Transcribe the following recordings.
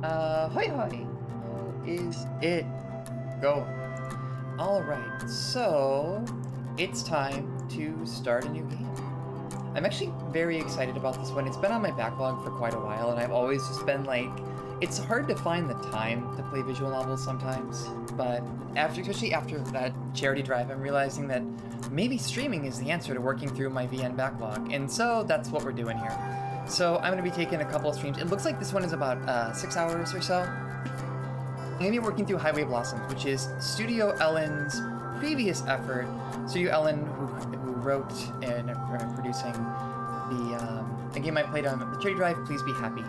Hoi hoi. How is it going? Alright, so it's time to start a new game. I'm actually very excited about this one. It's been on my backlog for quite a while, and I've always just been like, it's hard to find the time to play visual novels sometimes, but especially after that charity drive, I'm realizing that maybe streaming is the answer to working through my VN backlog, and so that's what we're doing here. So I'm going to be taking a couple of streams. It looks like this one is about 6 hours or so. I'm going to be working through Highway Blossoms, which is Studio Ellen's previous effort. Studio Ellen, who wrote and producing the game I played on the charity drive, Please Be Happy.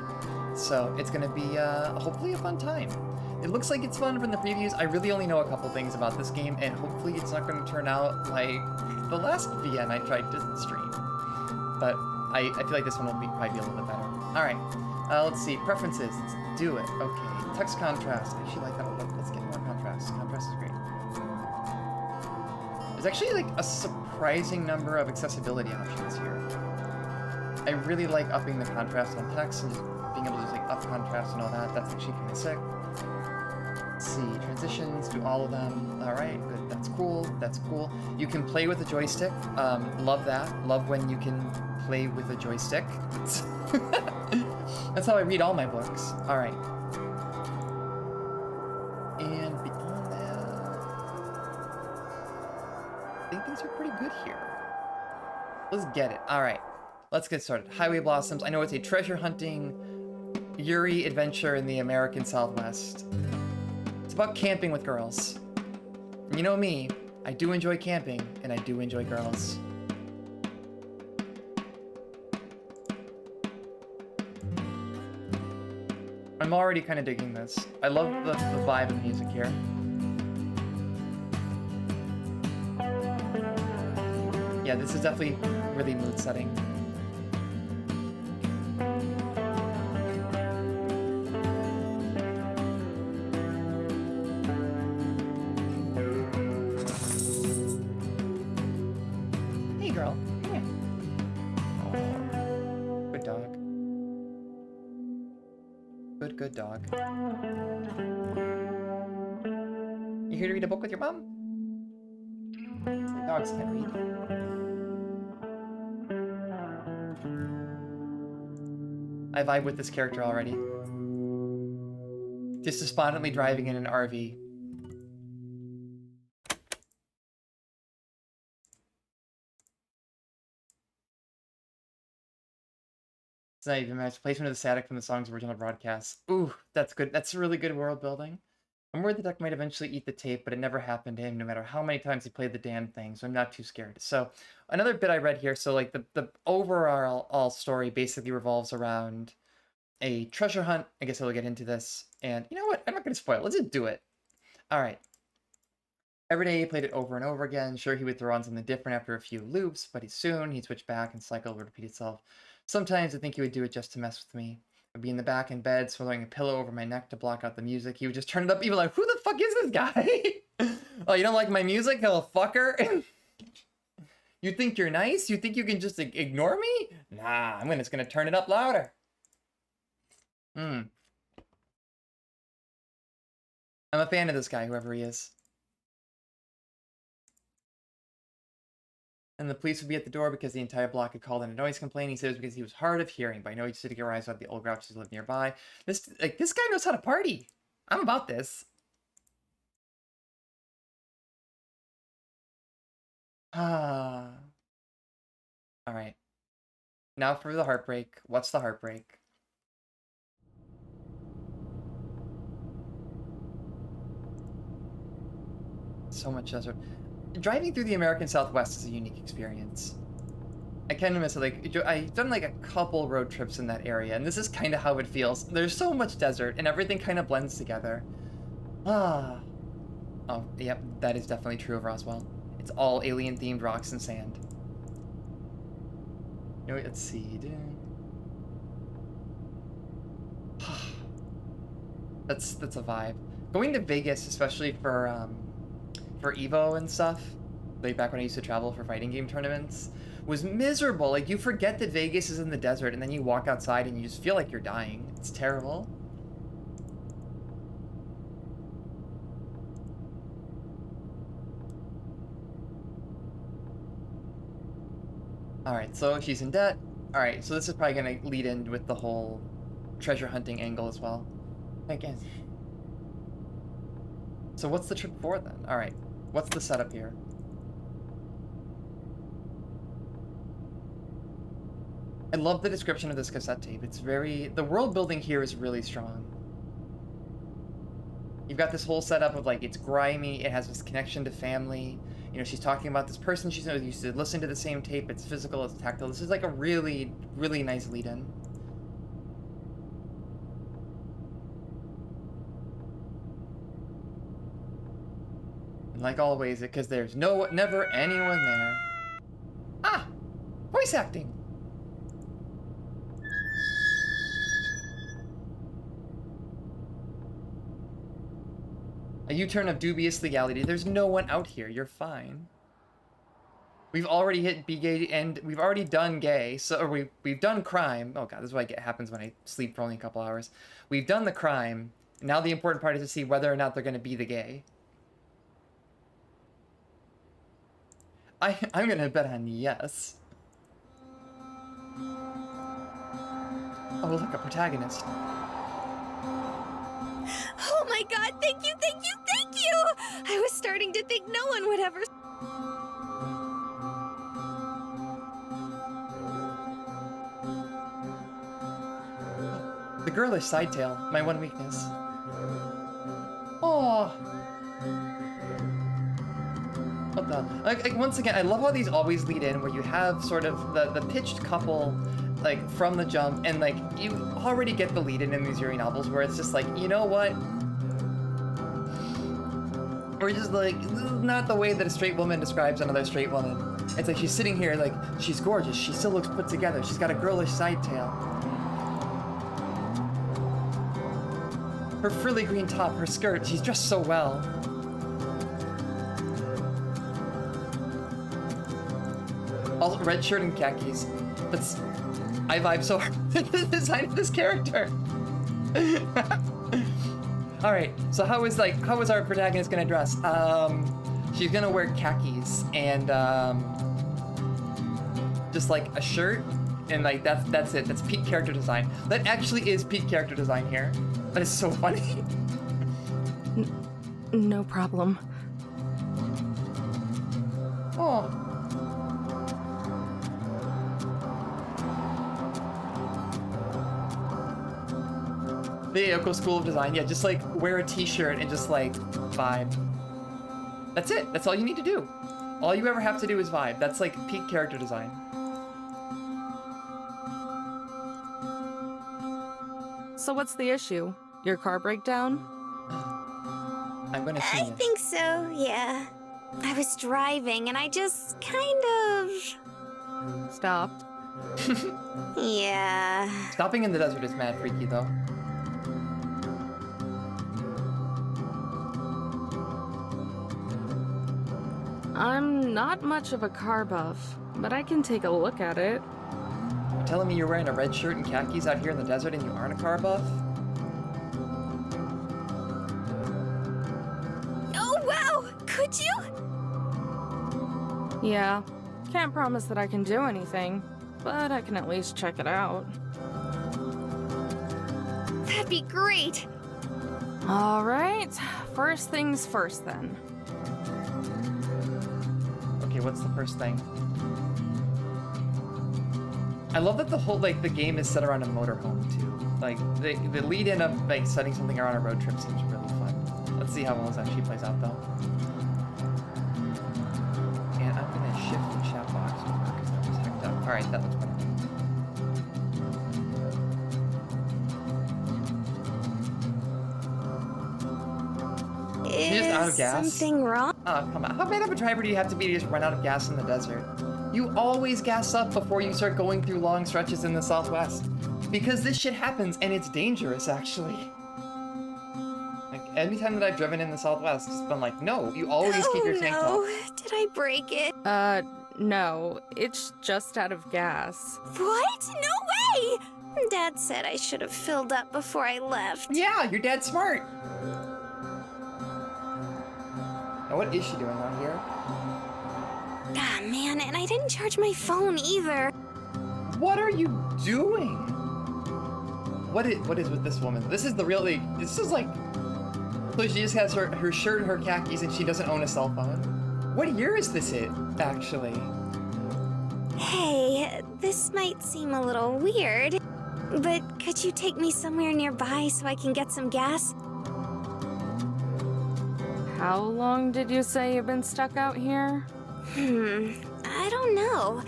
So it's going to be hopefully a fun time. It looks like it's fun from the previews. I really only know a couple things about this game, and hopefully it's not going to turn out like the last VN I tried to stream. But I feel like this one will probably be a little bit better. Alright, let's see. Preferences. Let's do it. Okay. Text contrast. I actually like that a lot. Let's get more contrast. Contrast is great. There's actually like a surprising number of accessibility options here. I really like upping the contrast on text and being able to just like up contrast and all that. That's actually kind of sick. Let's see, transitions, do all of them. All right, good. That's cool. That's cool. You can play with a joystick. Love that. Love when you can play with a joystick. That's how I read all my books. All right. And beyond that, I think things are pretty good here. Let's get it. All right. Let's get started. Highway Blossoms. I know it's a treasure hunting Yuri adventure in the American Southwest. It's about camping with girls. And you know me, I do enjoy camping, and I do enjoy girls. I'm already kind of digging this. I love the vibe of the music here. Yeah, this is definitely really mood setting. Hey girl, come here. Oh, good dog. Good dog. You here to read a book with your mom? The dogs can't read. I vibe with this character already. Just despondently driving in an RV. It's not even matched. Placement of the static from the song's original broadcast. Ooh, that's good. That's really good world building. I'm worried the duck might eventually eat the tape, but it never happened to him, no matter how many times he played the damn thing, so I'm not too scared. So, another bit I read here, so like the overall story basically revolves around a treasure hunt. I guess I'll get into this. And you know what? I'm not going to spoil it. Let's just do it. All right. Every day he played it over and over again. Sure, he would throw on something different after a few loops, but soon he'd switch back and cycle would repeat itself. Sometimes I think he would do it just to mess with me. I'd be in the back in bed, swallowing a pillow over my neck to block out the music. He would just turn it up, even like, who the fuck is this guy? Oh, you don't like my music, little fucker? You think you're nice? You think you can just ignore me? Nah, I'm just gonna turn it up louder. I'm a fan of this guy, whoever he is. And the police would be at the door because the entire block had called in a noise complaint. He said it was because he was hard of hearing, but I know he just had to get rise out of the old grouches who lived nearby. This guy knows how to party. I'm about this. Ah. All right. Now for the heartbreak. What's the heartbreak? So much desert. Driving through the American Southwest is a unique experience. I kind of miss it. Like, I've done like a couple road trips in that area, and this is kind of how it feels. There's so much desert, and everything kind of blends together. Ah. Oh, yep, that is definitely true of Roswell. It's all alien-themed rocks and sand. You know, let's see. That's a vibe. Going to Vegas, especially for Evo and stuff, like back when I used to travel for fighting game tournaments, was miserable. Like, you forget that Vegas is in the desert, and then you walk outside and you just feel like you're dying. It's terrible. Alright, so she's in debt. Alright, so this is probably gonna lead in with the whole treasure hunting angle as well. Again. So what's the trip for then? Alright, what's the setup here? I love the description of this cassette tape. It's very... The world building here is really strong. You've got this whole setup of, like, it's grimy, it has this connection to family. You know, she's talking about this person she's used to listen to the same tape. It's physical, it's tactile. This is, like, a really, really nice lead-in. And like always, because there's never anyone there. Ah! Voice acting! A U-turn of dubious legality. There's no one out here. You're fine. We've already hit be gay and we've already done gay. So or we've done crime. Oh god, this is what happens when I sleep for only a couple hours. We've done the crime. Now the important part is to see whether or not they're going to be the gay. I'm going to bet on yes. Oh, look, a protagonist. Oh my god, thank you, thank you, thank you! I was starting to think no one would ever... The girlish side tail, my one weakness. Oh. What the? Like, once again, I love how these always lead in where you have sort of the pitched couple, like, from the jump, and, like, you already get the lead in these Yuri novels where it's just like, you know what? We're just like, this is not the way that a straight woman describes another straight woman. It's like she's sitting here, like, she's gorgeous, she still looks put together, she's got a girlish side tail. Her frilly green top, her skirt, she's dressed so well. All red shirt and khakis. I vibe so hard with the design of this character. Alright, so how is our protagonist gonna dress? She's gonna wear khakis and just like a shirt, and like that's it. That's peak character design. That actually is peak character design here. That is so funny. No problem. Oh. The Ayoko School of Design, yeah, just like wear a t-shirt and just like vibe. That's it, that's all you need to do. All you ever have to do is vibe. That's like peak character design. So what's the issue? Your car breakdown? I'm gonna see I think so, yeah. I was driving and I just kind of... Stopped. Yeah. Stopping in the desert is mad freaky though. I'm not much of a car buff, but I can take a look at it. You're telling me you're wearing a red shirt and khakis out here in the desert and you aren't a car buff? Oh, wow! Could you? Yeah. Can't promise that I can do anything, but I can at least check it out. That'd be great. All right. First things first, then. Okay, what's the first thing? I love that the whole, like, the game is set around a motorhome, too. Like, the lead-in of, like, setting something around a road trip seems really fun. Let's see how well this actually plays out, though. And I'm gonna shift the chat box over, because that was hacked up. Alright, that looks better. You're just out of gas? Something wrong? Oh, come on. How bad of a driver do you have to be to just run out of gas in the desert? You always gas up before you start going through long stretches in the Southwest. Because this shit happens, and it's dangerous, actually. Like, anytime that I've driven in the Southwest, it's been like, no, you always keep your tank top. Did I break it? No. It's just out of gas. What? No way! Dad said I should have filled up before I left. Yeah, your dad's smart. Now, what is she doing out here? Ah, man. man, and I didn't charge my phone either. What are you doing? What is with this woman? This is the really, this is like, so she just has her shirt and her khakis and she doesn't own a cell phone. What year is this actually? Hey, this might seem a little weird, but could you take me somewhere nearby so I can get some gas? How long did you say you've been stuck out here? I don't know.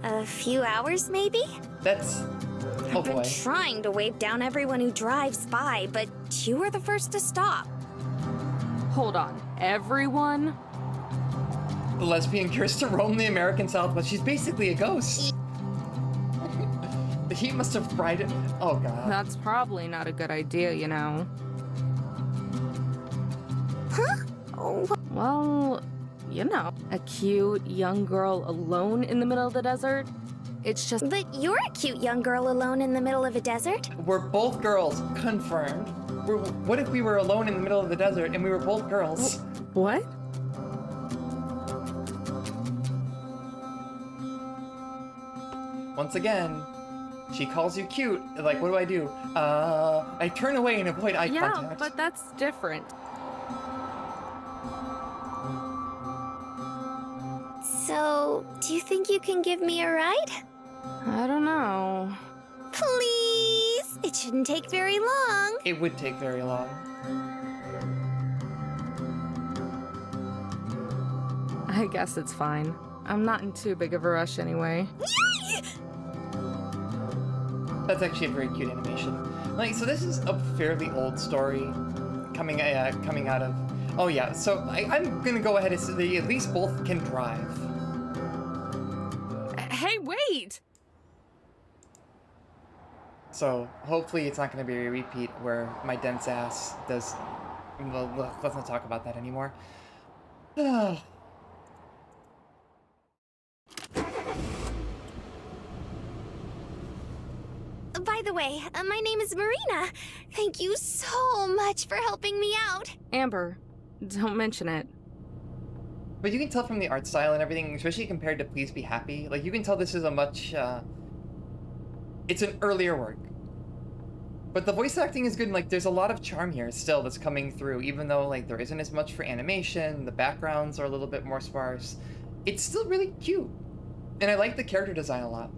A few hours, maybe? That's, oh I've been boy. trying to wave down everyone who drives by, but you were the first to stop. Hold on, everyone? The lesbian cures to roam the American Southwest. She's basically a ghost. The heat must have fried it. Oh god. That's probably not a good idea, you know. Huh? Oh, Well, you know, a cute young girl alone in the middle of the desert. It's just. but you're a cute young girl alone in the middle of a desert? We're both girls, confirmed. What if we were alone in the middle of the desert and we were both girls? What? Once again, she calls you cute. Like, what do? I turn away and avoid eye Yeah, contact. but that's different. So, do you think you can give me a ride? I don't know. Please! It shouldn't take very long. It would take very long. I guess it's fine. I'm not in too big of a rush anyway. Yay! That's actually a very cute animation. Like, so this is a fairly old story coming out of. Oh yeah, so I'm gonna go ahead and say they at least both can drive. Hey, wait! So hopefully it's not gonna be a repeat where my dense ass does. Well, let's not talk about that anymore. By the way, my name is Marina. Thank you so much for helping me out. Amber, don't mention it. But you can tell from the art style and everything, especially compared to Please Be Happy, like you can tell this is a much, it's an earlier work. But the voice acting is good, and like there's a lot of charm here still that's coming through, even though like there isn't as much for animation, the backgrounds are a little bit more sparse. It's still really cute. And I like the character design a lot.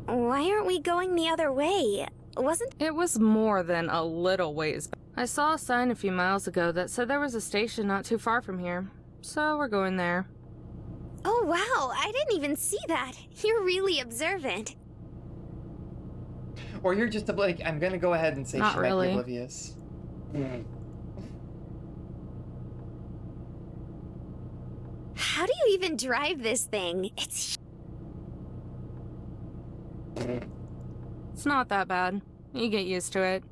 Why aren't we going the other way? Wasn't It was more than a little ways back. I saw a sign a few miles ago that said there was a station not too far from here. So we're going there. Oh wow, I didn't even see that. You're really observant. Or you're just like, I'm gonna go ahead and say Not she might really. be oblivious. How do you even drive this thing? It's not that bad. You get used to it.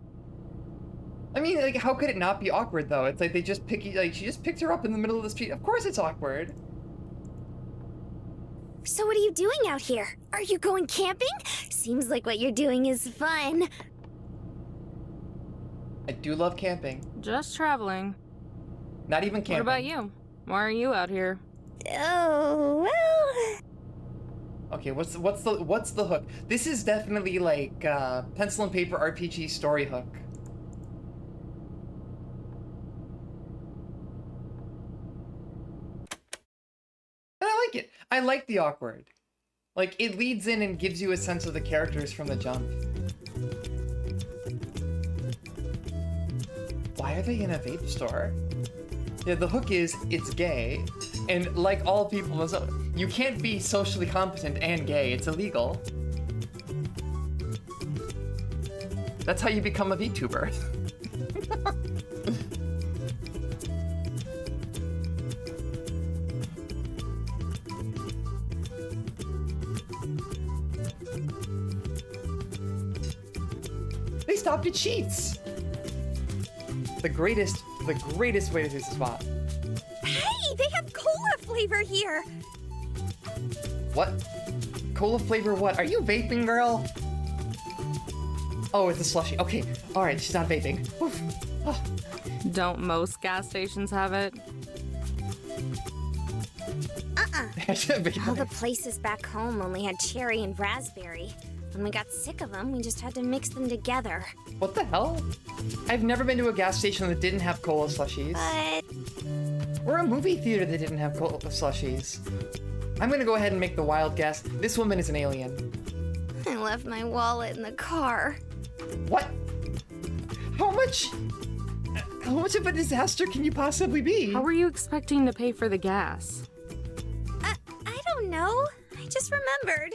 I mean, like, how could it not be awkward though? It's like they just she just picked her up in the middle of the street. Of course it's awkward. So what are you doing out here? Are you going camping? Seems like what you're doing is fun. I do love camping. Just traveling. Not even camping. What about you? Why are you out here? Oh, well... Okay, what's the hook? This is definitely like pencil and paper RPG story hook. And I like it. I like the awkward. Like it leads in and gives you a sense of the characters from the jump. Why are they in a vape store? Yeah, the hook is it's gay, and like all people, you can't be socially competent and gay. It's illegal. That's how you become a VTuber. They stopped at Sheets. The greatest way to do this spot. Hey, they have cola flavor here! What? Cola flavor what? Are you vaping, girl? Oh, it's a slushie. Okay, alright, she's not vaping. Oof. Oh. Don't most gas stations have it? Uh-uh. All the places back home only had cherry and raspberry. When we got sick of them, we just had to mix them together. What the hell? I've never been to a gas station that didn't have cola slushies. But Or a movie theater that didn't have cola slushies. I'm gonna go ahead and make the wild guess. This woman is an alien. I left my wallet in the car. What? How much? How much of a disaster can you possibly be? How were you expecting to pay for the gas? I don't know. I just remembered.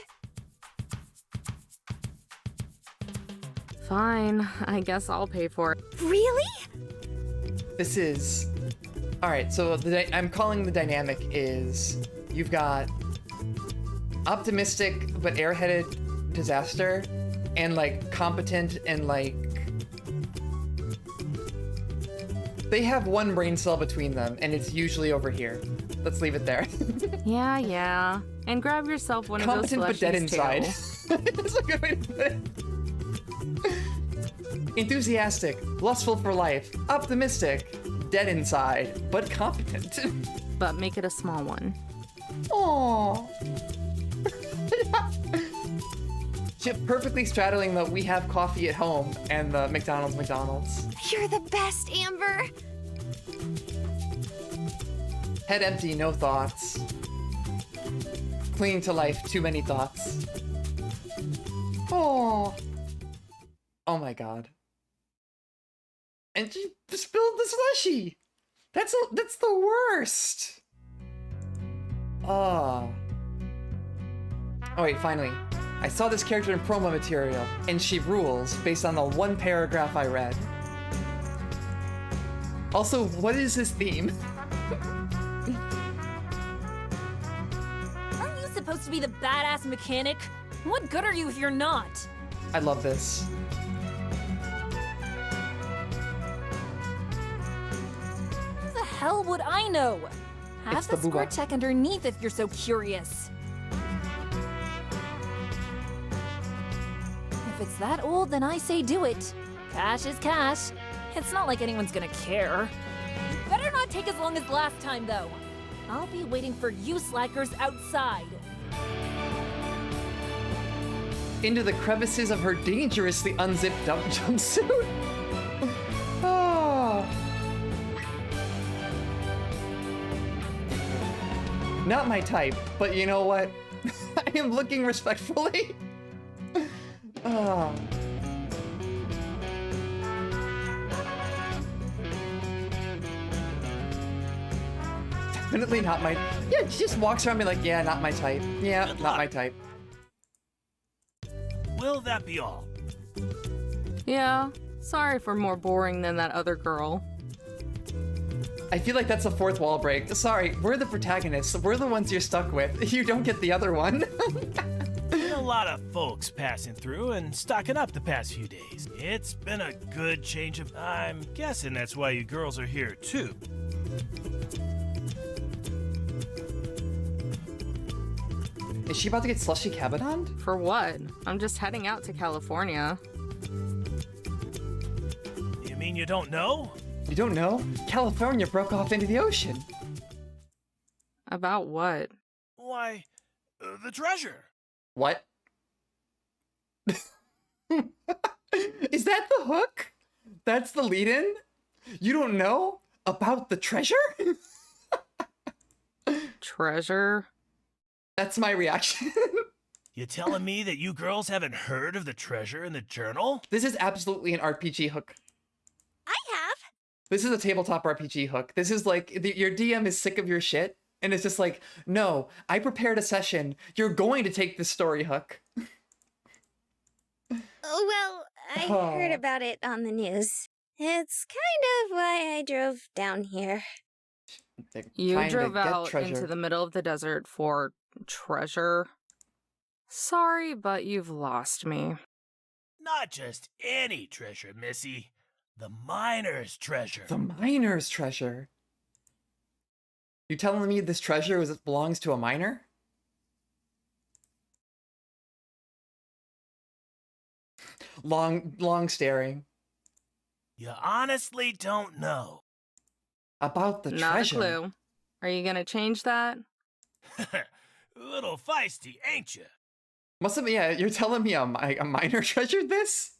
Fine, I guess I'll pay for it. Really? This is... Alright, so I'm calling the dynamic is... You've got... optimistic but airheaded disaster, and like competent and like... They have one brain cell between them, and it's usually over here. Let's leave it there. Yeah. And grab yourself one Competent of those but dead slushies, inside. That's a good way to put it. Enthusiastic, lustful for life, optimistic, dead inside, but competent. but make it a small one. Aww. Perfectly straddling the we have coffee at home and the McDonald's. You're the best, Amber. Head empty, no thoughts. Clinging to life, too many thoughts. Oh. Oh my god. And she spilled the slushie. That's the worst. Oh. Oh wait, finally. I saw this character in promo material, and she rules based on the one paragraph I read. Also, what is his theme? Aren't you supposed to be the badass mechanic? What good are you if you're not? I love this. How the hell would I know? Have It's the the score booba. check underneath if you're so curious. If it's that old, then I say do it. Cash is cash. It's not like anyone's gonna care. Better not take as long as last time, though. I'll be waiting for you slackers outside. Into the crevices of her dangerously unzipped jumpsuit. Oh. Not my type, but you know what? I am looking respectfully. Oh. Definitely not my... Yeah, she just walks around me like, yeah, not my type. Yeah, Good not luck. my type. Will that be all? Yeah, sorry for more boring than that other girl. I feel like that's a fourth wall break. Sorry, we're the protagonists. We're the ones you're stuck with. You don't get the other one. Been a lot of folks passing through and stocking up the past few days. It's been a good change of... I'm guessing that's why you girls are here, too. Is she about to get slushy cabined? For what? I'm just heading out to California. You mean you don't know? You don't know? California broke off into the ocean. About what? Why, the treasure. What? Is that the hook? That's the lead-in? You don't know about the treasure? Treasure? That's my reaction. You telling me that you girls haven't heard of the treasure in the journal? This is absolutely an RPG hook. I have. This is a tabletop RPG hook. This is like, your DM is sick of your shit, and it's just like, no, I prepared a session. You're going to take this story hook. Well, I heard Oh. about it on the news. It's kind of why I drove down here. They're You trying to drove get out treasure. into the middle of the desert for treasure. Sorry, but you've lost me. Not just any treasure, Missy. The miner's treasure. The miner's treasure. You telling me this treasure belongs to a miner? Long staring. You honestly don't know. About the Not treasure. a clue. Are you gonna change that? Little feisty, ain't you? Must have been, yeah, you're telling me a minor treasured this?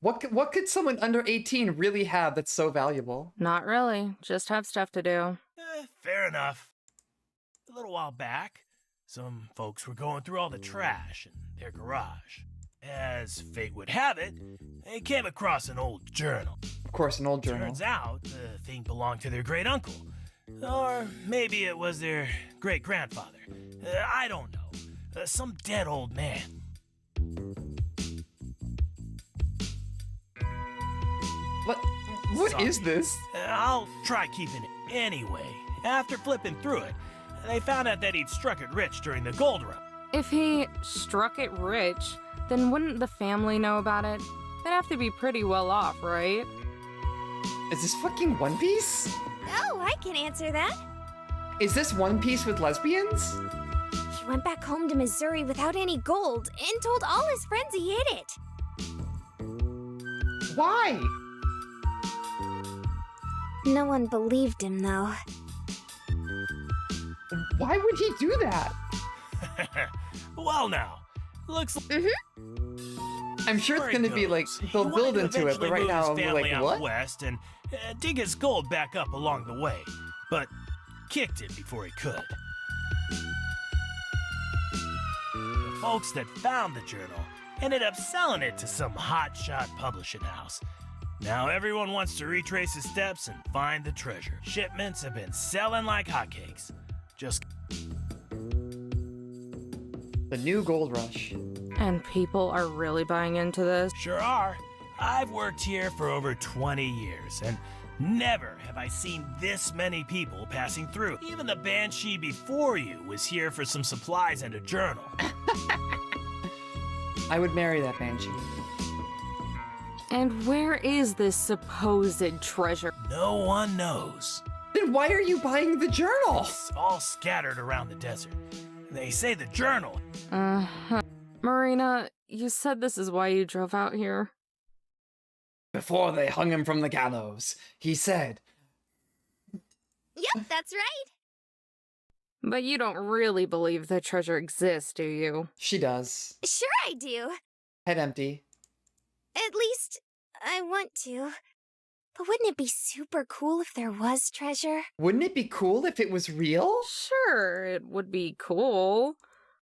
What could someone under 18 really have that's so valuable? Not really. Just have stuff to do. Fair enough. A little while back, some folks were going through all the trash in their garage. As fate would have it, they came across an old journal. Of course, an old journal. Turns out the thing belonged to their great uncle. Or maybe it was their great grandfather. I don't know. Some dead old man. What Sorry. is this? I'll try keeping it. Anyway, after flipping through it, they found out that he'd struck it rich during the gold rush. If he struck it rich, then wouldn't the family know about it? They'd have to be pretty well off, right? Is this fucking One Piece? Oh, I can answer that. Is this One Piece with lesbians? He went back home to Missouri without any gold and told all his friends he hid it. Why? No one believed him, though. Why would he do that? Well now, looks like I'm sure it's gonna be like, they'll build into it, but right now I'm like, what? West and dig his gold back up along the way, but kicked it before he could. The folks that found the journal ended up selling it to some hotshot publishing house. Now everyone wants to retrace his steps and find the treasure. Shipments have been selling like hotcakes. Just The new gold rush. And people are really buying into this. sure are. I've worked here for over 20 years, and never have I seen this many people passing through. Even the Banshee before you was here for some supplies and a journal. I would marry that Banshee. And where is this supposed treasure? No one knows. Then why are you buying the journal? It's all scattered around the desert. They say the journal. Marina, you said this is why you drove out here. Before they hung him from the gallows, he said, Yep, that's right. But you don't really believe the treasure exists, do you? she does. Sure I do. Head empty. At least, I want to. But wouldn't it be super cool if there was treasure? Wouldn't it be cool if it was real? Sure, it would be cool.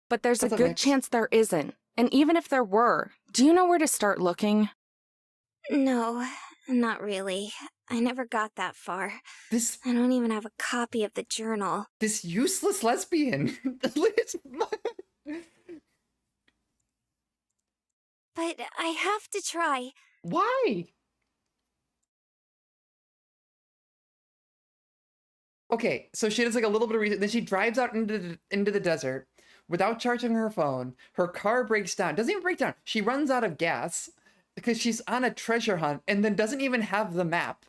But there's a Doesn't good make- chance there isn't. And even if there were, do you know where to start looking? No, not really. I never got that far. This I don't even have a copy of the journal. useless lesbian. But I have to try. Why? Okay, so she does like a little bit of research. Then she drives out into the desert without charging her phone. Her car breaks down. Doesn't even break down. She runs out of gas because she's on a treasure hunt and then doesn't even have the map.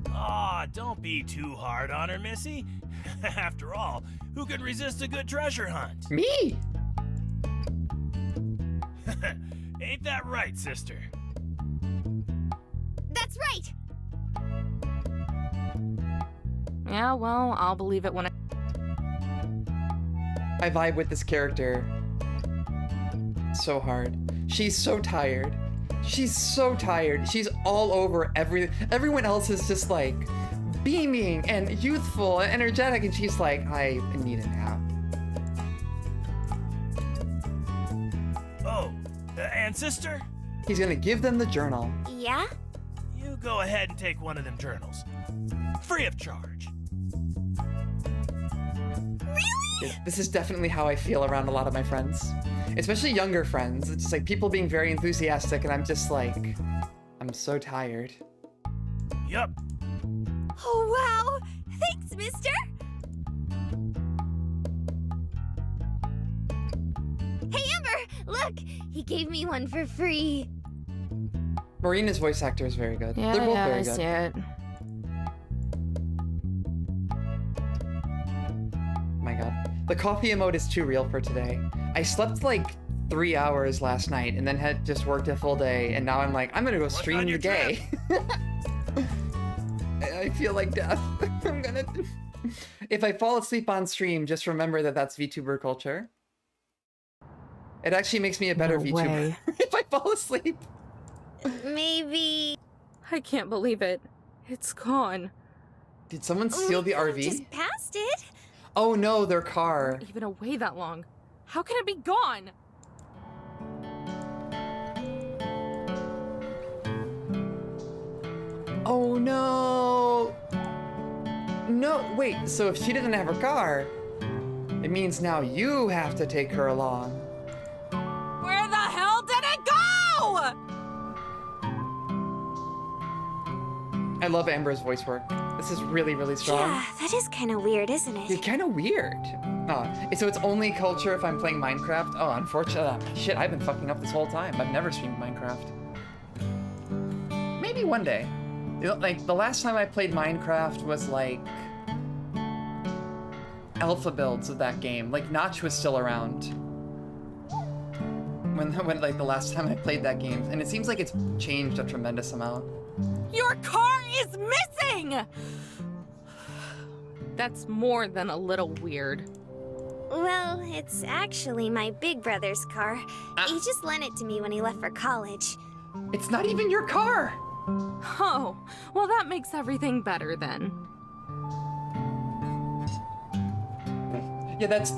Aw, don't be too hard on her, Missy. After all, who could resist a good treasure hunt? Me? Ain't that right, sister? That's right! Yeah, well, I'll believe it when I vibe with this character so hard. She's so tired. She's so tired. She's all over everything. Everyone else is just like beaming and youthful and energetic, and she's like, I need a nap. Oh, and sister, He's gonna give them the journal. Yeah? you go ahead and take one of them journals. Free of charge. This is definitely how I feel around a lot of my friends, especially younger friends. It's just like people being very enthusiastic, and I'm just like, I'm so tired. Yup. Oh, wow! Thanks, mister! Hey, Amber! Look! He gave me one for free. Marina's voice actor is very good. Yeah, They're both yeah, very I good. see it. My god. The coffee emote is too real for today. I slept like 3 hours last night and then had just worked a full day, and now I'm like, I'm gonna go stream on the your gay. I feel like death. I'm gonna... If I fall asleep on stream, just remember that that's VTuber culture. It actually makes me a better No VTuber way. if I fall asleep. Maybe... I can't believe it. It's gone. Did someone steal the RV? Just passed it. Oh no, their car. Even away that long. How can it be gone? Oh no! No, wait, so if she doesn't have her car, it means now you have to take her along. Where the hell did it go? I love Amber's voice work. This is really, really strong. Yeah, that is kind of weird, isn't it? It's kind of weird. Oh, so it's only culture if I'm playing Minecraft? Oh, unfortunately. Shit, I've been fucking up this whole time. I've never streamed Minecraft. Maybe one day. You know, like, the last time I played Minecraft was, like, alpha builds of that game. Like, Notch was still around. When, like, the last time I played that game. And it seems like it's changed a tremendous amount. Your car is missing! That's more than a little weird. Well, it's actually my big brother's car. He just lent it to me when he left for college. It's not even your car! Oh, well that makes everything better then. Yeah, that's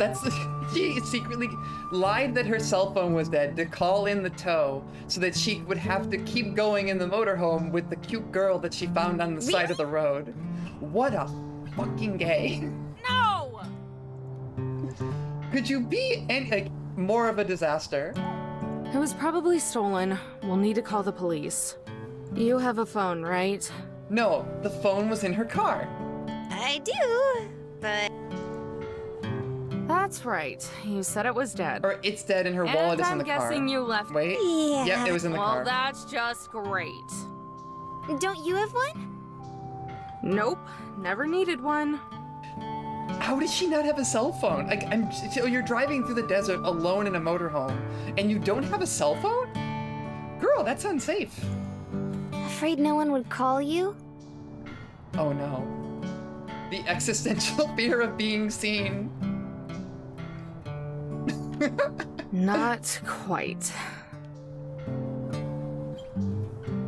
she secretly lied that her cell phone was dead to call in the tow so that she would have to keep going in the motorhome with the cute girl that she found on the side of the road. What a fucking gay. No! Could you be any, like, more of a disaster? It was probably stolen. We'll need to call the police. You have a phone, right? No, the phone was in her car. I do, but... That's right. You said it was dead. Or it's dead and her wallet is in the car. I'm guessing you left. Wait. Yeah. Yep, it was in the Well, car. that's just great. Don't you have one? Nope, never needed one. How does she not have a cell phone? Like, so you're driving through the desert alone in a motorhome and you don't have a cell phone? Girl, that's unsafe. Afraid no one would call you? Oh no. The existential fear of being seen. Not quite.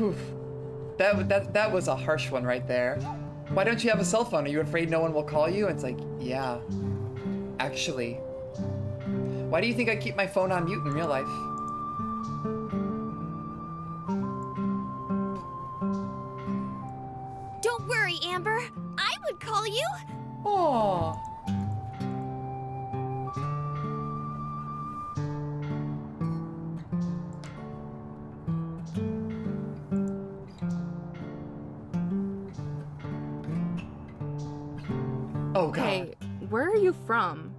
Oof. That was a harsh one right there. Why don't you have a cell phone? Are you afraid no one will call you? It's like, yeah. Actually. Why do you think I keep my phone on mute in real life? Don't worry, Amber. I would call you. Aww. Oh god. Hey, where are you from?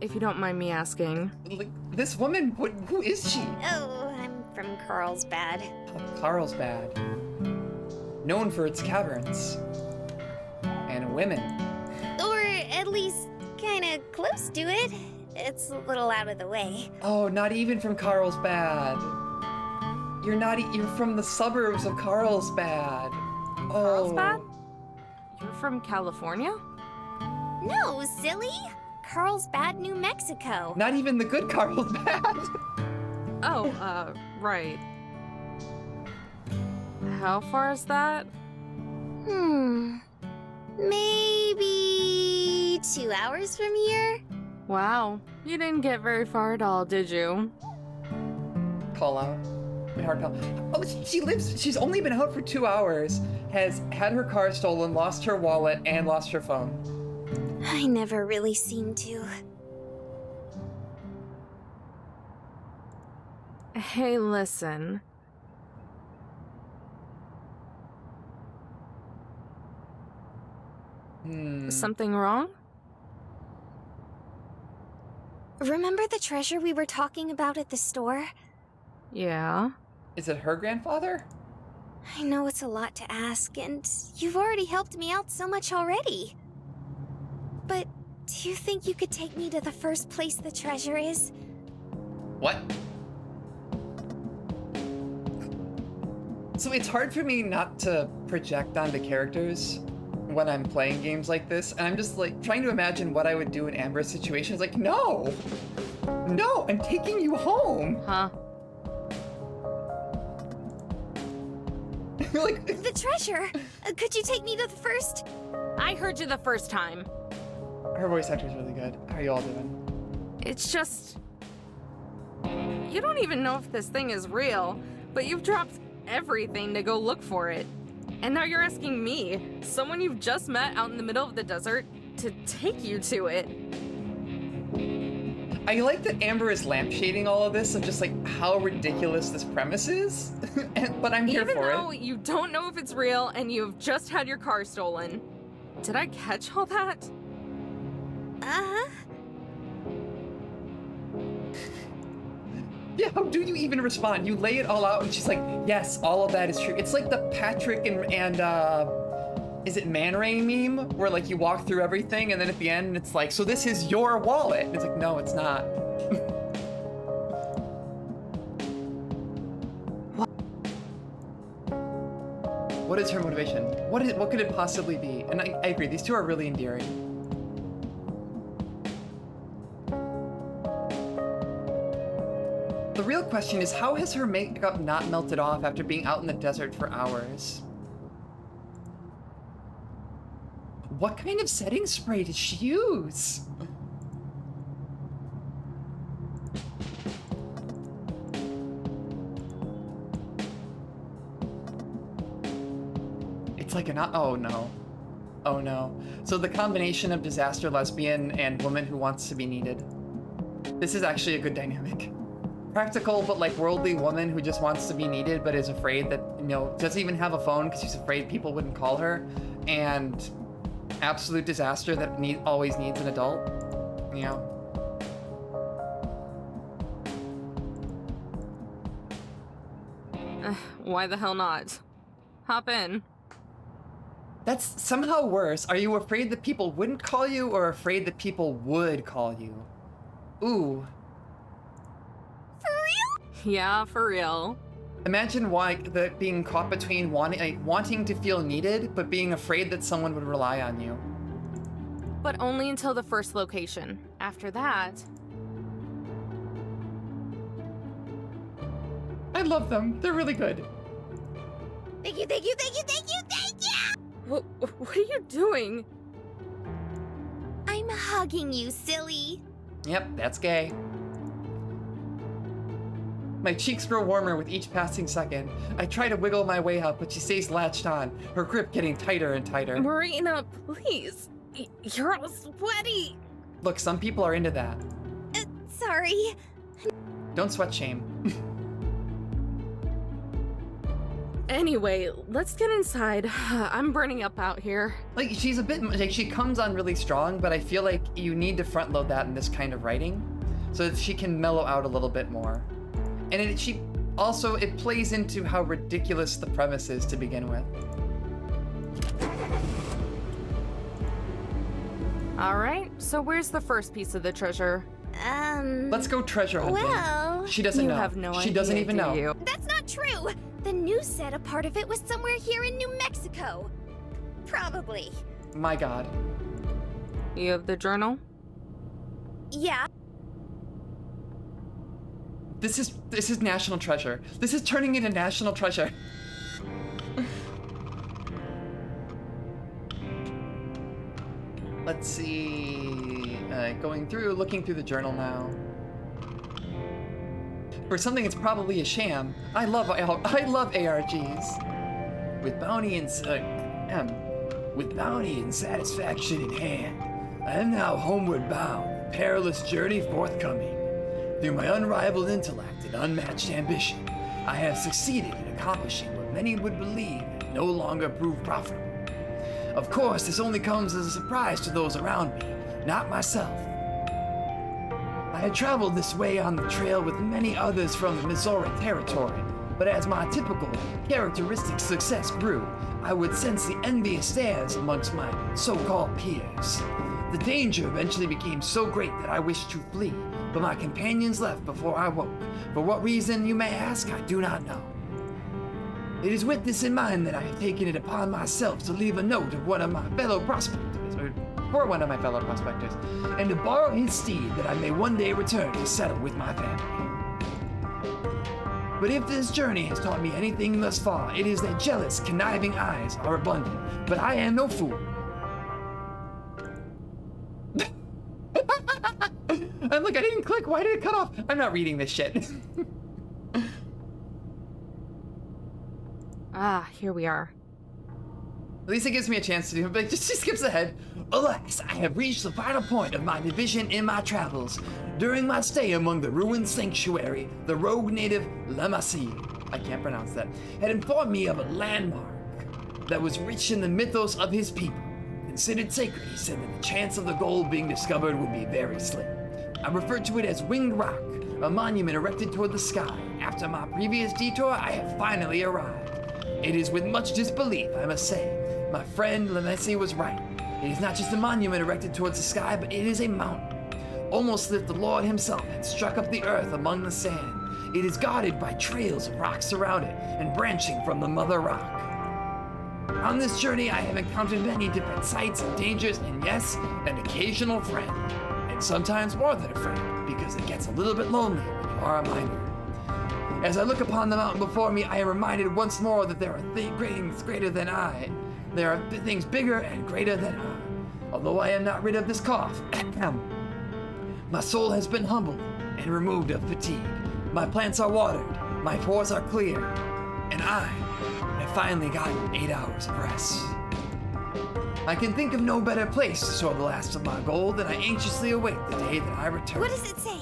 If you don't mind me asking. Like, this woman, who is she? Oh, I'm from Carlsbad. Carlsbad. Known for its caverns. And women. Or at least kinda close to it. It's a little out of the way. Oh, not even from Carlsbad. You're not, you're from the suburbs of Carlsbad. Oh. Carlsbad? You're from California? No, silly! Carlsbad, New Mexico. Not even the good Carlsbad. Oh, right. How far is that? Maybe 2 hours from here? Wow, you didn't get very far at all, did you? Call out. My heart call. Oh, she's only been out for 2 hours, has had her car stolen, lost her wallet, and lost her phone. I never really seem to. Hey, listen. Something wrong? Remember the treasure we were talking about at the store? Yeah. Is it her grandfather? I know it's a lot to ask, and you've already helped me out so much already. But do you think you could take me to the first place the treasure is? What? So it's hard for me not to project onto characters when I'm playing games like this, and I'm just like trying to imagine what I would do in Amber's situation. It's like, no! No, I'm taking you home! Huh? Like, The treasure! Could you take me to the first? I heard you the first time. her voice actor is really good. How are you all doing? It's just... You don't even know if this thing is real, but you've dropped everything to go look for it. And now you're asking me, someone you've just met out in the middle of the desert, to take you to it. I like that Amber is lampshading all of this of just like how ridiculous this premise is, but I'm here Even for though it. you don't know if it's real and you've just had your car stolen. Did I catch all that? Uh-huh. Yeah, how do you even respond? You lay it all out and she's like, yes, all of that is true. It's like the Patrick and is it Man Ray meme? Where like you walk through everything and then at the end it's like, so this is your wallet. And it's like, no, it's not. What is her motivation? What could it possibly be? And I agree, these two are really endearing. The real question is, how has her makeup not melted off after being out in the desert for hours? What kind of setting spray did she use? It's like an, oh no. Oh no. So the combination of disaster lesbian and woman who wants to be needed. This is actually a good dynamic. Practical, but like worldly woman who just wants to be needed, but is afraid that, you know, doesn't even have a phone because she's afraid people wouldn't call her. And absolute disaster that always needs an adult. Yeah. Why the hell not? Hop in. That's somehow worse. Are you afraid that people wouldn't call you or afraid that people would call you? Ooh. Yeah, for real. Imagine why being caught between wanting to feel needed, but being afraid that someone would rely on you. But only until the first location. After that... I love them. They're really good. Thank you, thank you, thank you, thank you, thank you! What are you doing? I'm hugging you, silly. Yep, that's gay. My cheeks grow warmer with each passing second. I try to wiggle my way up, but she stays latched on, her grip getting tighter and tighter. Marina, please. You're all sweaty. Look, some people are into that. Sorry. Don't sweat shame. Anyway, let's get inside. I'm burning up out here. Like, she's a bit, like, she comes on really strong, but I feel like you need to front load that in this kind of writing so that she can mellow out a little bit more. And it plays into how ridiculous the premise is to begin with. All right, so where's the first piece of the treasure? Let's go treasure hunting. Well, She doesn't know. You have no idea, She doesn't even do know. you? that's not true. The news said a part of it was somewhere here in New Mexico. Probably. My God. You have the journal? Yeah. This is national treasure. This is turning into national treasure. Let's see. Going through, looking through the journal now. For something that's probably a sham, I love ARGs. With bounty and satisfaction in hand, I am now homeward bound, a perilous journey forthcoming. Through my unrivaled intellect and unmatched ambition, I have succeeded in accomplishing what many would believe no longer prove profitable. Of course, this only comes as a surprise to those around me, not myself. I had traveled this way on the trail with many others from the Missouri Territory, but as my typical characteristic success grew, I would sense the envious stares amongst my so-called peers. The danger eventually became so great that I wished to flee, but my companions left before I woke. For what reason, you may ask, I do not know. It is with this in mind that I have taken it upon myself to leave a note of one of my fellow prospectors, or For one of my fellow prospectors. and to borrow his steed that I may one day return to settle with my family. But if this journey has taught me anything thus far, it is that jealous, conniving eyes are abundant, but I am no fool. I'm like, I didn't click. Why did it cut off? I'm not reading this shit. Ah, here we are. At least it gives me a chance to do it, but just she skips ahead. Alas, I have reached the final point of my division in my travels. During my stay among the ruined sanctuary, the rogue native Lamasi, I can't pronounce that. had informed me of a landmark that was rich in the mythos of his people. Considered sacred, he said that the chance of the gold being discovered would be very slim. I referred to it as Winged Rock, a monument erected toward the sky. After my previous detour, I have finally arrived. It is with much disbelief, I must say. My friend Lamesi was right. It is not just a monument erected towards the sky, but it is a mountain. Almost as if the Lord himself had struck up the earth among the sand. It is guarded by trails of rocks around it and branching from the mother rock. On this journey, I have encountered many different sights and dangers, and yes, an occasional friend. And sometimes more than a friend, because it gets a little bit lonely when you are a miner. As I look upon the mountain before me, I am reminded once more that there are things greater than I. There are things bigger and greater than I. Although I am not rid of this cough, my soul has been humbled and removed of fatigue. My plants are watered, my pores are clear, and I have finally gotten 8 hours of rest. I can think of no better place to store the last of my gold, and I anxiously await the day that I return. What does it say?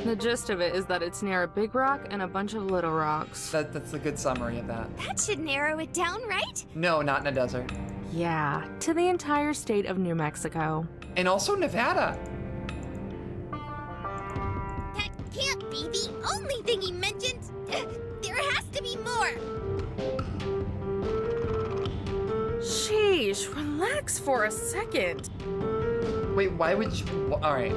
The gist of it is that it's near a big rock and a bunch of little rocks. That's a good summary of that. That should narrow it down, right? No, not in a desert. Yeah, to the entire state of New Mexico. And also Nevada. That can't be the only thing he mentioned. There has to be more. Sheesh, relax for a second. Wait, why would you... All right.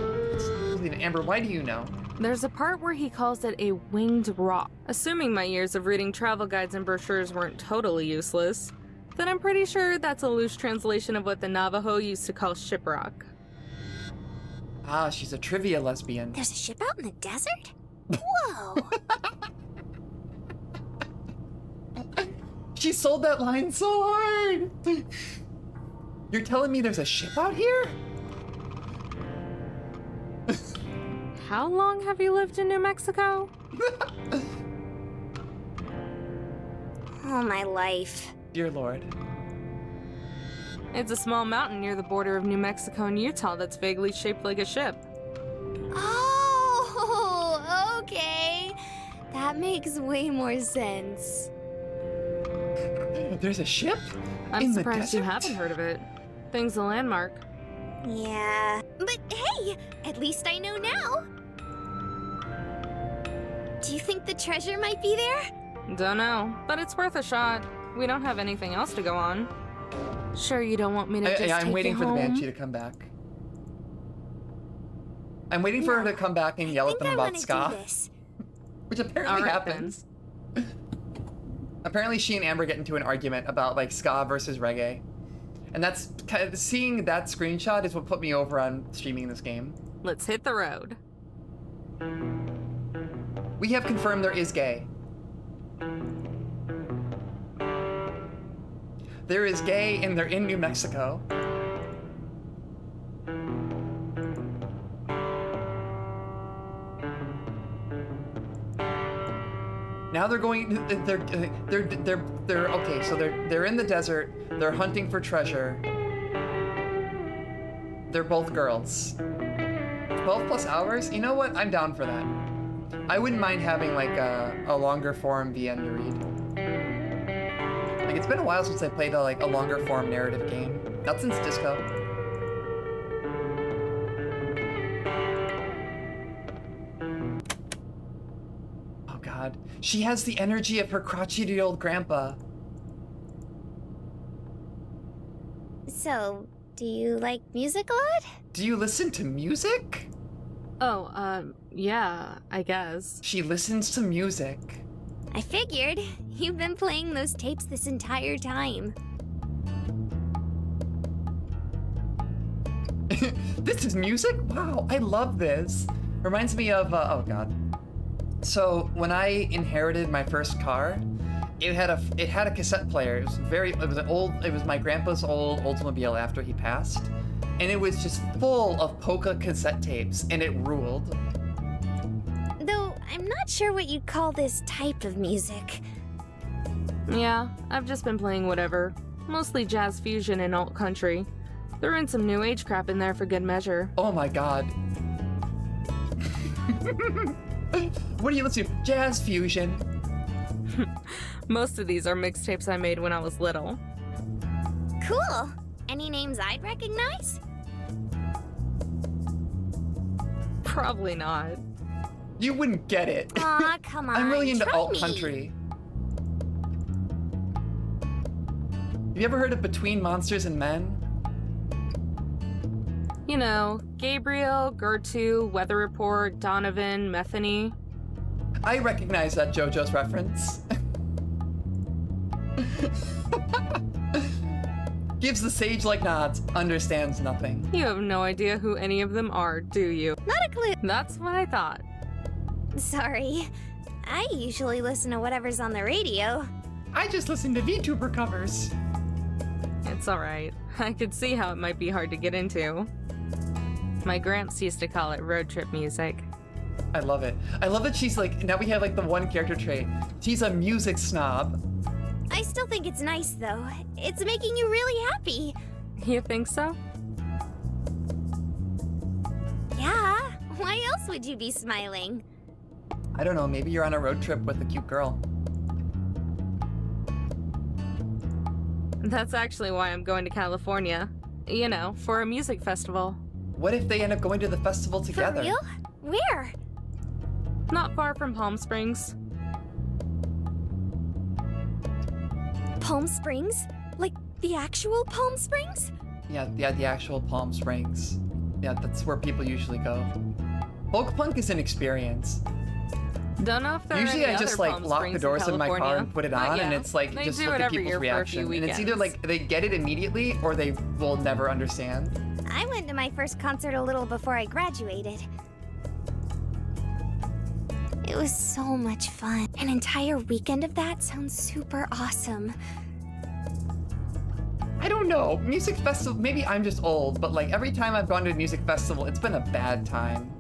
Amber, why do you know? There's a part where he calls it a winged rock. Assuming my years of reading travel guides and brochures weren't totally useless, then I'm pretty sure that's a loose translation of what the Navajo used to call shiprock. Ah, she's a trivia lesbian. There's a ship out in the desert? Whoa! She sold that line so hard! You're telling me there's a ship out here? How long have you lived in New Mexico? All my life. Dear Lord. It's a small mountain near the border of New Mexico and Utah that's vaguely shaped like a ship. Oh, okay. That makes way more sense. There's a ship? I'm In the surprised you desert? haven't heard of it. Thing's a landmark. Yeah. But hey, at least I know now. Do you think the treasure might be there? Don't know, but it's worth a shot. We don't have anything else to go on. Sure you don't want me to just I'm take waiting you for the home? Banshee to come back. I'm waiting for her to come back and yell at them I about wanna ska, do this. which apparently All right, happens. Apparently she and Amber get into an argument about like ska versus reggae. And that's kind of, seeing that screenshot is what put me over on streaming this game. Let's hit the road. We have confirmed there is gay. There is gay and they're in New Mexico. Now they're going. They're okay. So they're in the desert. They're hunting for treasure. They're both girls. 12 plus hours. You know what? I'm down for that. I wouldn't mind having like a longer form VN to read. Like it's been a while since I played a longer form narrative game. Not since Disco. Oh God, she has the energy of her crotchety old grandpa. So, do you like music a lot? Do you listen to music? Oh, yeah, I guess. She listens to music. I figured. You've been playing those tapes this entire time. This is music? Wow, I love this. Reminds me of, oh god. So, when I inherited my first car, it had a cassette player. It was my grandpa's old Oldsmobile after he passed. And it was just full of polka cassette tapes, and it ruled. Though, I'm not sure what you'd call this type of music. Yeah, I've just been playing whatever. Mostly jazz fusion and alt country. Threw in some new age crap in there for good measure. Oh my god. What do you listen to? Jazz fusion. Most of these are mixtapes I made when I was little. Cool. Any names I'd recognize? Probably not. You wouldn't get it. Aw, come on. I'm really into try alt me. country. Have you ever heard of Between Monsters and Men? You know, Gabriel, Gertu, Weather Report, Donovan, Metheny. I recognize that JoJo's reference. Gives the sage-like nods, understands nothing. You have no idea who any of them are, do you? Not a clue. That's what I thought. Sorry. I usually listen to whatever's on the radio. I just listen to VTuber covers. It's alright. I could see how it might be hard to get into. My gramps used to call it road trip music. I love it. I love that she's like, now we have like the one character trait. She's a music snob. I still think it's nice, though. It's making you really happy. You think so? Yeah. Why else would you be smiling? I don't know, maybe you're on a road trip with a cute girl. That's actually why I'm going to California. You know, for a music festival. What if they end up going to the festival together? For real? Where? Not far from Palm Springs. Palm Springs? Like the actual Palm Springs? Yeah, the actual Palm Springs. Yeah, that's where people usually go. Folk punk is an experience. Don't know if there Usually are any I just other like Palm lock Springs the doors in my car California, and put it but on, yeah, and it's like they just do look it at every people's year for a reaction. few And it's either weekends. like they get it immediately or they will never understand. I went to my first concert a little before I graduated. It was so much fun. An entire weekend of that sounds super awesome. I don't know. Music festival, maybe I'm just old, but like every time I've gone to a music festival, it's been a bad time.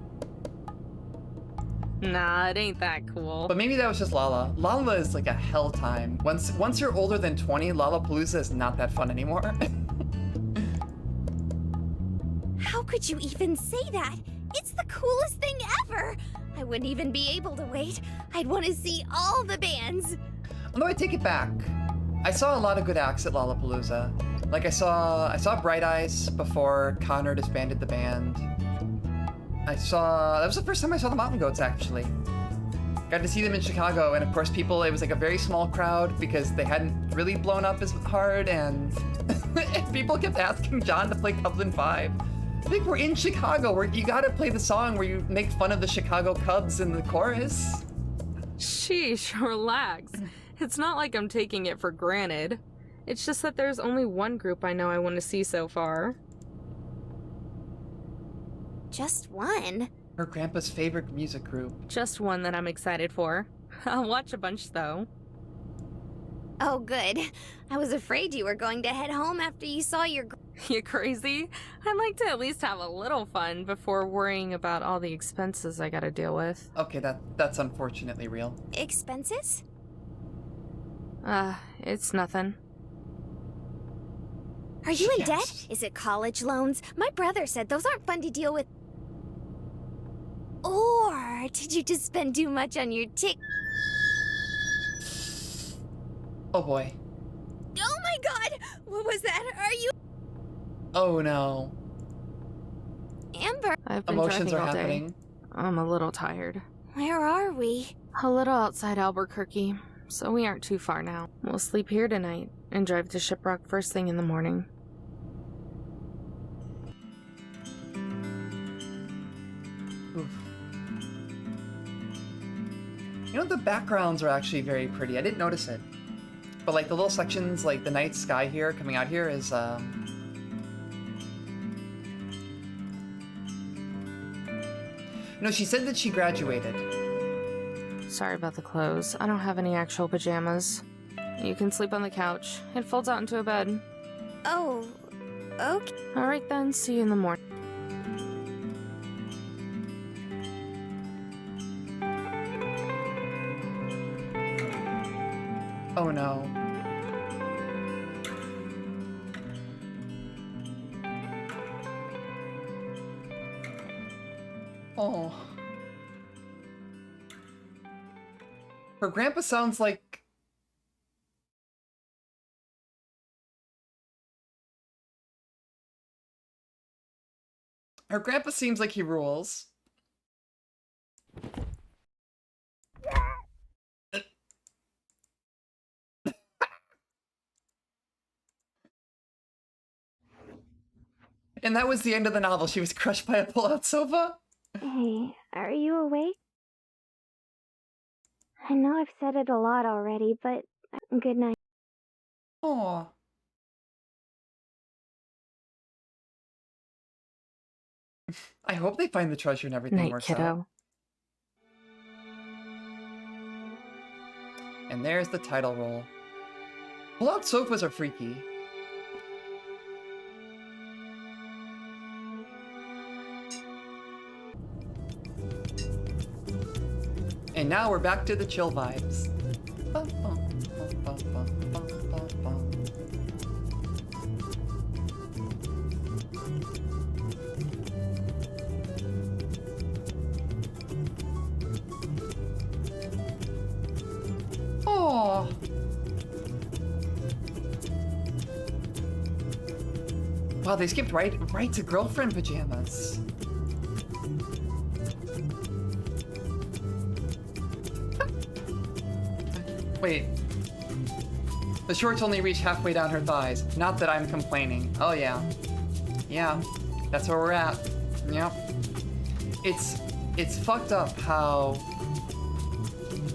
Nah, it ain't that cool. But maybe that was just Lala. Lala is like a hell time. Once you're older than 20, Lollapalooza is not that fun anymore. How could you even say that? It's the coolest thing ever! I wouldn't even be able to wait. I'd want to see all the bands. Although I take it back. I saw a lot of good acts at Lollapalooza. Like I saw Bright Eyes before Connor disbanded the band. That was the first time I saw the Mountain Goats actually. Got to see them in Chicago, and of course it was like a very small crowd because they hadn't really blown up as hard, and people kept asking John to play Cubs in 5. I think we're in Chicago, where you gotta play the song where you make fun of the Chicago Cubs in the chorus. Sheesh, relax. It's not like I'm taking it for granted. It's just that there's only one group I know I want to see so far. Just one? Her grandpa's favorite music group. Just one that I'm excited for. I'll watch a bunch though. Oh, good. I was afraid you were going to head home after you saw your You crazy? I'd like to at least have a little fun before worrying about all the expenses I gotta deal with. Okay, that's unfortunately real. expenses? It's nothing. Are you in Yes. debt? Is it college loans? My brother said those aren't fun to deal with. Or did you just spend too much on your Oh boy. Oh my god! What was that? Are you Oh no. Amber? I've been Emotions driving are all day. happening. I'm a little tired. Where are we? A little outside Albuquerque, so we aren't too far now. We'll sleep here tonight and drive to Shiprock first thing in the morning. Oof. You know, the backgrounds are actually very pretty. I didn't notice it. But like the little sections, like the night sky here, coming out here is, No, she said that she graduated. Sorry about the clothes. I don't have any actual pajamas. You can sleep on the couch. It folds out into a bed. Oh, okay. Alright then, see you in the morning. Oh no. Oh. Her grandpa sounds like... Her grandpa seems like he rules. And that was the end of the novel. She was crushed by a pull-out sofa? Hey, are you awake? I know I've said it a lot already, but good night. Aw. I hope they find the treasure and everything Night, works kiddo. out. And there's the title roll. Pull-out sofas are freaky. And now we're back to the chill vibes. Bum, bum, bum, bum, bum, bum, bum, bum. Aw. Wow, they skipped right to girlfriend pajamas. Wait. The shorts only reach halfway down her thighs. Not that I'm complaining. Oh yeah. Yeah. That's where we're at. Yep. It's fucked up how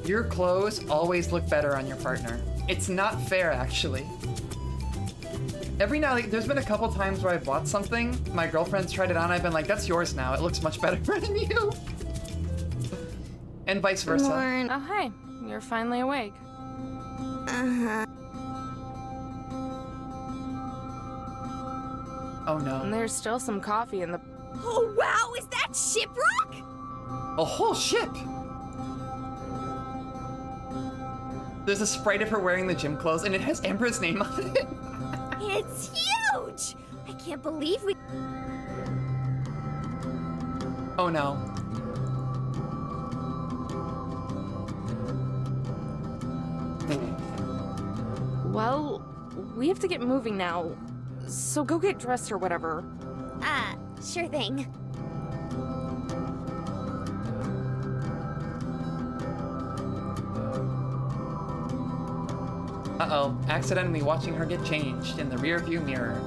your clothes always look better on your partner. It's not fair, actually. Every now, like, there's been a couple times where I bought something, my girlfriend's tried it on, I've been like, that's yours now. It looks much better on you. And vice versa. Oh, hey. You're finally awake. Oh no. And there's still some coffee in the... Oh, wow, is that Shiprock? A whole ship! There's a sprite of her wearing the gym clothes, and it has Amber's name on it. It's huge! I can't believe we... Oh no. Well, we have to get moving now. So go get dressed or whatever. Sure thing. Uh-oh, accidentally watching her get changed in the rearview mirror.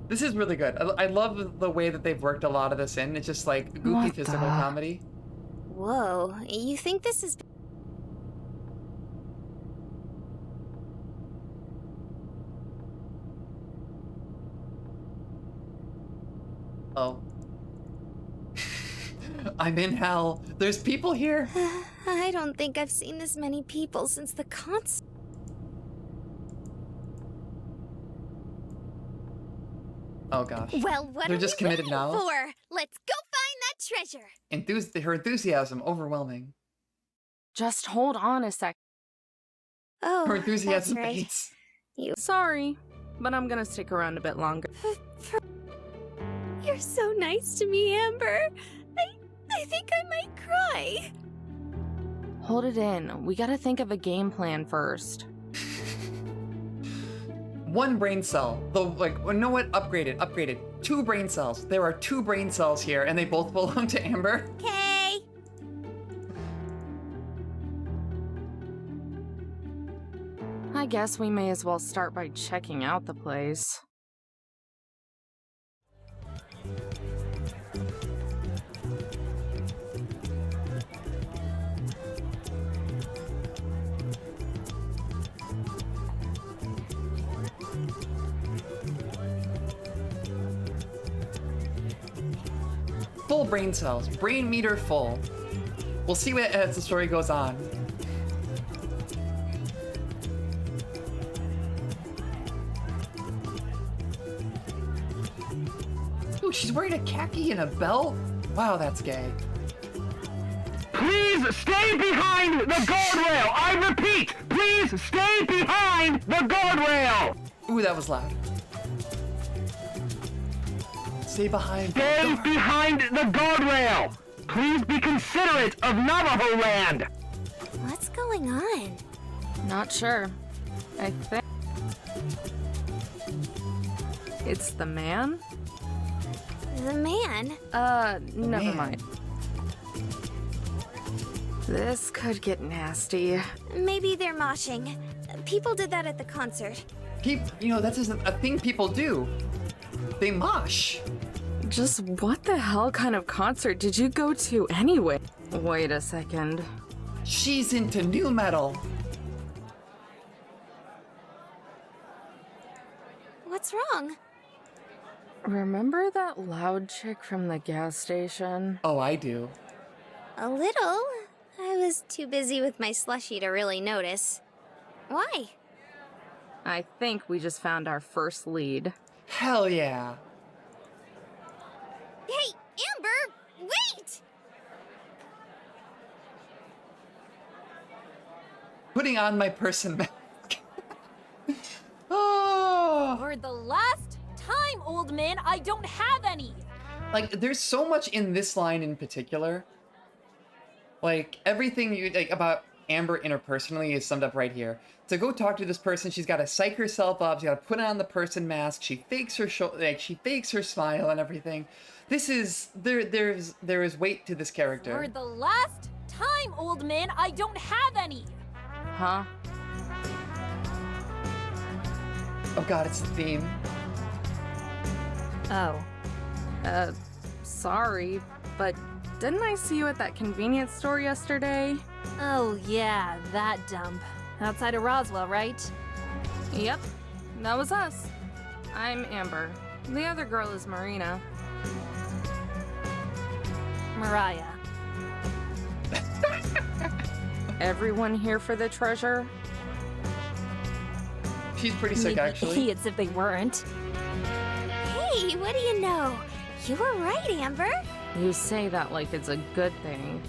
This is really good. I love the way that they've worked a lot of this in. It's just like goofy What physical the- comedy. Whoa, you think this is... Oh. I'm in hell. There's people here. I don't think I've seen this many people since the concert. Oh gosh. Well, what They're are just we committed waiting now? for? Let's go find that treasure. Her enthusiasm, overwhelming. Just hold on a sec. Oh, Her that's enthusiasm right. fades. Sorry, but I'm gonna stick around a bit longer. You're so nice to me, Amber. I think I might cry. Hold it in. We gotta think of a game plan first. One brain cell. You know what? Upgraded. 2 brain cells. There are 2 brain cells here, and they both belong to Amber. Okay. I guess we may as well start by checking out the place. Full brain cells. Brain meter full. We'll see what as the story goes on. Ooh, she's wearing a khaki and a belt? Wow, that's gay. Please stay behind the guardrail! I repeat, please stay behind the guardrail! Ooh, that was loud. Stay behind. Stay behind the guardrail! Please be considerate of Navajo land! What's going on? Not sure. I think it's the man? The man? Never man. mind. This could get nasty. Maybe they're moshing. People did that at the concert. You know, that's just a thing people do. They mosh. Just what the hell kind of concert did you go to anyway? Wait a second. She's into new metal. What's wrong? Remember that loud chick from the gas station? Oh, I do. A little. I was too busy with my slushie to really notice. Why? I think we just found our first lead. Hell yeah. Hey, Amber, wait! Putting on my person mask. Oh. For the last time, old man, I don't have any. Like, there's so much in this line in particular. Like, everything you like about Amber interpersonally is summed up right here. To go talk to this person, she's got to psych herself up. She's got to put on the person mask. She fakes her she fakes her smile and everything. This is there is weight to this character. For the last time, old man, I don't have any. Huh? Oh god, it's the theme. Oh. Sorry, but didn't I see you at that convenience store yesterday? Oh yeah, that dump. Outside of Roswell, right? Yep, that was us. I'm Amber. The other girl is Marina. Mariah. Everyone here for the treasure? She's pretty sick, Maybe actually. idiots if they weren't. Hey, what do you know? You were right, Amber. You say that like it's a good thing.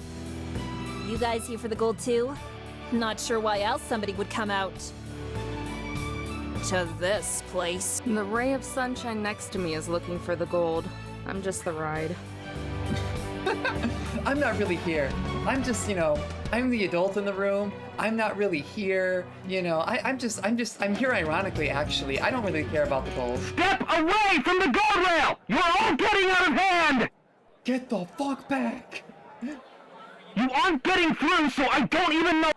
You guys here for the gold too? Not sure why else somebody would come out to this place. The ray of sunshine next to me is looking for the gold. I'm just the ride. I'm not really here. I'm just, you know, I'm the adult in the room. I'm not really here. You know, I'm here ironically, actually. I don't really care about the gold. Step away from the guardrail! You're all getting out of hand! Get the fuck back! You aren't getting through, so I don't even know.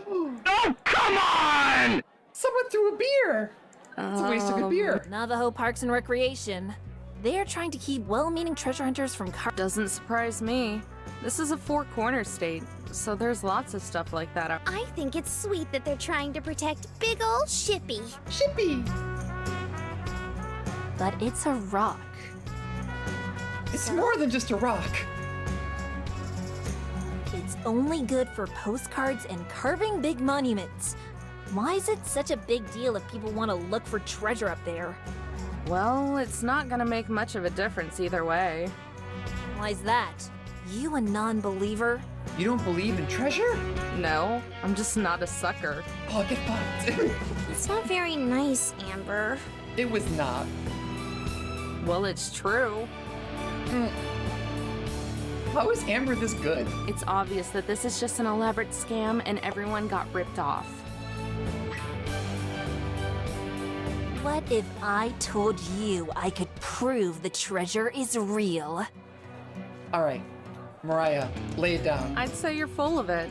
Oh, come on! Someone threw a beer! It's a waste of good beer. Navajo Parks and Recreation. They are trying to keep well-meaning treasure hunters from Doesn't surprise me. This is a four-corner state, so there's lots of stuff like that out. I think it's sweet that they're trying to protect big ol' Shippy. Shippy! But it's a rock. It's more than just a rock. It's only good for postcards and carving big monuments. Why is it such a big deal if people want to look for treasure up there? Well, it's not gonna make much of a difference either way. Why's that? You a non-believer? You don't believe in treasure? No, I'm just not a sucker. Oh, get fucked. It's not very nice, Amber. It was not. Well, it's true. How is Amber this good? It's obvious that this is just an elaborate scam and everyone got ripped off. What if I told you I could prove the treasure is real? Alright, Mariah, lay it down. I'd say you're full of it.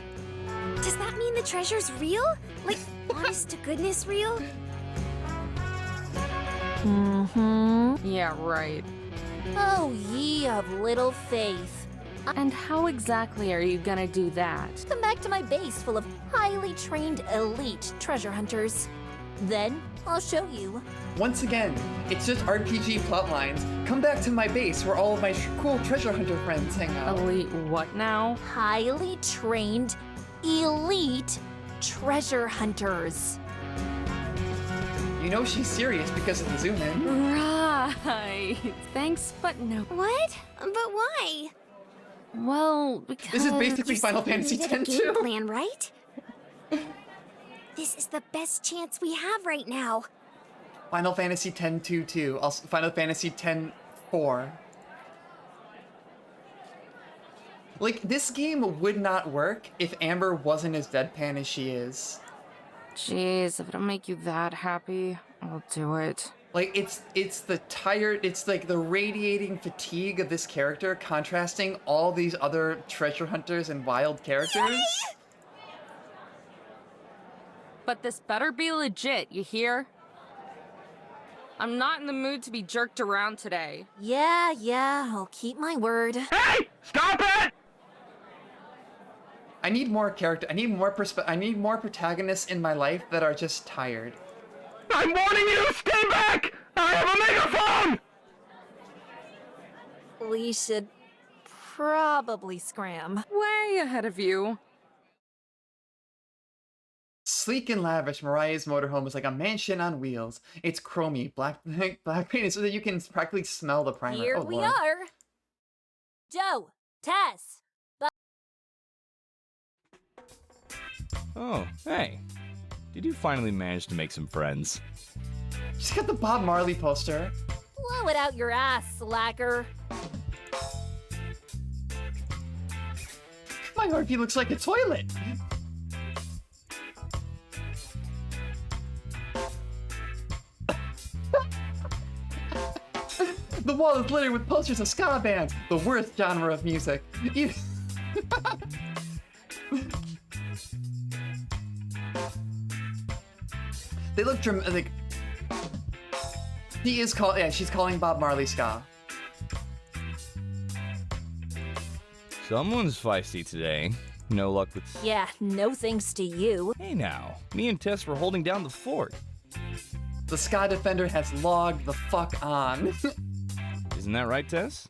Does that mean the treasure's real? Like, honest to goodness real? Mm-hmm. Yeah, right. Oh, ye of little faith. And how exactly are you gonna do that? Come back to my base full of highly trained elite treasure hunters. Then I'll show you. Once again, it's just RPG plotlines. Come back to my base where all of my cool treasure hunter friends hang out. Elite what now? Highly trained, elite treasure hunters. You know she's serious because of the zoom in. Right. Thanks, but no. What? But why? Well, because... This is basically You Final said you Fantasy needed a X game too. plan, right? This is the best chance we have right now. Final Fantasy X-2-2. Also Final Fantasy X-4. Like, this game would not work if Amber wasn't as deadpan as she is. Jeez, if it'll make you that happy, I'll do it. Like, it's the tired, it's like the radiating fatigue of this character contrasting all these other treasure hunters and wild characters. But this better be legit, you hear? I'm not in the mood to be jerked around today. Yeah, I'll keep my word. Hey! Stop it! I need more character, I need more protagonists in my life that are just tired. I'm warning you! Stay back! I have a megaphone! We should probably scram. Way ahead of you. Sleek and lavish, Mariah's motorhome is like a mansion on wheels. It's chromy, black painted so that you can practically smell the primer. Here Oh, we Lord. are. Joe, Tess. Oh, hey. Did you finally manage to make some friends? She's got the Bob Marley poster. Blow it out your ass, slacker. My RP looks like a toilet. The wall is littered with posters of ska bands, the worst genre of music. They look like she's calling Bob Marley ska. Someone's feisty today. No luck with... Yeah, no thanks to you. Hey now, me and Tess were holding down the fort. The ska defender has logged the fuck on. Isn't that right, Tess?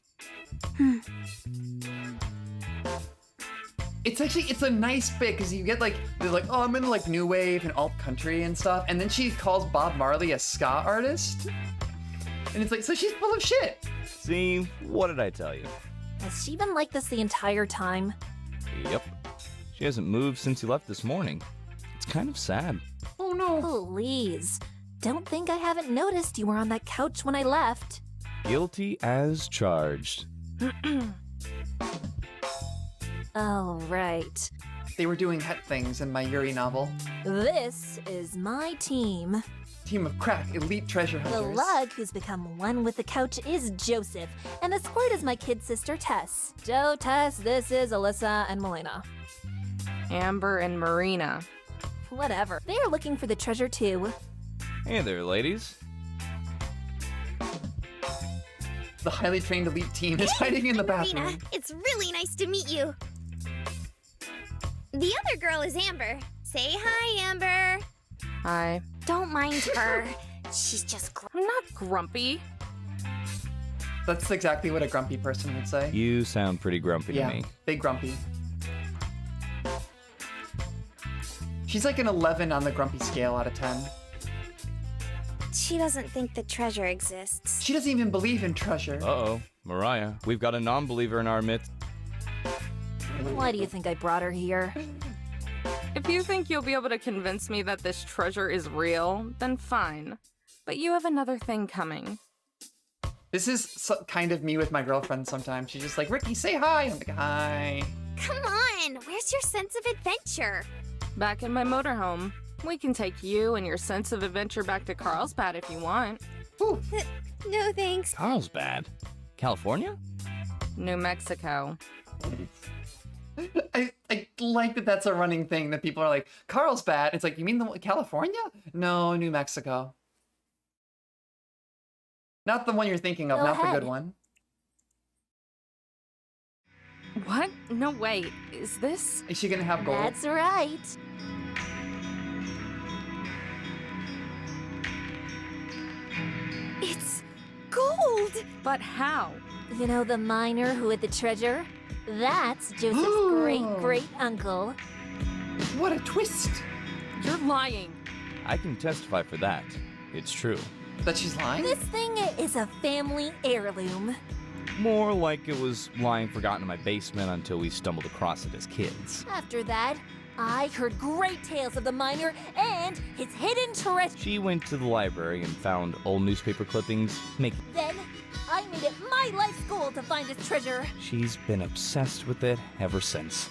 It's a nice bit because you get like, they're like, oh, I'm into like new wave and alt country and stuff, and then she calls Bob Marley a ska artist, and it's like, so she's full of shit. See, what did I tell you? Has she been like this the entire time? Yep. She hasn't moved since you left this morning. It's kind of sad. Oh no. Please. Don't think I haven't noticed you were on that couch when I left. Guilty as charged. Oh, right. They were doing het things in my Yuri novel. This is my team. Team of crack elite treasure The hunters. lug who's become one with the couch is Joseph, and the squirt is my kid sister Tess. Joe, Tess, this is Alyssa and Melena. Amber and Marina. Whatever. They are looking for the treasure too. Hey there, ladies. The highly trained elite team is hiding in the bathroom. Marina, it's really nice to meet you. The other girl is Amber. Say hi, Amber. Hi. Don't mind her. She's just I'm not grumpy. That's exactly what a grumpy person would say. You sound pretty grumpy Yeah, to me. big grumpy. She's like an 11 on the grumpy scale out of 10. She doesn't think the treasure exists. She doesn't even believe in treasure. Uh-oh, Mariah, we've got a non-believer in our midst. Why do you think I brought her here? If you think you'll be able to convince me that this treasure is real, then fine. But you have another thing coming. This is kind of me with my girlfriend sometimes. She's just like, Ricky, say hi. I'm like, hi. Come on, where's your sense of adventure? Back in my motorhome. We can take you and your sense of adventure back to Carlsbad if you want. Ooh. No thanks. Carlsbad? California? New Mexico. I like that that's a running thing that people are like, Carlsbad. It's like, you mean the California? No, New Mexico. Not the one you're thinking of, Go not the ahead. good one. What? No, wait. Is this? Is she gonna have gold? That's right. It's gold! But how? You know the miner who hid the treasure? That's Joseph's great-great-uncle. What a twist! You're lying. I can testify for that. It's true. That she's lying? This thing is a family heirloom. More like it was lying forgotten in my basement until we stumbled across it as kids. After that, I heard great tales of the miner and his hidden treasure. She went to the library and found old newspaper clippings. Then, I made it my life's goal to find this treasure. She's been obsessed with it ever since.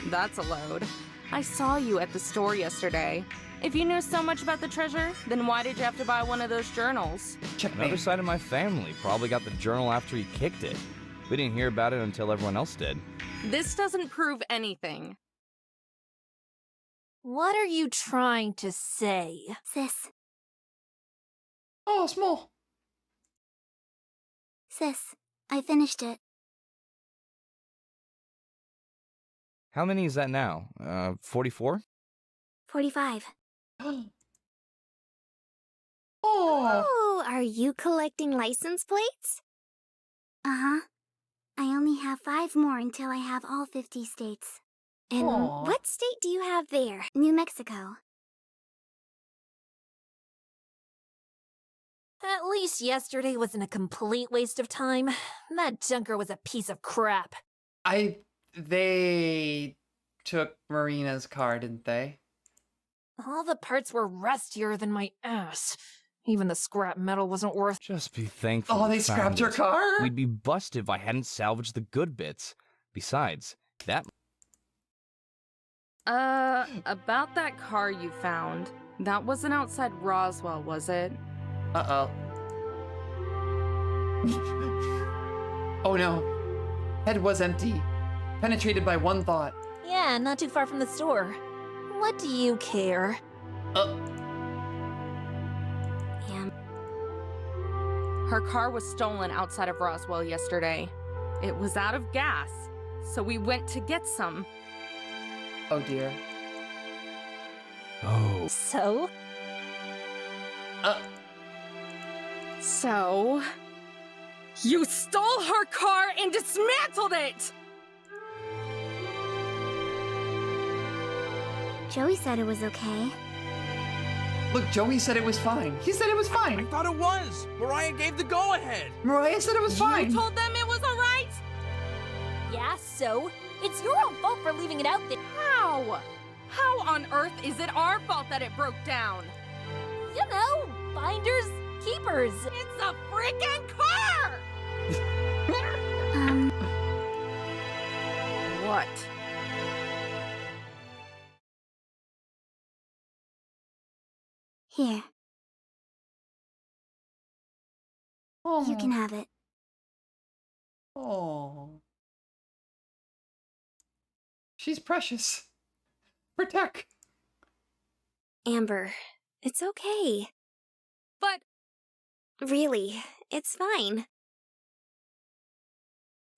That's a load. I saw you at the store yesterday. If you knew so much about the treasure, then why did you have to buy one of those journals? Another side of my family probably got the journal after he kicked it. We didn't hear about it until everyone else did. This doesn't prove anything. What are you trying to say? Sis. Oh, small. Sis, I finished it. How many is that now? 44? 45. Oh. Oh, are you collecting license plates? Uh-huh. I only have 5 more until I have all 50 states. And Aw. what state do you have there? New Mexico. At least yesterday wasn't a complete waste of time. That junker was a piece of crap. They took Marina's car, didn't they? All the parts were rustier than my ass. Even the scrap metal wasn't worth. Just be thankful. Oh, we they found scrapped her it. car? We'd be busted if I hadn't salvaged the good bits. Besides, that. About that car you found. That wasn't outside Roswell, was it? Uh-oh. Oh no. Head was empty. Penetrated by one thought. Yeah, not too far from the store. What do you care? Her car was stolen outside of Roswell yesterday. It was out of gas, so we went to get some. Oh dear. Oh. So? So... You stole her car and dismantled it! Joey said it was okay. Look, Joey said it was fine. He said it was I fine. thought it was. Mariah gave the go-ahead. Mariah said it was fine. You told them it was alright? Yeah, so? It's your own fault for leaving it out there. How? How on earth is it our fault that it broke down? You know, finders, keepers. It's a freaking car! What? Here, Oh. you can have it. Oh. She's precious. Protect. Amber, it's okay. But Really, it's fine.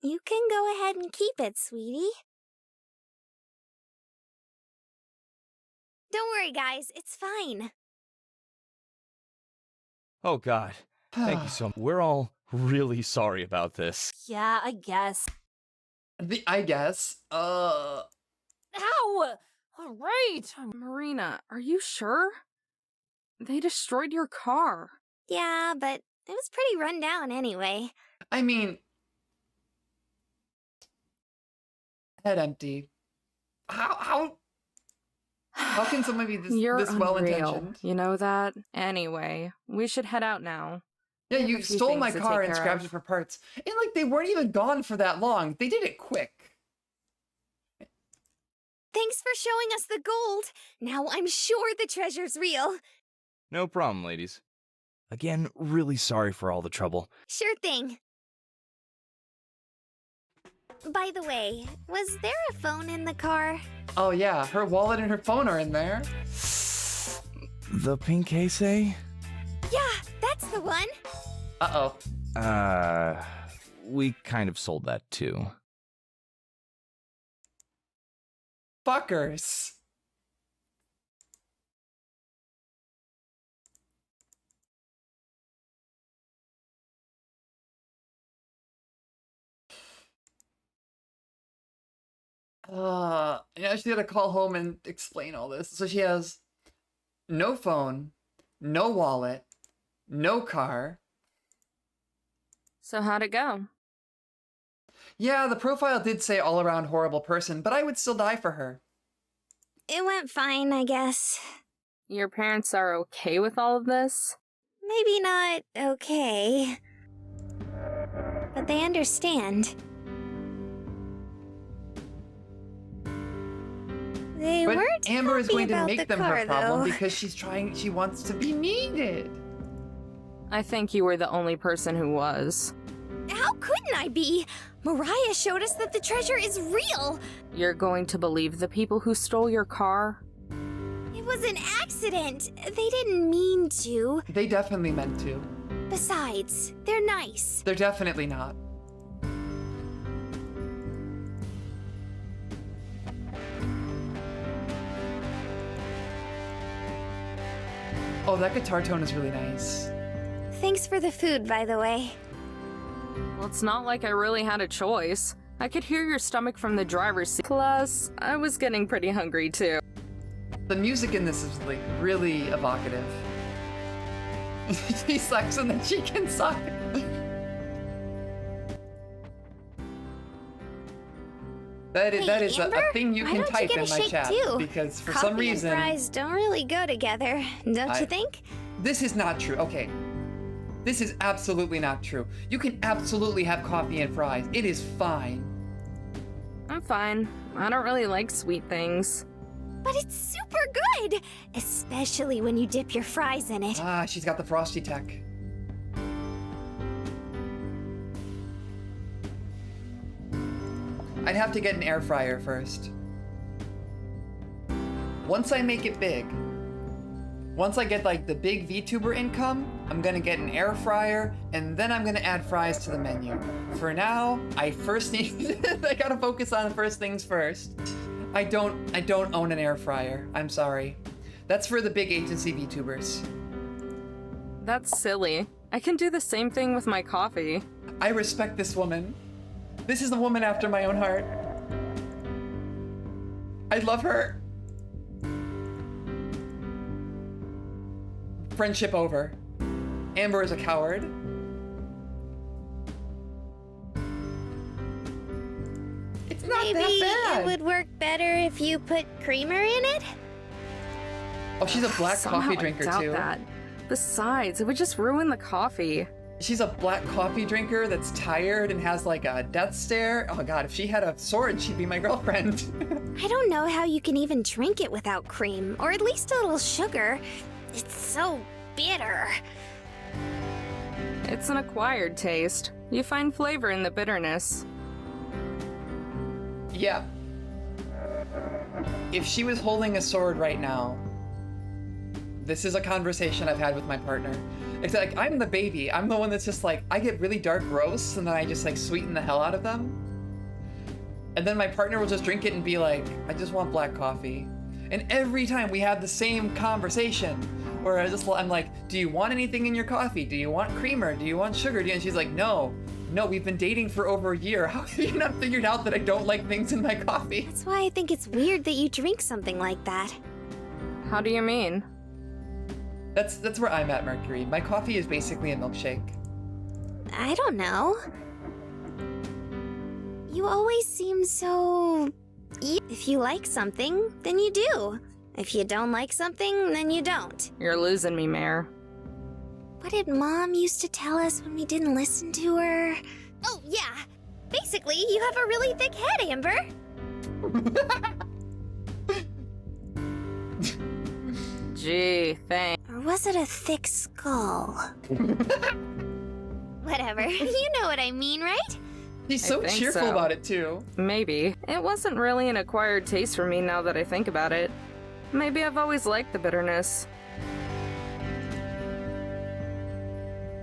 You can go ahead and keep it, sweetie. Don't worry, guys, it's fine. Oh, God. Thank you so much. We're all really sorry about this. Yeah, I guess. I guess. Ow! All right. Marina, are you sure? They destroyed your car. Yeah, but it was pretty run down anyway. I mean, head empty. How can someone be this You're this well intentioned? unreal. You know that? Anyway, we should head out now. Yeah, have you a few stole my things to car take and care scrapped of. it for parts. And like they weren't even gone for that long. They did it quick. Thanks for showing us the gold. Now I'm sure the treasure's real. No problem, ladies. Again, really sorry for all the trouble. Sure thing. By the way, was there a phone in the car? Oh yeah, her wallet and her phone are in there. The pink case, eh? Yeah, that's the one. Uh-oh. We kind of sold that too. Fuckers. Now she got to call home and explain all this. So she has no phone, no wallet, no car. So how'd it go? Yeah, the profile did say all around horrible person, but I would still die for her. It went fine, I guess. Your parents are okay with all of this? Maybe not okay, but they understand. They But weren't Amber is happy going to about make the them car, her problem though. because she wants to be needed. I think you were the only person who was. How couldn't I be? Mariah showed us that the treasure is real. You're going to believe the people who stole your car? It was an accident. They didn't mean to. They definitely meant to. Besides, they're nice. They're definitely not. Oh, that guitar tone is really nice. Thanks for the food, by the way. Well, it's not like I really had a choice. I could hear your stomach from the driver's seat. Plus, I was getting pretty hungry too. The music in this is like really evocative. He sucks and then she can suck. That Hey, is a Amber, thing you why can don't you type get in a my shake chat too? because for Coffee some reason and fries don't really go together, don't you think? this is not true. Okay. This is absolutely not true. You can absolutely have coffee and fries. It is fine. I'm fine. I don't really like sweet things. But it's super good, especially when you dip your fries in it. Ah, she's got the frosty tech. I'd have to get an air fryer first. Once I make it big, once I get like the big VTuber income, I'm gonna get an air fryer and then I'm gonna add fries to the menu. For now, I first need, I gotta focus on first things first. I don't own an air fryer. I'm sorry. That's for the big agency VTubers. That's silly. I can do the same thing with my coffee. I respect this woman. This is the woman after my own heart. I love her. Friendship over. Amber is a coward. It's not Maybe that bad. it would work better if you put creamer in it? Oh, she's a black Somehow coffee I drinker doubt too. that. Besides, it would just ruin the coffee. She's a black coffee drinker that's tired and has like a death stare. Oh god, if she had a sword, she'd be my girlfriend. I don't know how you can even drink it without cream, or at least a little sugar. It's so bitter. It's an acquired taste. You find flavor in the bitterness. Yeah. If she was holding a sword right now, this is a conversation I've had with my partner. It's like, I'm the baby. I'm the one that's just like, I get really dark roasts and then I just like sweeten the hell out of them. And then my partner will just drink it and be like, I just want black coffee. And every time we have the same conversation where I'm like, do you want anything in your coffee? Do you want creamer? Do you want sugar? And she's like, no, we've been dating for over a year. How have you not figured out that I don't like things in my coffee? That's why I think it's weird that you drink something like that. How do you mean? That's where I'm at, Mercury. My coffee is basically a milkshake. I don't know. You always seem so... If you like something, then you do. If you don't like something, then you don't. You're losing me, Mare. What did Mom used to tell us when we didn't listen to her? Oh, yeah. Basically, you have a really thick head, Amber. Gee, thanks. Or was it a thick skull? Whatever. You know what I mean, right? He's I so think cheerful so. about it, too. Maybe. It wasn't really an acquired taste for me now that I think about it. Maybe I've always liked the bitterness.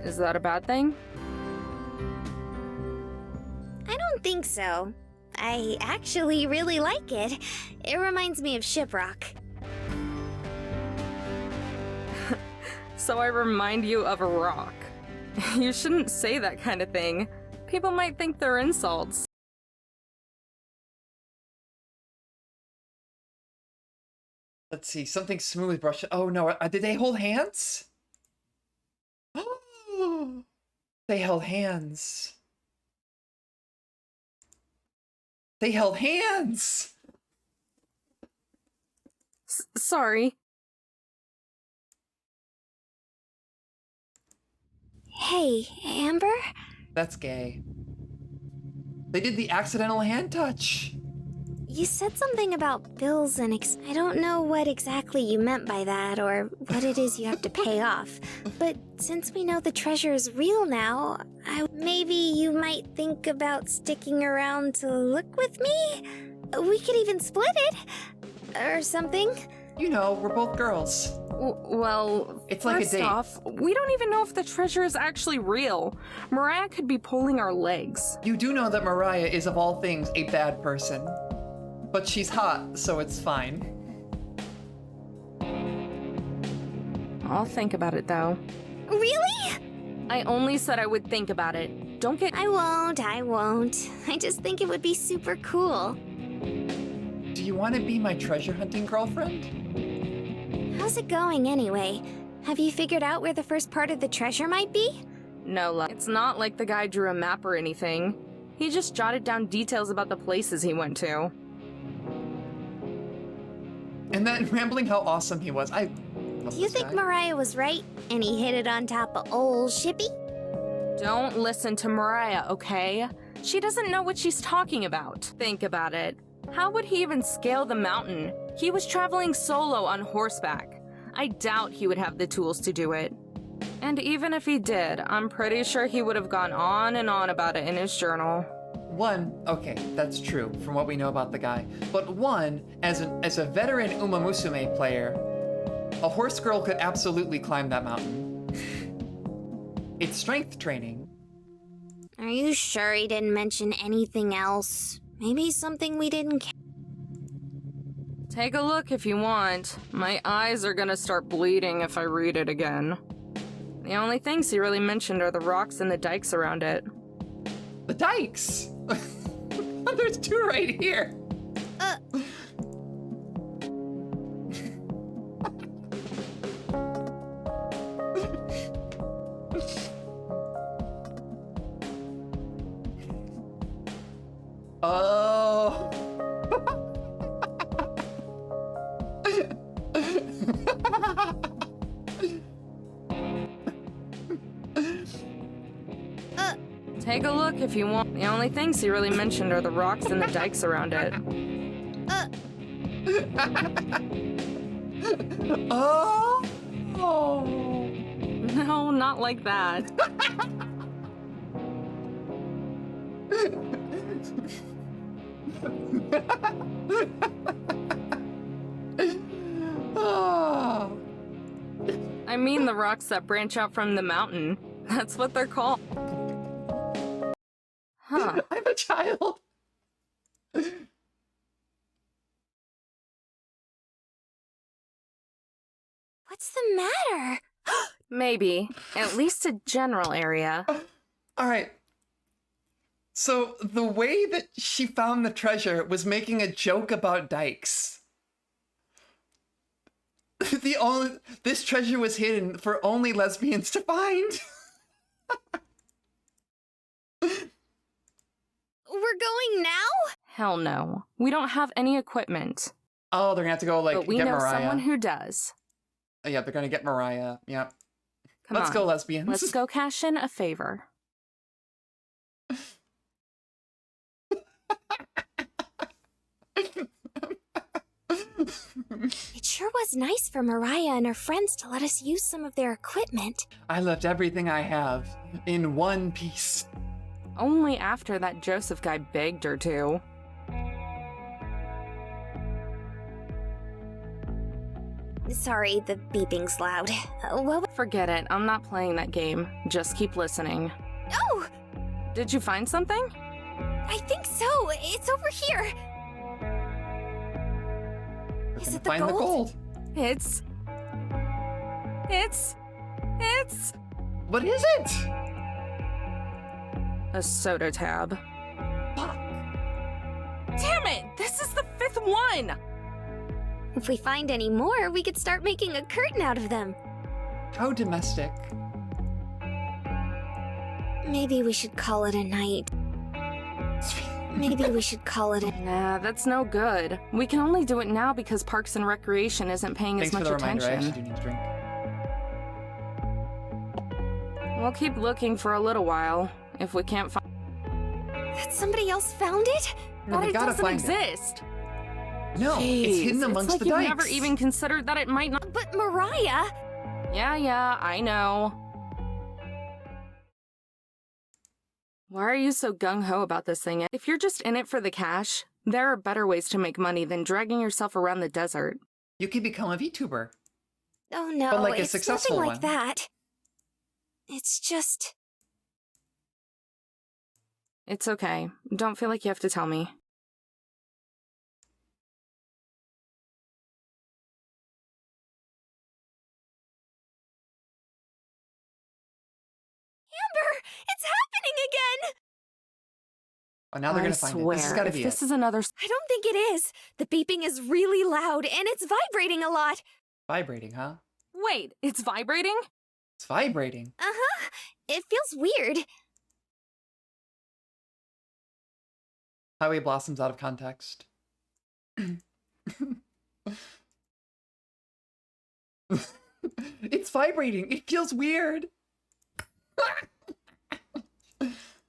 Is that a bad thing? I don't think so. I actually really like it. It reminds me of Shiprock. So I remind you of a rock. You shouldn't say that kind of thing. People might think they're insults. Let's see, something smooth brush. Oh no, did they hold hands? Oh, they held hands. They held hands! Sorry. Hey, Amber? That's gay. They did the accidental hand touch. You said something about bills and I don't know what exactly you meant by that or what it is you have to pay off. But since we know the treasure is real now, maybe you might think about sticking around to look with me? We could even split it. Or something. You know, we're both girls. Well, it's like a first date. off, we don't even know if the treasure is actually real. Mariah could be pulling our legs. You do know that Mariah is, of all things, a bad person. But she's hot, so it's fine. I'll think about it, though. Really? I only said I would think about it. Don't get... I won't. I just think it would be super cool. Do you want to be my treasure hunting girlfriend? How's it going anyway? Have you figured out where the first part of the treasure might be? No, it's not like the guy drew a map or anything. He just jotted down details about the places he went to. And then rambling how awesome he was. I love Do you this think guy. Mariah was right and he hit it on top of old Shippy? Don't listen to Mariah, okay? She doesn't know what she's talking about. Think about it. How would he even scale the mountain? He was traveling solo on horseback. I doubt he would have the tools to do it. And even if he did, I'm pretty sure he would have gone on and on about it in his journal. One, okay, that's true from what we know about the guy. But one, as a veteran Uma Musume player, a horse girl could absolutely climb that mountain. It's strength training. Are you sure he didn't mention anything else? Maybe something we didn't Take a look if you want. My eyes are gonna start bleeding if I read it again. The only things he really mentioned are the rocks and the dikes around it. The dikes! There's two right here. Oh. Take a look if you want. The only things he really mentioned are the rocks and the dikes around it. Oh. No, not like that. Oh. I mean the rocks that branch out from the mountain. That's what they're called. Huh. I'm a child. What's the matter? Maybe. At least a general area. All right. So the way that she found the treasure was making a joke about dikes. This treasure was hidden for only lesbians to find. We're going now? Hell no. We don't have any equipment. Oh, they're gonna have to go But we get know Mariah. someone who does. Oh, yeah, they're gonna get Mariah. Yep. Come Let's on. go, lesbians. Let's go cash in a favor. It sure was nice for Mariah and her friends to let us use some of their equipment. I left everything I have in one piece. Only after that Joseph guy begged her to. Sorry, the beeping's loud. Forget it. I'm not playing that game. Just keep listening. Oh! Did you find something? I think so. It's over here. We're Is gonna it the find the gold? gold. It's... What is it? a soda tab. Fuck. Damn it! This is the 5th one! If we find any more, we could start making a curtain out of them. How domestic. Maybe we should call it a night. Maybe we should call it a... Nah, that's no good. We can only do it now because Parks and Recreation isn't paying Thanks as for much the reminder. I attention. actually do need a drink. We'll keep looking for a little while. If we can't find That somebody else found it? No, but we it gotta doesn't find exist. it. No, it's hidden Jeez, amongst it's like the you've dikes. never even considered that it might not. But Mariah... Yeah, I know. Why are you so gung-ho about this thing? If you're just in it for the cash, there are better ways to make money than dragging yourself around the desert. You could become a VTuber. Oh no, But, like, a it's successful nothing like one. that. It's just... It's okay. Don't feel like you have to tell me. Amber! It's happening again! Oh, now they're I gonna find swear, it. This has gotta if be this it. is another I don't think it is. The beeping is really loud, and it's vibrating a lot. Vibrating, huh? Wait, it's vibrating? It's vibrating. Uh-huh. It feels weird. Highway blossoms out of context. It's vibrating. It feels weird.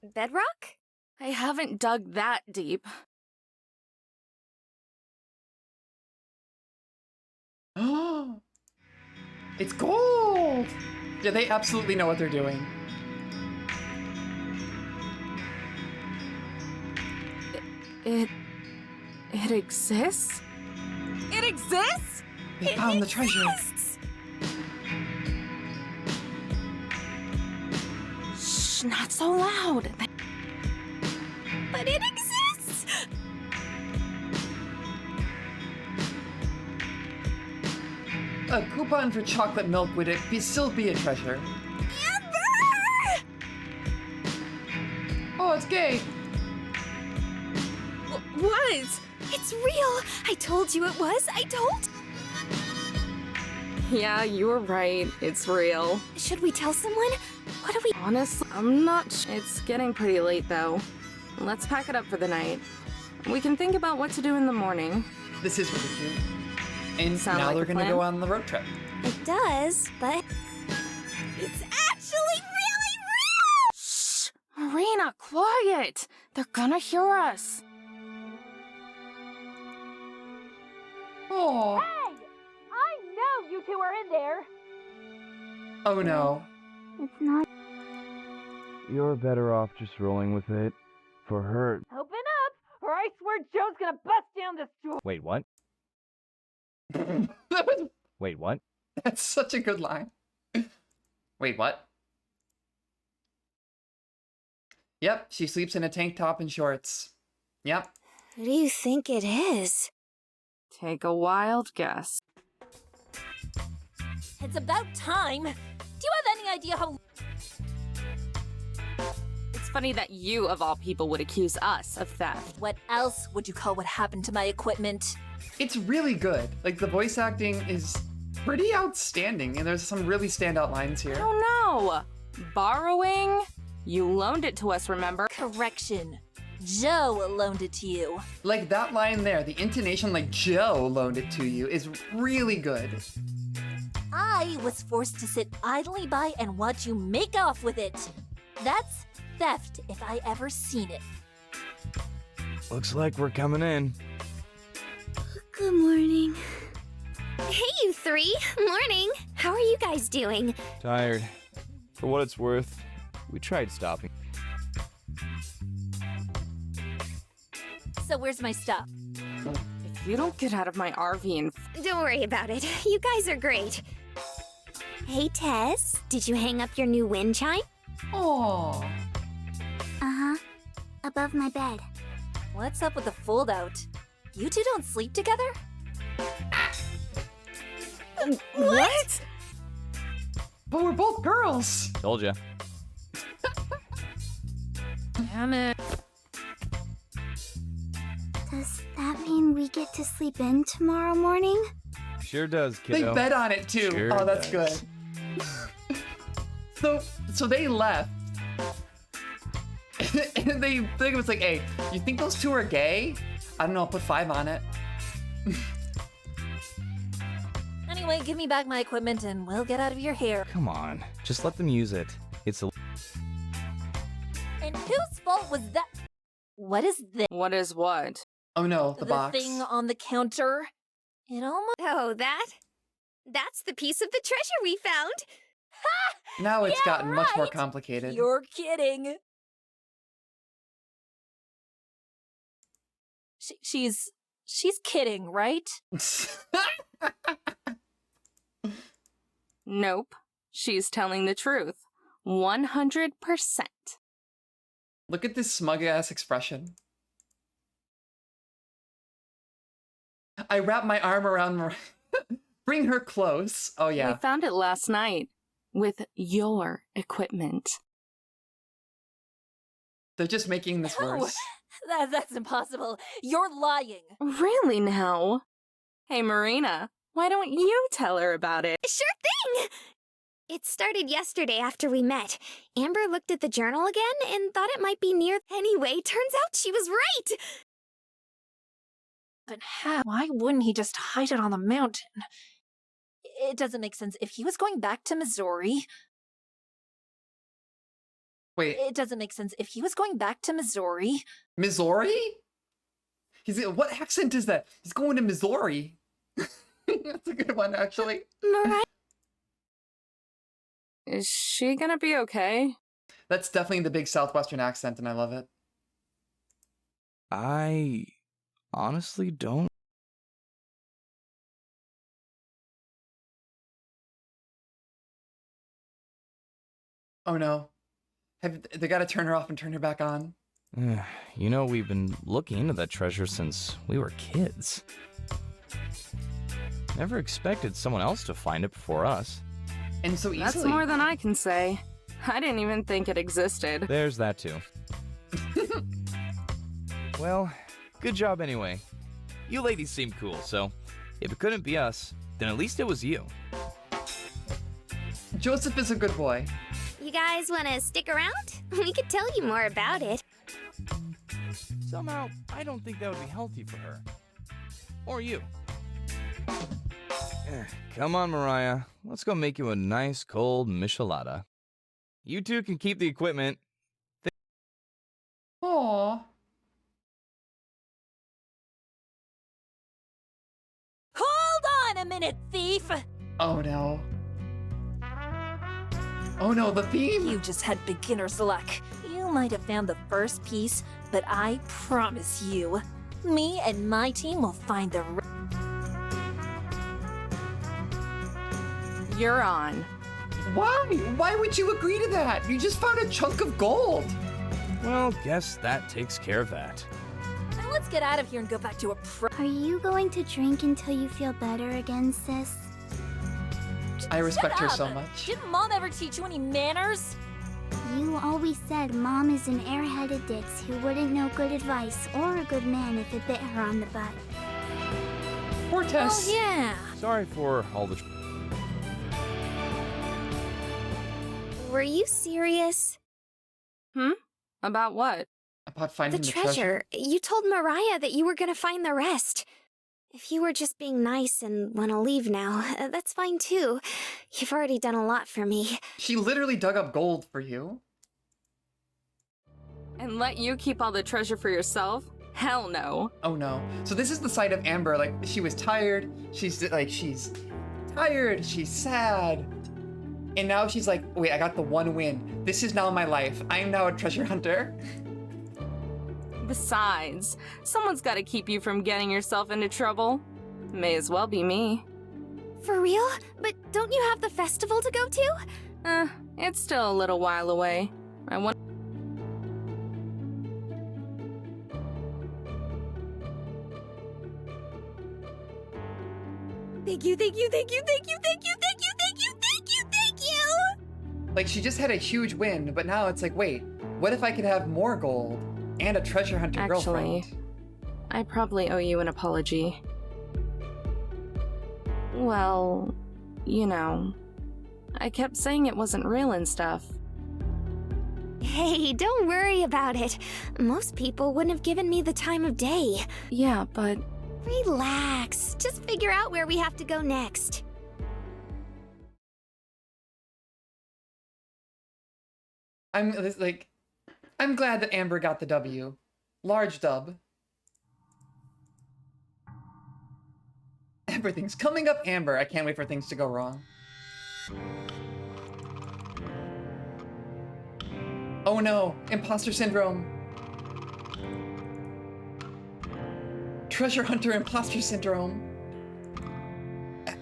Bedrock? I haven't dug that deep. Oh, it's gold. Yeah, they absolutely know what they're doing. It exists? It exists? They found the treasure. Yes! Shh, not so loud. But it exists! A coupon for chocolate milk would it still be a treasure? Amber! Oh, it's gay. What? It's real! I told you it was! I told! Yeah, you were right. It's real. Should we tell someone? What do we... Honestly, I'm not It's getting pretty late, though. Let's pack it up for the night. We can think about what to do in the morning. This is really cute. And Sound now like they're a gonna plan? go on the road trip. It does, but... It's actually really real! Shh! Marina, quiet! They're gonna hear us. Oh. Hey! I know you two are in there! Oh no. It's not... You're better off just rolling with it. For her. Open up, or I swear Joe's gonna bust down this door! Wait, what? That was, Wait, what? that's such a good line. Wait, what? Yep, she sleeps in a tank top and shorts. Yep. Who do you think it is? Take a wild guess. It's about time! Do you have any idea how... It's funny that you, of all people, would accuse us of theft. What else would you call what happened to my equipment? It's really good. Like, the voice acting is pretty outstanding, and there's some really standout lines here. Oh no! Borrowing? You loaned it to us, remember? Correction. Joe loaned it to you. Like, that line there, the intonation like Joe loaned it to you, is really good. I was forced to sit idly by and watch you make off with it. That's theft if I ever seen it. Looks like we're coming in. Good morning. Hey, you three! Morning! How are you guys doing? Tired. For what it's worth, we tried stopping. So where's my stuff? If you don't get out of my RV and Don't worry about it. You guys are great. Hey, Tess, did you hang up your new wind chime? Oh. Uh-huh. Above my bed. What's up with the fold-out? You two don't sleep together? What? But we're both girls. Told ya. damn it. Does that mean mean we get to sleep in tomorrow morning? Sure does, They kiddo. bet on it too. Sure Oh, that's does. good. So they left. And they think it was like, hey, you think those two are gay? I don't know, I'll put 5 on it. Anyway, give me back my equipment and we'll get out of your hair. Come on, just let them use it. It's a And whose fault was that? What is this? What is what? Oh no, the box. thing on the counter? It almost. Oh, that's the piece of the treasure we found. Now it's Yeah, gotten much more right. complicated. You're kidding. She's kidding, right? Nope. She's telling the truth. 100%. Look at this smug ass expression. I wrap my arm around bring her close. Oh We yeah. found it last night with your equipment. They're just making this No. worse. That's impossible. You're lying. Really now? Hey, Marina, why don't you tell her about it? Sure thing! It started yesterday after we met. Amber looked at the journal again and thought it might be near. Anyway, turns out she was right! But how? Why wouldn't he just hide it on the mountain? It doesn't make sense. If he was going back to Missouri, Wait, it doesn't make sense. If he was going back to Missouri, Missouri? What accent is that? He's going to Missouri. That's a good one, actually. Mariah? Is she gonna be okay? That's definitely the big Southwestern accent, and I love it. I honestly don't. Oh no. They gotta turn her off and turn her back on. You know, we've been looking into that treasure since we were kids. Never expected someone else to find it before us. And so easily. That's more than I can say. I didn't even think it existed. There's that too. Well, good job anyway. You ladies seem cool, so if it couldn't be us, then at least it was you. Joseph is a good boy. You guys want to stick around? We could tell you more about it. Somehow, I don't think that would be healthy for her. Or you. Come on, Mariah. Let's go make you a nice cold michelada. You two can keep the equipment. Aww. hold on a minute, thief! Oh no. Oh no, the theme? You just had beginner's luck. You might have found the first piece, but I promise you, me and my team will find the You're on. Why? Why would you agree to that? You just found a chunk of gold. Well, guess that takes care of that. Now let's get out of here and go back to a Are you going to drink until you feel better again, sis? I respect her Shut so up! much. Didn't Mom ever teach you any manners? You always said Mom is an airheaded ditz who wouldn't know good advice or a good man if it bit her on the butt. Poor Tess. Oh yeah. Sorry for all the... Were you serious? About what? About finding The the treasure. You told Mariah that you were gonna find the rest. If you were just being nice and want to leave now, that's fine too. You've already done a lot for me. She literally dug up gold for you. And let you keep all the treasure for yourself? Hell no. Oh no. So this is the side of Amber, like, she was tired, she's tired, she's sad. And now she's like, wait, I got the one win. This is now my life. I am now a treasure hunter. Besides, someone's gotta keep you from getting yourself into trouble. May as well be me. For real? But don't you have the festival to go to? It's still a little while away. I want. Thank you, thank you, thank you, thank you, thank you, thank you, thank you, thank you, thank you! Like, she just had a huge win, but now it's like, wait, what if I could have more gold and a treasure hunter Actually, girlfriend? I probably owe you an apology. Well, you know, I kept saying it wasn't real and stuff. Hey, don't worry about it. Most people wouldn't have given me the time of day. Yeah, but Relax. Just figure out where we have to go next. I'm glad that Amber got the W. Large dub. Everything's coming up Amber. I can't wait for things to go wrong. Oh no, imposter syndrome. Treasure hunter imposter syndrome.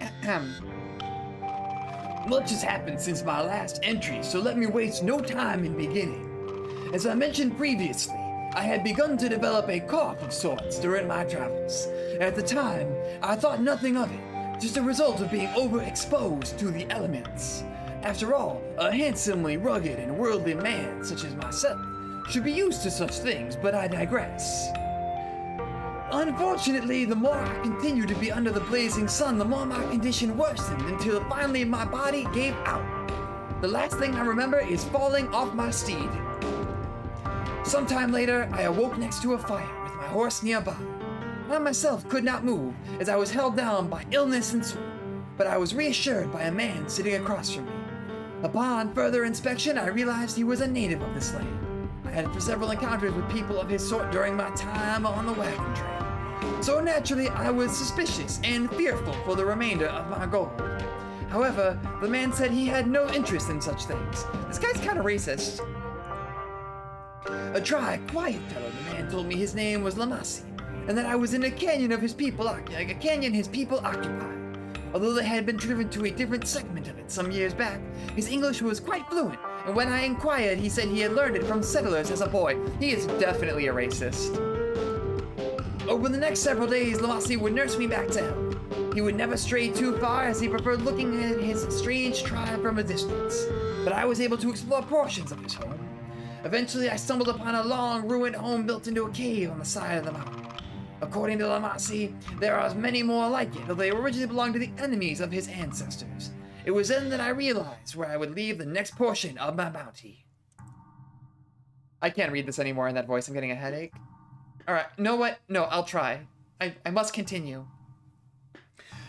Ahem. Much has happened since my last entry, so let me waste no time in beginning. As I mentioned previously, I had begun to develop a cough of sorts during my travels. At the time, I thought nothing of it, just a result of being overexposed to the elements. After all, a handsomely rugged and worldly man such as myself should be used to such things, but I digress. Unfortunately, the more I continued to be under the blazing sun, the more my condition worsened until finally my body gave out. The last thing I remember is falling off my steed. Sometime later, I awoke next to a fire with my horse nearby. I myself could not move as I was held down by illness and sweat, but I was reassured by a man sitting across from me. Upon further inspection, I realized he was a native of this land. I had several encounters with people of his sort during my time on the wagon train. So naturally, I was suspicious and fearful for the remainder of my gold. However, the man said he had no interest in such things. This guy's kind of racist. A dry, quiet fellow, the man told me his name was Lamasi, and that I was in a canyon his people occupied. Although they had been driven to a different segment of it some years back, his English was quite fluent, and when I inquired, he said he had learned it from settlers as a boy. He is definitely a racist. Over the next several days, Lamasi would nurse me back to health. He would never stray too far as he preferred looking at his strange tribe from a distance, but I was able to explore portions of his home. Eventually, I stumbled upon a long, ruined home built into a cave on the side of the mountain. According to Lamasi, there are many more like it, though they originally belonged to the enemies of his ancestors. It was then that I realized where I would leave the next portion of my bounty. I can't read this anymore in that voice. I'm getting a headache. Alright, know what? No, I'll try. I must continue.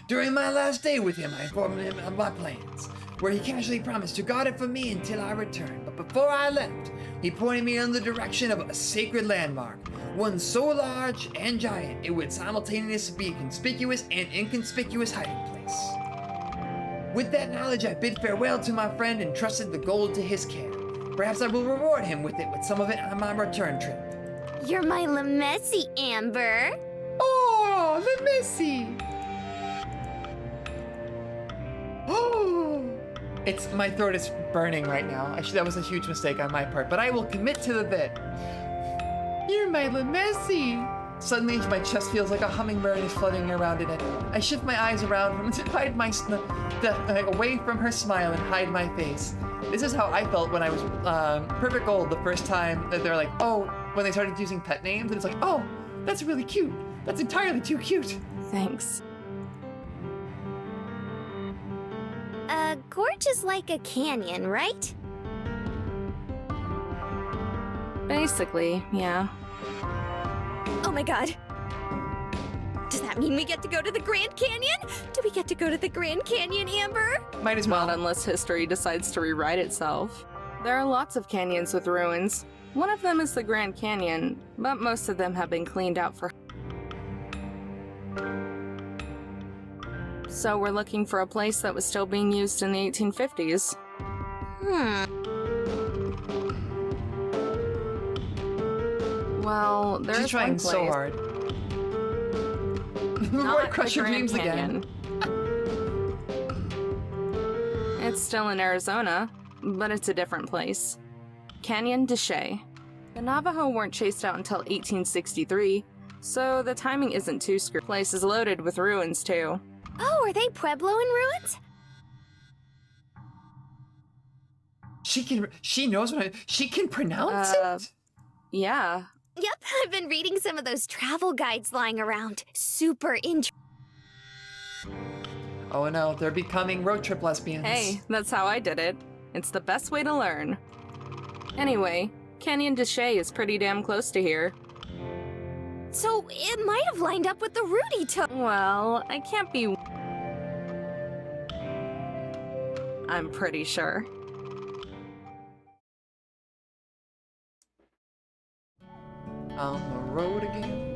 During my last day with him, I informed him of my plans, where he casually promised to guard it for me until I returned. But before I left, he pointed me in the direction of a sacred landmark, one so large and giant it would simultaneously be a conspicuous and inconspicuous hiding place. With that knowledge, I bid farewell to my friend and trusted the gold to his care. Perhaps I will reward him with some of it on my return trip. You're my Lamessi, Amber. Oh, Lamessi! Oh! My throat is burning right now. That was a huge mistake on my part, but I will commit to the bit. You're my Lamessi! Suddenly, my chest feels like a hummingbird is fluttering around in it. I shift my eyes around to hide away from her smile and hide my face. This is how I felt when I was Perfect Gold the first time that they're like, oh, when they started using pet names, and it's like, oh, that's really cute. That's entirely too cute. Thanks. A gorge is like a canyon, right? Basically, yeah. Oh my god. Does that mean we get to go to the Grand Canyon? Do we get to go to the Grand Canyon, Amber? Might as well. Not unless history decides to rewrite itself. There are lots of canyons with ruins. One of them is the Grand Canyon, but most of them have been cleaned out for... So we're looking for a place that was still being used in the 1850s. Well, there's She's trying one place. so hard. Not Crush the your Grand dreams Canyon. again. It's still in Arizona, but it's a different place. Canyon de Chelly. The Navajo weren't chased out until 1863, so the timing isn't too screwed. The place is loaded with ruins, too. Oh, are they Puebloan ruins? She knows she can pronounce it? Yeah. Yep, I've been reading some of those travel guides lying around. Super interesting. Oh no, they're becoming road trip lesbians. Hey, that's how I did it. It's the best way to learn. Anyway, Canyon de Chelly is pretty damn close to here. So it might have lined up with the Rudy took. Well, I can't be... I'm pretty sure. On the road again.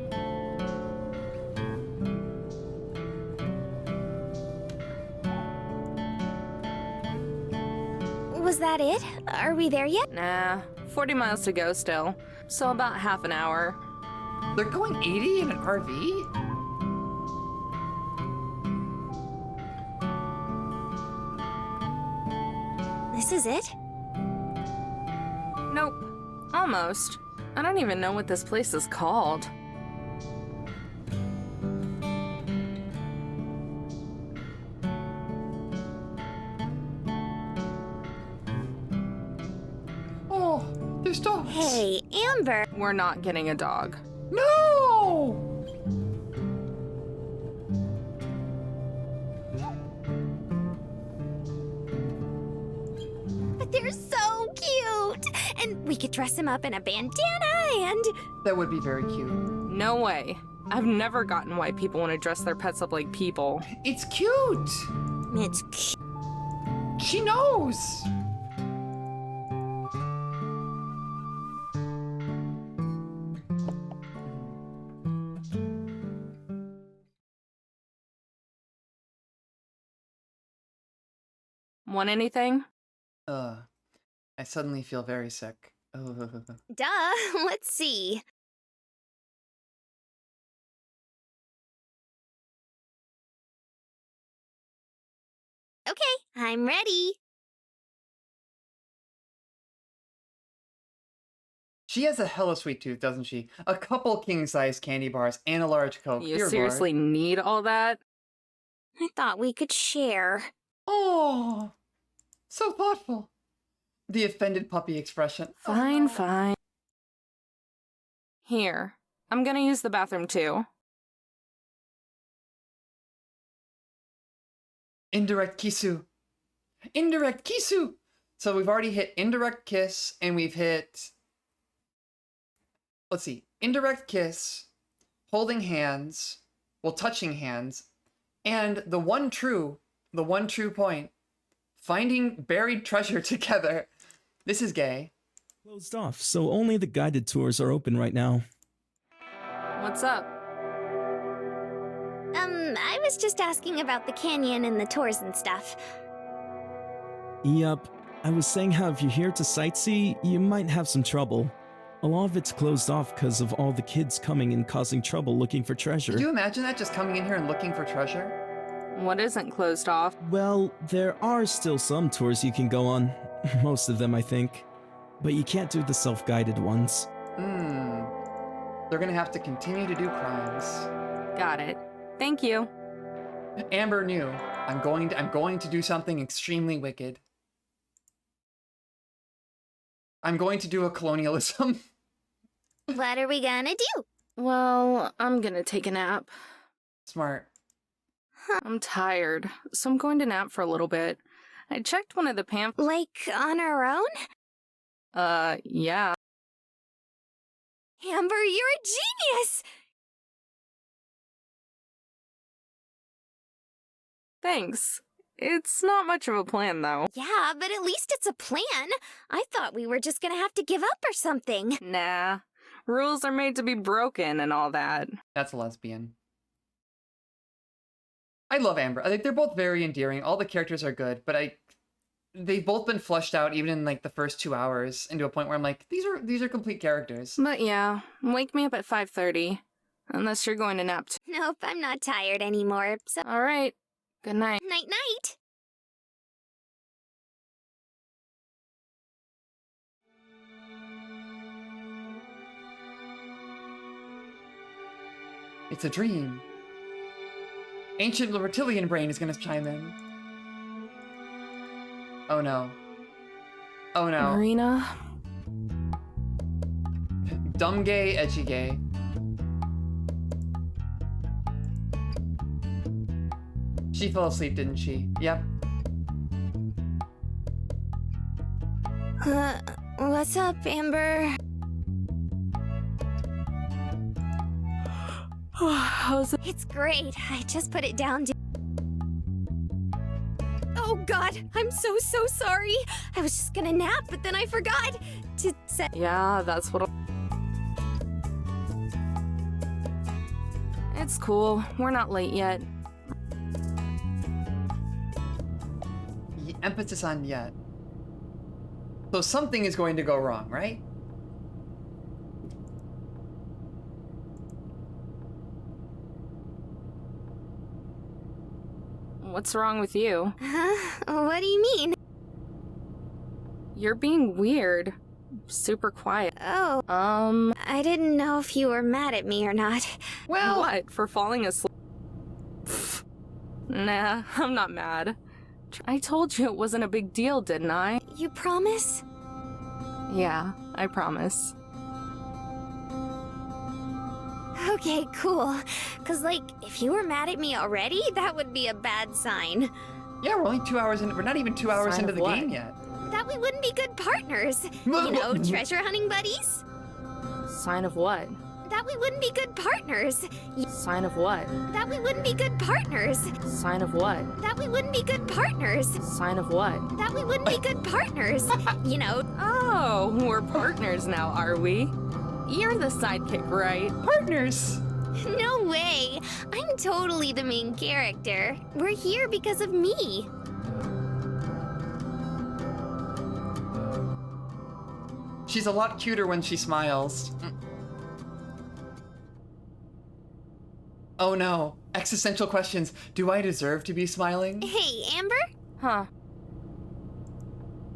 Was that it? Are we there yet? Nah, 40 miles to go still. So about half an hour. They're going 80 in an RV? This is it? Nope. Almost. I don't even know what this place is called. Oh, there's dogs. Hey, Amber. We're not getting a dog. No! But they're so cute! And we could dress him up in a bandana and... That would be very cute. No way. I've never gotten why people want to dress their pets up like people. It's cute! It's cute. She knows! Want anything? I suddenly feel very sick. Duh, let's see. Okay, I'm ready. She has a hella sweet tooth, doesn't she? A couple king-size candy bars and a large Coke. You Dear seriously need all that? I thought we could share. Lord. Oh, so thoughtful. The offended puppy expression. Fine, fine. Here. I'm gonna use the bathroom too. Indirect kisu. Indirect kisu! So we've already hit indirect kiss, and we've hit... Let's see. Indirect kiss, holding hands, well, touching hands, and the one true point, finding buried treasure together. This is gay. Closed off, so only the guided tours are open right now. What's up? I was just asking about the canyon and the tours and stuff. Yup, I was saying how if you're here to sightsee, you might have some trouble. A lot of it's closed off because of all the kids coming and causing trouble looking for treasure. Could you imagine that, just coming in here and looking for treasure? What isn't closed off? Well, there are still some tours you can go on. Most of them, I think. But you can't do the self-guided ones. They're gonna have to continue to do crimes. Got it. Thank you. Amber knew. I'm going to do something extremely wicked. I'm going to do a colonialism. What are we gonna do? Well, I'm gonna take a nap. Smart. I'm tired, so I'm going to nap for a little bit. I checked one of the pamphlets. Like, on our own? Yeah. Amber, you're a genius! Thanks. It's not much of a plan, though. Yeah, but at least it's a plan. I thought we were just gonna have to give up or something. Nah. Rules are made to be broken and all that. That's a lesbian. I love Amber. I think they're both very endearing. All the characters are good, but they've both been fleshed out even in like the first 2 hours into a point where I'm like, these are complete characters. But yeah, wake me up at 5:30. Unless you're going to nap too. Nope, I'm not tired anymore, so... Alright. Good night. Night-night! It's a dream. Ancient reptilian brain is gonna chime in. Oh no. Oh no. Marina? Dumb gay, edgy gay. She fell asleep, didn't she? Yep. What's up, Amber? How's it? It's great. I just put it down. Oh God, I'm so sorry. I was just gonna nap, but then I forgot to set. Yeah, that's what. It's cool. We're not late yet. Emphasis on yet. So something is going to go wrong, right? What's wrong with you? Huh? What do you mean? You're being weird. Super quiet. Oh, I didn't know if you were mad at me or not. Well, What? For falling asleep? Nah, I'm not mad. I told you it wasn't a big deal, didn't I? You promise? Yeah, I promise. Okay, cool. Cause like, if you were mad at me already, that would be a bad sign. yeah, we're only 2 hours in. We're not even 2 hours Sign into of the what? game yet. That we wouldn't be good partners. You know, treasure hunting buddies? Sign of what? That we wouldn't be good partners. Sign of what? That we wouldn't be good partners. Sign of what? That we wouldn't be good partners. Sign of what? That we wouldn't be good partners. You know, Oh, we're partners now, are we? You're the sidekick, right? Partners. no way. I'm totally the main character. We're here because of me. She's a lot cuter when she smiles. Oh no. Existential questions. Do I deserve to be smiling? Hey, Amber? Huh.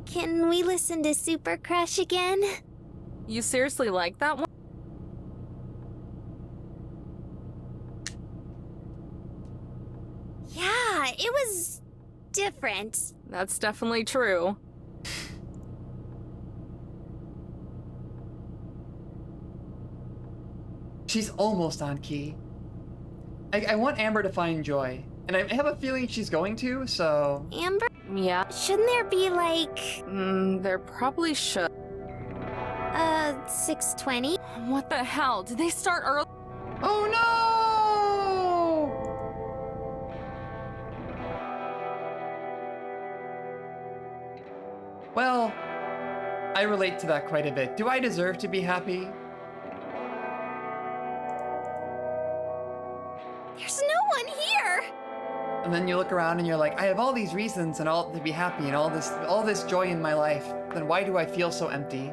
Can we listen to Super Crush again? You seriously like that one? Yeah, it was different. That's definitely true. She's almost on key. I want Amber to find joy. And I have a feeling she's going to, so... Amber? Yeah. Shouldn't there be like, There probably should. 6:20? What the hell? Did they start early? Oh no! Well, I relate to that quite a bit. Do I deserve to be happy? There's no one here! And then you look around and you're like, I have all these reasons and all to be happy and all this joy in my life. Then why do I feel so empty?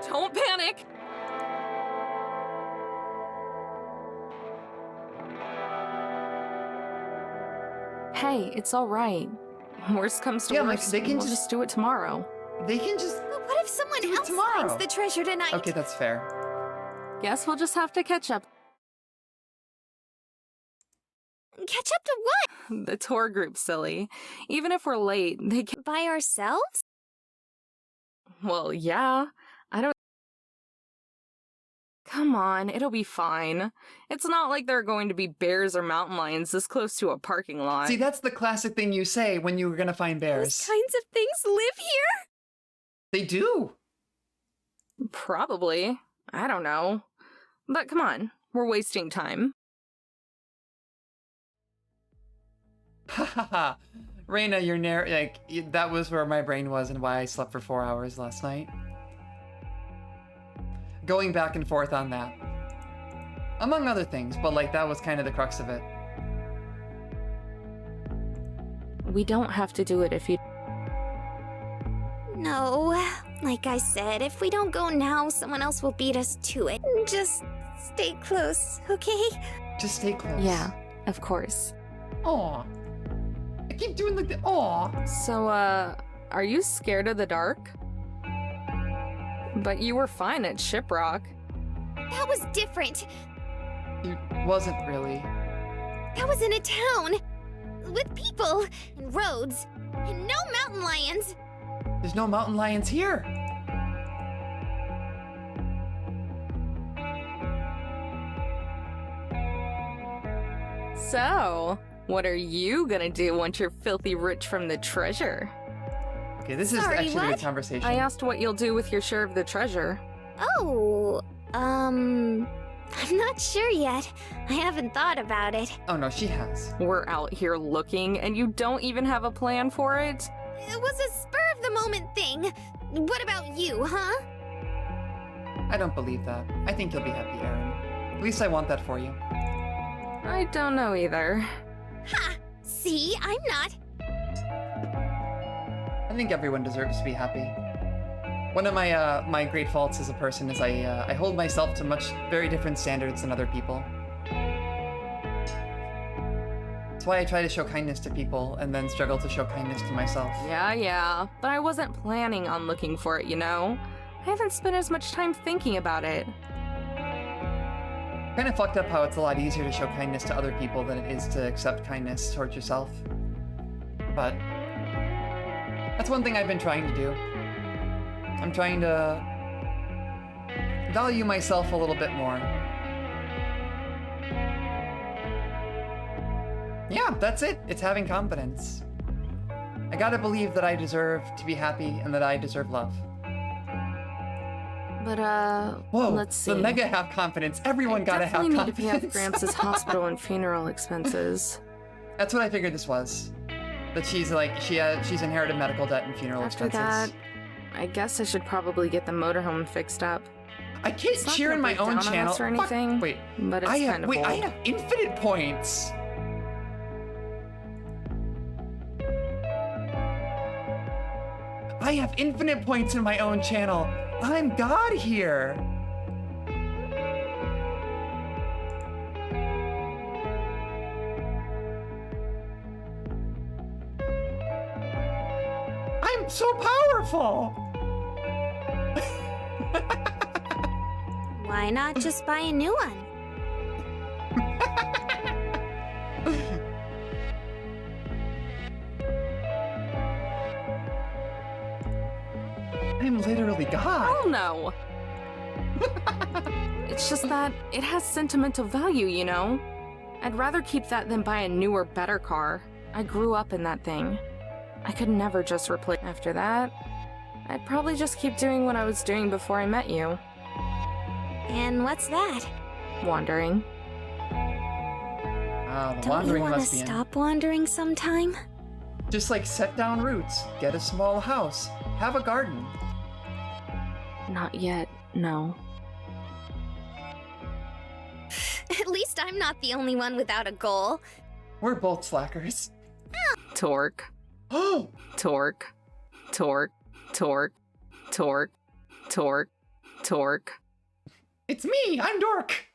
Don't panic! Hey, it's all right. Worst comes to Yeah, worst, they can we'll just do it tomorrow. They can just... But what if someone Do it else tomorrow. finds the treasure tonight? Okay, that's fair. Guess we'll just have to catch up. Catch up to what? The tour group, silly. Even if we're late, they can. By ourselves? Well, yeah. I don't. Come on, it'll be fine. It's not like there are going to be bears or mountain lions this close to a parking lot. See, that's the classic thing you say when you're gonna find Those bears. kinds of things live here? They do! Probably. I don't know. But come on, we're wasting time. Hahaha. Reina, you're that was where my brain was and why I slept for 4 hours last night. Going back and forth on that. Among other things, but like that was kind of the crux of it. We don't have to do it if you. No. Like I said, if we don't go now, someone else will beat us to it. Just stay close, okay? Just stay close. Yeah, of course. Aw. I keep doing like the aw. So, are you scared of the dark? But you were fine at Shiprock. That was different. It wasn't really. That was in a town. With people, and roads, and no mountain lions. There's no mountain lions here. So, what are you gonna do once you're filthy rich from the treasure? Okay, this is Sorry, actually a what? good conversation. I asked what you'll do with your share of the treasure. Oh, I'm not sure yet. I haven't thought about it. Oh no, she has. We're out here looking, and you don't even have a plan for it? It was a spur of the moment thing. What about you, huh? I don't believe that. I think you'll be happy, Aaron. At least I want that for you. I don't know either. Ha! See, I'm not. I think everyone deserves to be happy. One of my my great faults as a person is I hold myself to very different standards than other people. That's why I try to show kindness to people and then struggle to show kindness to myself. Yeah, but I wasn't planning on looking for it, you know? I haven't spent as much time thinking about it. Kind of fucked up how it's a lot easier to show kindness to other people than it is to accept kindness towards yourself. But that's one thing I've been trying to do. I'm trying to value myself a little bit more. Yeah, that's it. It's having confidence. I gotta believe that I deserve to be happy and that I deserve love. But, Whoa, let's see. the mega have confidence. Everyone gotta have definitely confidence. need to pay off Gramps' hospital and funeral expenses. That's what I figured this was. That she's like, she's inherited medical debt and funeral After expenses. that, I guess I should probably get the motorhome fixed up. I can't It's not cheer gonna in my break own down on channel. us or Fuck, anything, wait, but it's I have kind of wait, I old. have infinite points. I have infinite points in my own channel. I'm God here. I'm so powerful. Why not just buy a new one? I'm literally God. Oh no! It's just that it has sentimental value, you know? I'd rather keep that than buy a newer, better car. I grew up in that thing. I could never just replace. After that, I'd probably just keep doing what I was doing before I met you. And what's that? Wandering. Ah, the Don't you wandering want to must be in. stop wandering sometime? Just like set down roots, get a small house, have a garden. Not yet, no. At least I'm not the only one without a goal. We're both slackers. Torque. Oh, Torque. Torque. Torque. Torque. Torque. Torque. it's me. I'm Dork.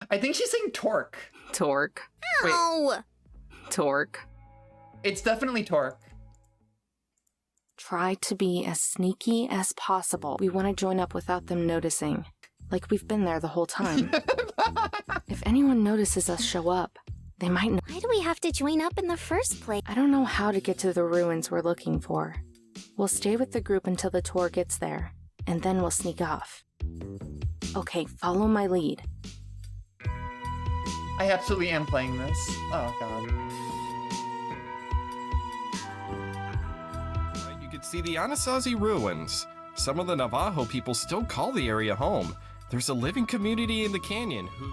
I think she's saying torque. Torque. Wait. Ow! Torque. It's definitely torque. Try to be as sneaky as possible. We want to join up without them noticing. Like we've been there the whole time. If anyone notices us show up, they might know. Why do we have to join up in the first place? I don't know how to get to the ruins we're looking for. We'll stay with the group until the tour gets there, and then we'll sneak off. Okay, follow my lead. I absolutely am playing this. Oh god. You could see the Anasazi ruins. Some of the Navajo people still call the area home. There's a living community in the canyon who...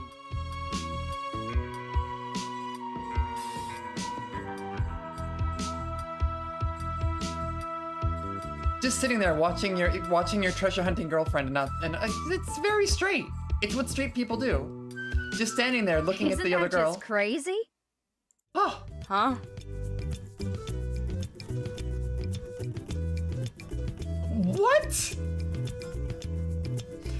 Just sitting there watching your treasure hunting girlfriend and it's very straight. It's what straight people do. Just standing there looking at the other girl. Just crazy? Oh, Huh? what?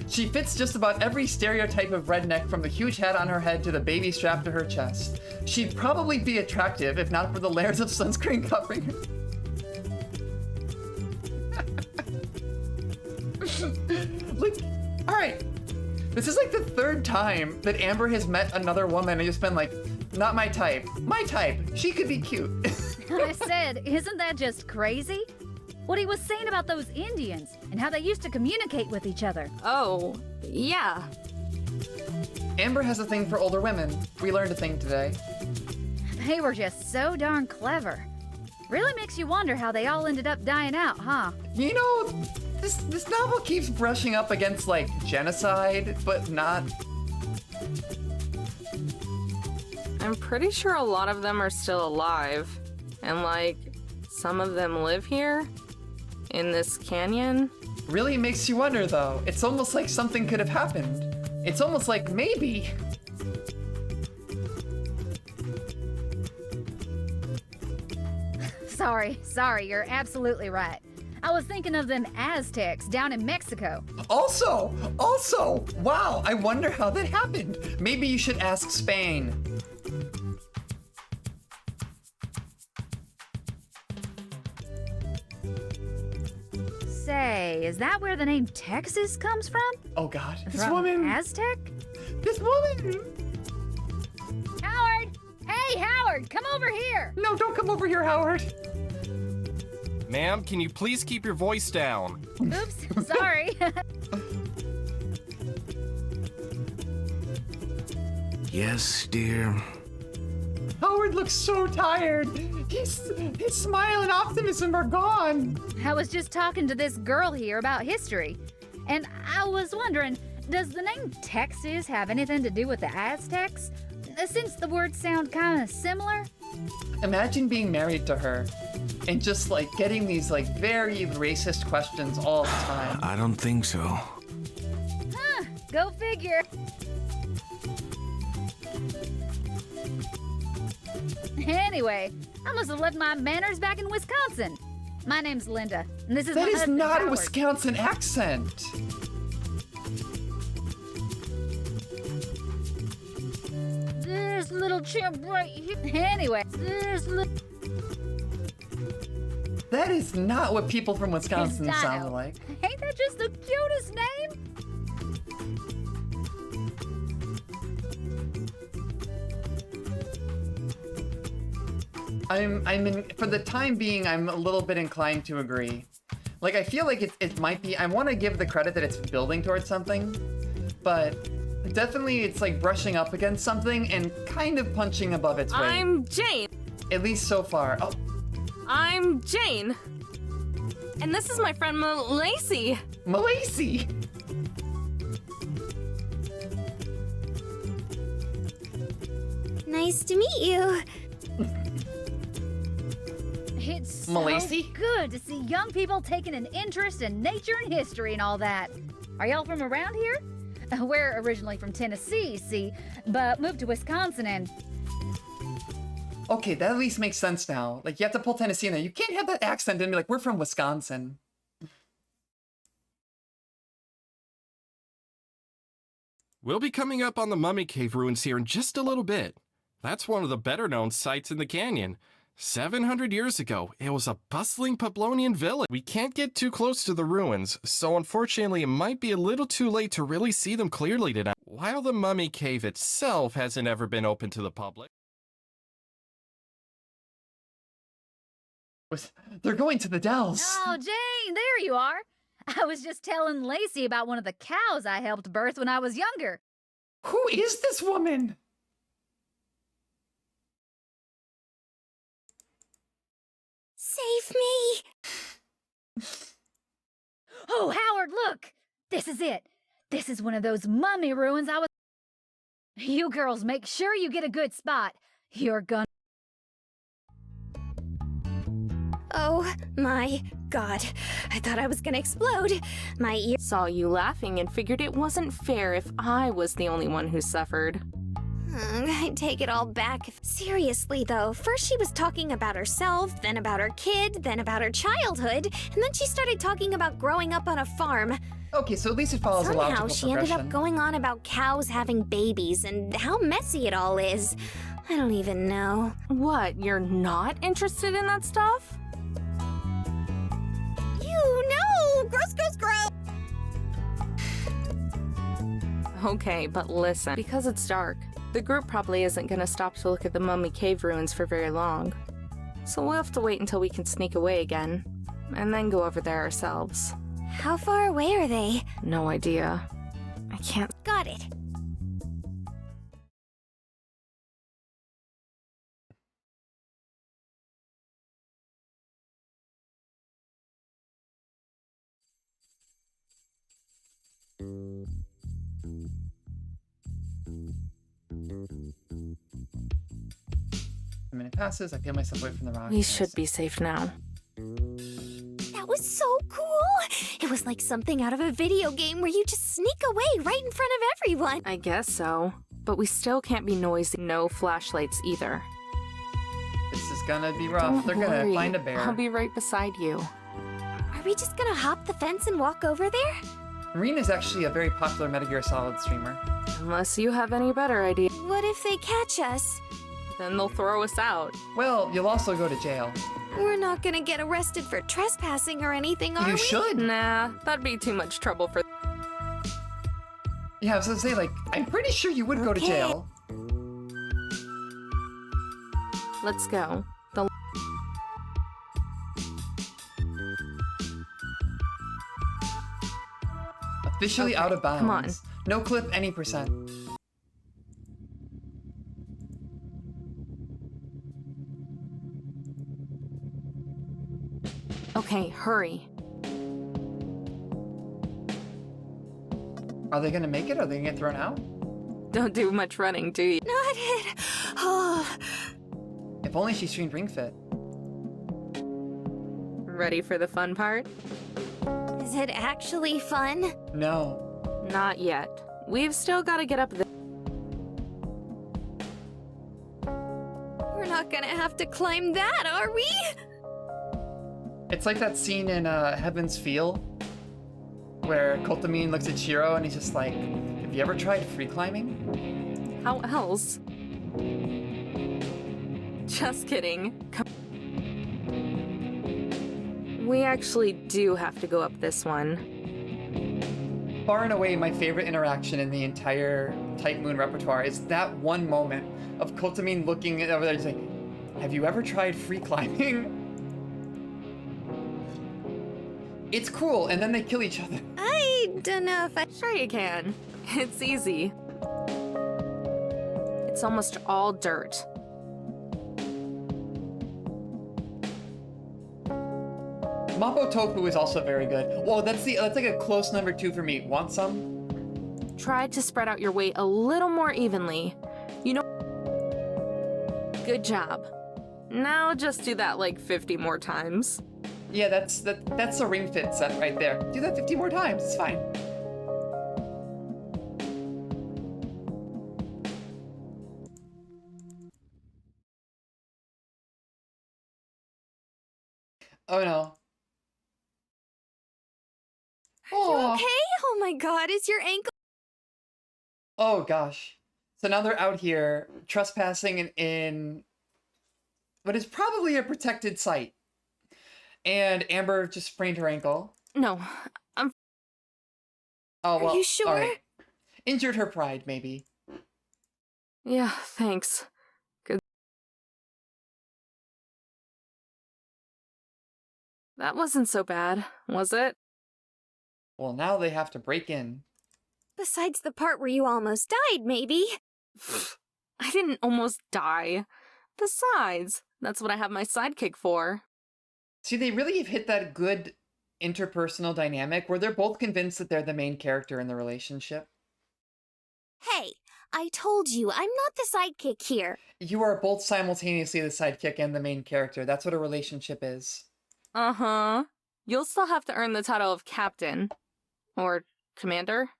She fits just about every stereotype of redneck from the huge hat on her head to the baby strap to her chest. She'd probably be attractive if not for the layers of sunscreen covering her. Like, alright. This is like the third time that Amber has met another woman and just been like, not my type. My type. She could be cute. I said, isn't that just crazy? What he was saying about those Indians and how they used to communicate with each other. Oh, yeah. Amber has a thing for older women. We learned a thing today. They were just so darn clever. Really makes you wonder how they all ended up dying out, huh? You know, this novel keeps brushing up against, like, genocide, but not... I'm pretty sure a lot of them are still alive. And, like, some of them live here? In this canyon? Really makes you wonder, though. It's almost like something could have happened. It's almost like maybe... Sorry, you're absolutely right. I was thinking of them Aztecs down in Mexico. Also, wow, I wonder how that happened. Maybe you should ask Spain. Say, is that where the name Texas comes from? Oh God, this From woman. Aztec? This woman. Howard! Hey, Howard, come over here! No, don't come over here, Howard. Ma'am, can you please keep your voice down? Oops, sorry. Yes, dear. Howard looks so tired. His smile and optimism are gone. I was just talking to this girl here about history, and I was wondering, does the name Texas have anything to do with the Aztecs? Since the words sound kind of similar? Imagine being married to her and just like getting these like very racist questions all the time. I don't think so. Huh, go figure. Anyway, I must have left my manners back in Wisconsin. My name's Linda, and this is my That is husband, not a Howard. Wisconsin accent. This little chimp right here. Anyway, That is not what people from Wisconsin His sound style. like. Ain't that just the cutest name? For the time being, I'm a little bit inclined to agree. Like, I feel like it might be, I want to give the credit that it's building towards something, but definitely it's like brushing up against something and kind of punching above its weight. I'm Jane. At least so far. Oh, I'm Jane. And this is my friend Lacey. Lacey! Nice to meet you. It's so Malacy? good to see young people taking an interest in nature and history and all that. Are y'all from around here? We're originally from Tennessee, see, but moved to Wisconsin and... Okay, that at least makes sense now. Like, you have to pull Tennessee in there. You can't have that accent and be like, we're from Wisconsin. We'll be coming up on the Mummy Cave ruins here in just a little bit. That's one of the better known sites in the canyon. 700 years ago, it was a bustling Pablonian village. We can't get too close to the ruins, so unfortunately it might be a little too late to really see them clearly tonight. While the Mummy Cave itself hasn't ever been open to the public. They're going to the Dells. Oh, Jane, there you are. I was just telling Lacey about one of the cows I helped birth when I was younger. Who is this woman? Save me! Oh, Howard, look! This is it. This is one of those mummy ruins I was... You girls make sure you get a good spot. You're gonna... Oh my god. I thought I was gonna explode. My ear... Saw you laughing and figured it wasn't fair if I was the only one who suffered. I take it all back. Seriously, though, first she was talking about herself, then about her kid, then about her childhood, and then she started talking about growing up on a farm. Okay, so at least it follows a Somehow logical she ended up progression. going on about cows having babies and how messy it all is. I don't even know. What, you're not interested in that stuff? You know! Gross, gross, gross! Okay, but listen, because it's dark, The group probably isn't gonna stop to look at the Mummy Cave ruins for very long. So we'll have to wait until we can sneak away again, and then go over there ourselves. How far away are they? No idea. I can't. Got it. A minute passes, I peel myself away from the rock. We should be safe now. That was so cool! It was like something out of a video game where you just sneak away right in front of everyone. I guess so. But we still can't be noisy. No flashlights either. This is gonna be rough. Don't They're gonna worry. find a bear. I'll be right beside you. Are we just gonna hop the fence and walk over there? Marine is actually a very popular Metal Gear Solid streamer. Unless you have any better idea. What if they catch us? Then they'll throw us out. Well, you'll also go to jail. We're not gonna get arrested for trespassing or anything, are we? You should. Nah, that'd be too much trouble for... Yeah, I was gonna say, like, I'm pretty sure you would go to jail. Let's go. The... Officially Okay, out of bounds. come on. No clip, any percent. Okay, hurry. Are they gonna make it? Are they gonna get thrown out? Don't do much running, do you? Not it. Oh. If only she streamed Ring Fit. Ready for the fun part? Is it actually fun? No. Not yet. We've still got to get up the... We're not gonna have to climb that, are we? It's like that scene in Heaven's Feel, where Kotamine looks at Shiro and he's just like, have you ever tried free climbing? How else? Just kidding. We actually do have to go up this one. Far and away, my favorite interaction in the entire Type Moon repertoire is that one moment of Kotamine looking over there and saying, have you ever tried free climbing? It's cool, and then they kill each other. I don't know if I... Sure you can. It's easy. It's almost all dirt. Mapo Tofu is also very good. Whoa, that's like a close number 2 for me. Want some? Try to spread out your weight a little more evenly. You know... Good job. Now just do that like 50 more times. Yeah, that's a Ring Fit set right there. Do that 50 more times, it's fine. Oh no. Are you okay? Oh my god, is your ankle... Oh gosh. So now they're out here trespassing in what is probably a protected site. And Amber just sprained her ankle. No, I'm... Oh, well, Are you sure? all right. Injured her pride, maybe. Yeah, thanks. Good. That wasn't so bad, was it? Well, now they have to break in. Besides the part where you almost died, maybe. I didn't almost die. Besides, that's what I have my sidekick for. See, they really have hit that good interpersonal dynamic where they're both convinced that they're the main character in the relationship. Hey, I told you, I'm not the sidekick here. You are both simultaneously the sidekick and the main character. That's what a relationship is. Uh-huh. You'll still have to earn the title of captain. Or commander.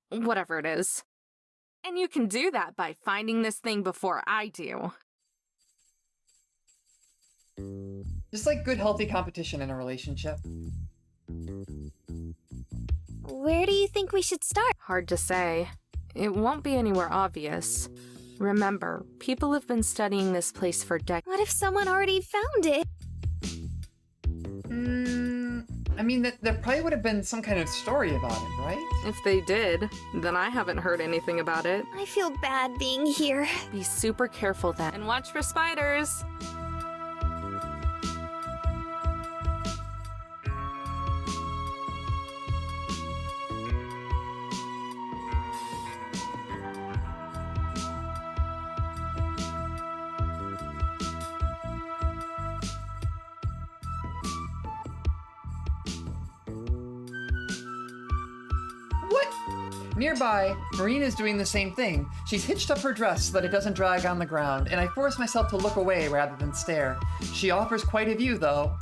Whatever it is. And you can do that by finding this thing before I do. Just like good, healthy competition in a relationship. Where do you think we should start? Hard to say. It won't be anywhere obvious. Remember, people have been studying this place for decades. What if someone already found it? I mean, there probably would have been some kind of story about it, right? If they did, then I haven't heard anything about it. I feel bad being here. Be super careful then. And watch for spiders! What? Nearby, Marina's doing the same thing. She's hitched up her dress so that it doesn't drag on the ground, and I force myself to look away rather than stare. She offers quite a view, though.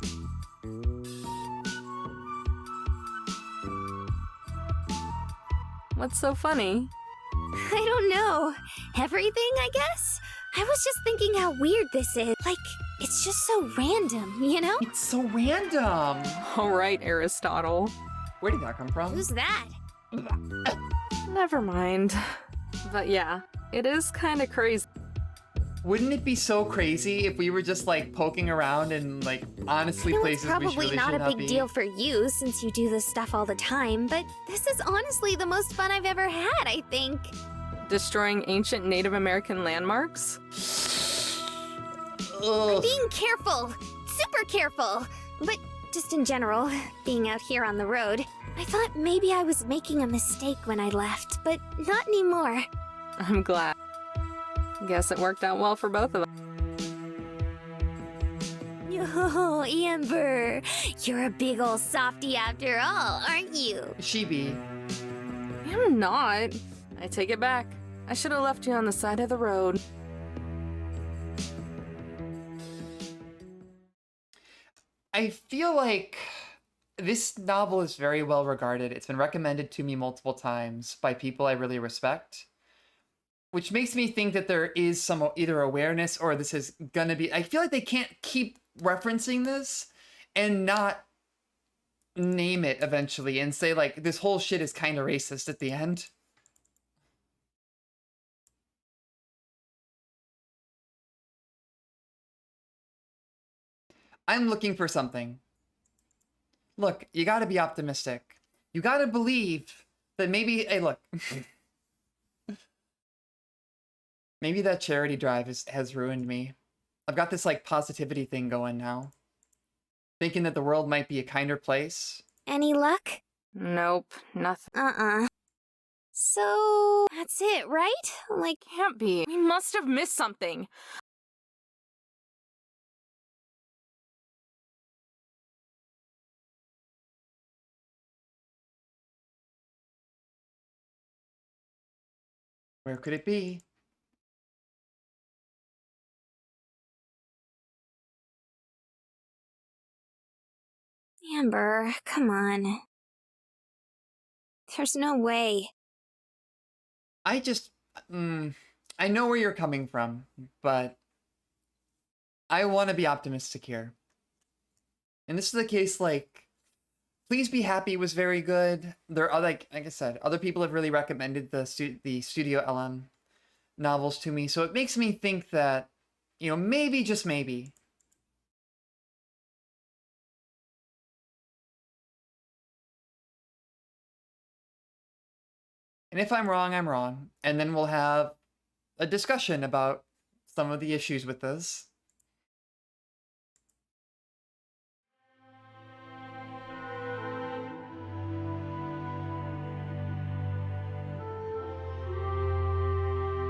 What's so funny? I don't know. Everything, I guess? I was just thinking how weird this is. Like, it's just so random, you know? It's so random. All right, Aristotle. Where did that come from? Who's that? Never mind. But yeah, it is kind of crazy. Wouldn't it be so crazy if we were just like poking around and like honestly I know places it's probably we really not should a not big be? deal for you since you do this stuff all the time, but this is honestly the most fun I've ever had, I think. Destroying ancient Native American landmarks? I'm being careful. Super careful. But just in general, being out here on the road, I thought maybe I was making a mistake when I left, but not anymore. I'm glad. Guess it worked out well for both of us. Oh, Amber, you're a big ol' softy after all, aren't you? She be. I'm not. I take it back. I should have left you on the side of the road. I feel like this novel is very well regarded. It's been recommended to me multiple times by people I really respect, which makes me think that there is some either awareness or this is gonna be. I feel like they can't keep referencing this and not name it eventually and say like this whole shit is kind of racist at the end. I'm looking for something. Look, you gotta be optimistic. You gotta believe that maybe, hey look. Maybe that charity drive has ruined me. I've got this like positivity thing going now. Thinking that the world might be a kinder place. Any luck? Nope, nothing. So, that's it, right? Like, Can't be. We must have missed something. Where could it be? Amber, come on. There's no way. I just, I know where you're coming from, but I want to be optimistic here. And this is the case, like, Please Be Happy was very good. There are, like I said, other people have really recommended the Studio LM novels to me, so it makes me think that, you know, maybe, just maybe, and if I'm wrong, I'm wrong. And then we'll have a discussion about some of the issues with this.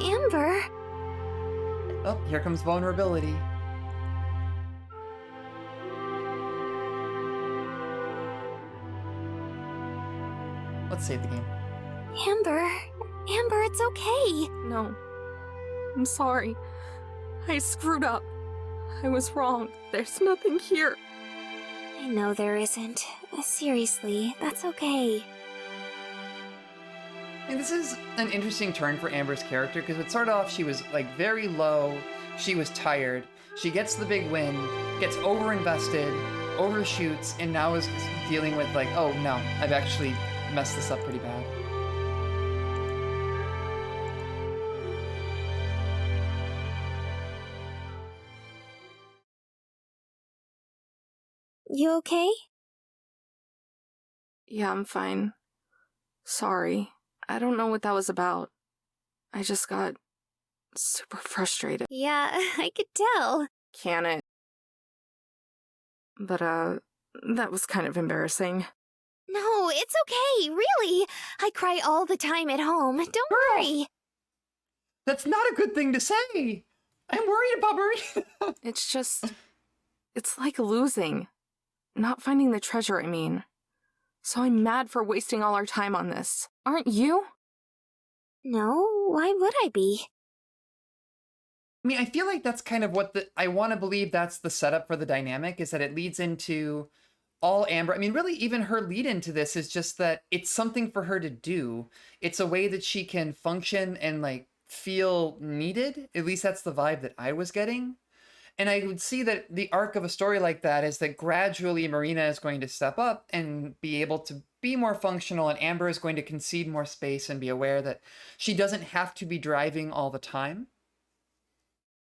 Amber? Oh, here comes vulnerability. Let's save the game. Amber, it's okay. No. I'm sorry. I screwed up. I was wrong. There's nothing here. I know there isn't. Seriously, that's okay. And this is an interesting turn for Amber's character, because it started off, she was like very low, she was tired, she gets the big win, gets overinvested, overshoots, and now is dealing with like, oh no, I've actually messed this up pretty bad. You okay? Yeah, I'm fine. Sorry. I don't know what that was about. I just got super frustrated. Yeah, I could tell. Can it? But, that was kind of embarrassing. No, it's okay, really. I cry all the time at home. Don't worry. That's not a good thing to say. I'm worried about Marina. It's like losing. Not finding the treasure, I mean. So I'm mad for wasting all our time on this. Aren't you? No, why would I be? I mean, I feel like that's kind of what I want to believe that's the setup for the dynamic, is that it leads into all Amber. I mean, really, even her lead into this is just that it's something for her to do. It's a way that she can function and, like, feel needed. At least that's the vibe that I was getting. And I would see that the arc of a story like that is that gradually Marina is going to step up and be able to be more functional, and Amber is going to concede more space and be aware that she doesn't have to be driving all the time.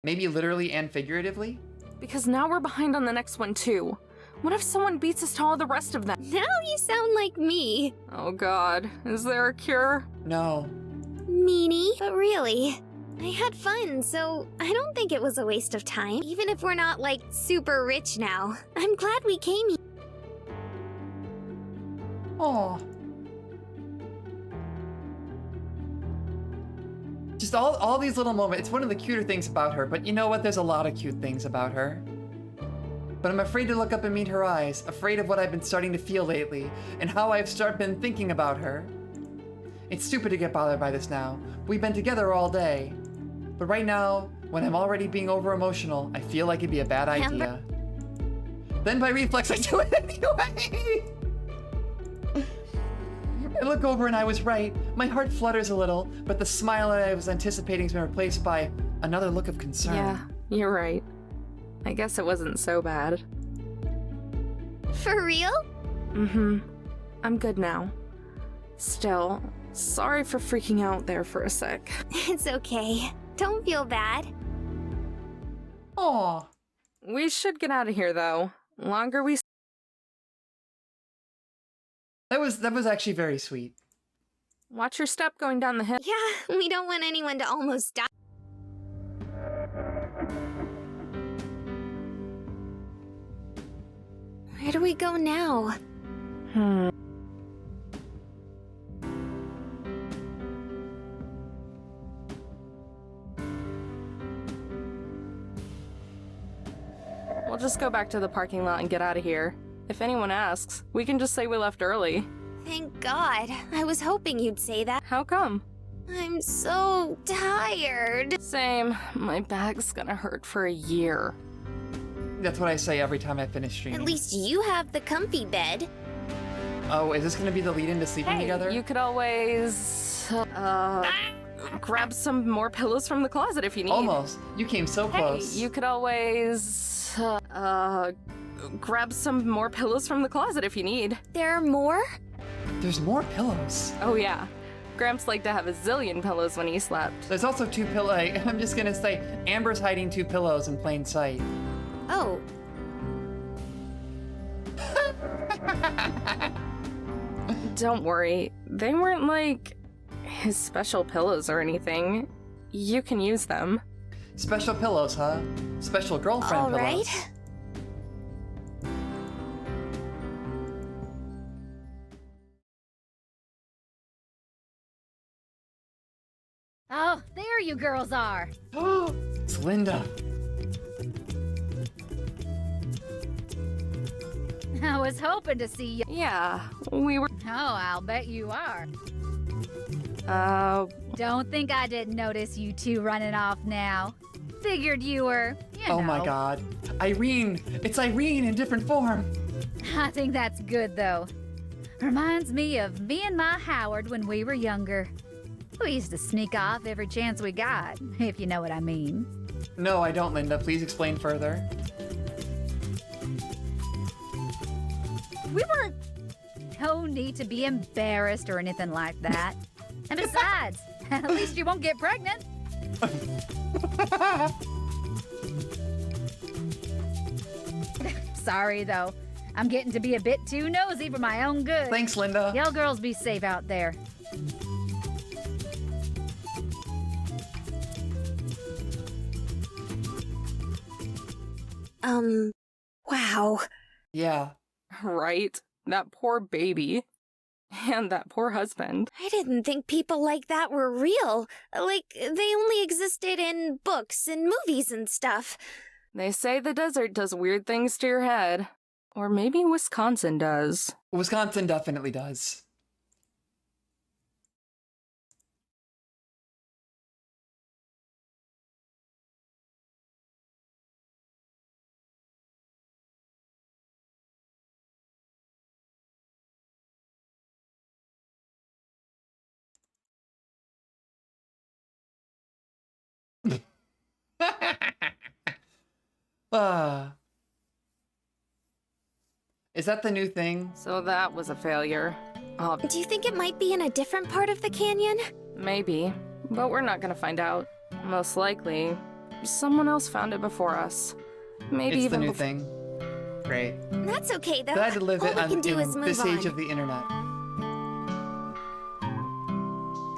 Maybe literally and figuratively. Because now we're behind on the next one, too. What if someone beats us to all the rest of them? Now you sound like me. Oh god, is there a cure? No. Meanie. But really, I had fun, so I don't think it was a waste of time. Even if we're not, like, super rich now. I'm glad we came here. Aw. Just all these little moments. It's one of the cuter things about her, but you know what? There's a lot of cute things about her. But I'm afraid to look up and meet her eyes, afraid of what I've been starting to feel lately, and how I've been thinking about her. It's stupid to get bothered by this now. We've been together all day. But right now, when I'm already being over-emotional, I feel like it'd be a bad idea. Then by reflex, I do it anyway! I look over and I was right. My heart flutters a little, but the smile that I was anticipating has been replaced by another look of concern. Yeah, you're right. I guess it wasn't so bad. For real? Mm-hmm. I'm good now. Still, sorry for freaking out there for a sec. It's okay. Don't feel bad. Aw. We should get out of here, though. Longer we... That was actually very sweet. Watch your step going down the hill. Yeah, we don't want anyone to almost die. Where do we go now? We'll just go back to the parking lot and get out of here. If anyone asks, we can just say we left early. Thank God. I was hoping you'd say that. How come? I'm so tired. Same. My back's gonna hurt for a year. That's what I say every time I finish streaming. At least you have the comfy bed. Oh, is this gonna be the lead-in to sleeping together? You could always, grab some more pillows from the closet if you need. Almost. You came so close. Hey, you could always, grab some more pillows from the closet if you need. There are more? There's more pillows. Oh yeah. Gramps liked to have a zillion pillows when he slept. There's also 2 pillows. I'm just gonna say, Amber's hiding 2 pillows in plain sight. Oh. Don't worry. They weren't like his special pillows or anything. You can use them. Special pillows, huh? Special girlfriend All pillows. right. Oh, there you girls are. Oh, it's Linda. I was hoping to see you. Yeah, we were. Oh, I'll bet you are. Don't think I didn't notice you two running off now. Figured you were, Oh my god. Irene! It's Irene in different form! I think that's good, though. Reminds me of me and my Howard when we were younger. We used to sneak off every chance we got, if you know what I mean. No, I don't, Linda. Please explain further. We weren't... No need to be embarrassed or anything like that. And besides, at least you won't get pregnant. Sorry, though. I'm getting to be a bit too nosy for my own good. Thanks, Linda. Y'all girls be safe out there. Wow. Yeah. Right? That poor baby. And that poor husband. I didn't think people like that were real. Like, they only existed in books and movies and stuff. They say the desert does weird things to your head. Or maybe Wisconsin does. Wisconsin definitely does. Is that the new thing? So that was a failure. Do you think it might be in a different part of the canyon? Maybe, but we're not gonna find out. Most likely, someone else found it before us. Maybe It's even the new thing. Great. That's okay, though. Glad to live All it we can on do is in move this age on. of the internet.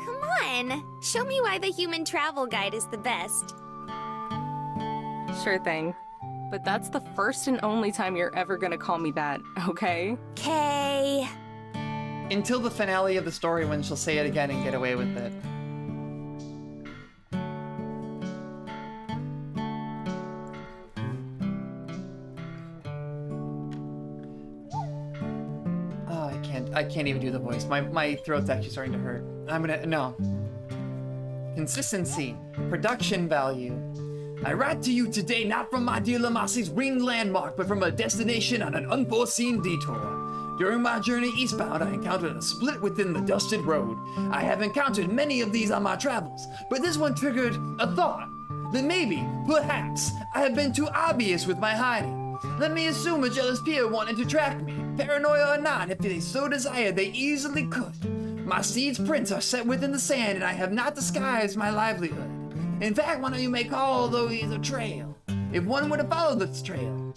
Come on. Show me why the human travel guide is the best. Sure thing. But that's the first and only time you're ever gonna call me that, okay? Okay. Until the finale of the story when she'll say it again and get away with it. Oh, I can't even do the voice. My throat's actually starting to hurt. No. Consistency. Production value. I write to you today not from my dear Lamasi's winged landmark, but from a destination on an unforeseen detour. During my journey eastbound, I encountered a split within the dusted road. I have encountered many of these on my travels, but this one triggered a thought that maybe, perhaps, I have been too obvious with my hiding. Let me assume a jealous peer wanted to track me. Paranoia or not, if they so desired, they easily could. My steed's prints are set within the sand, and I have not disguised my livelihood. In fact, one of you may call these a trail. If one were to follow this trail,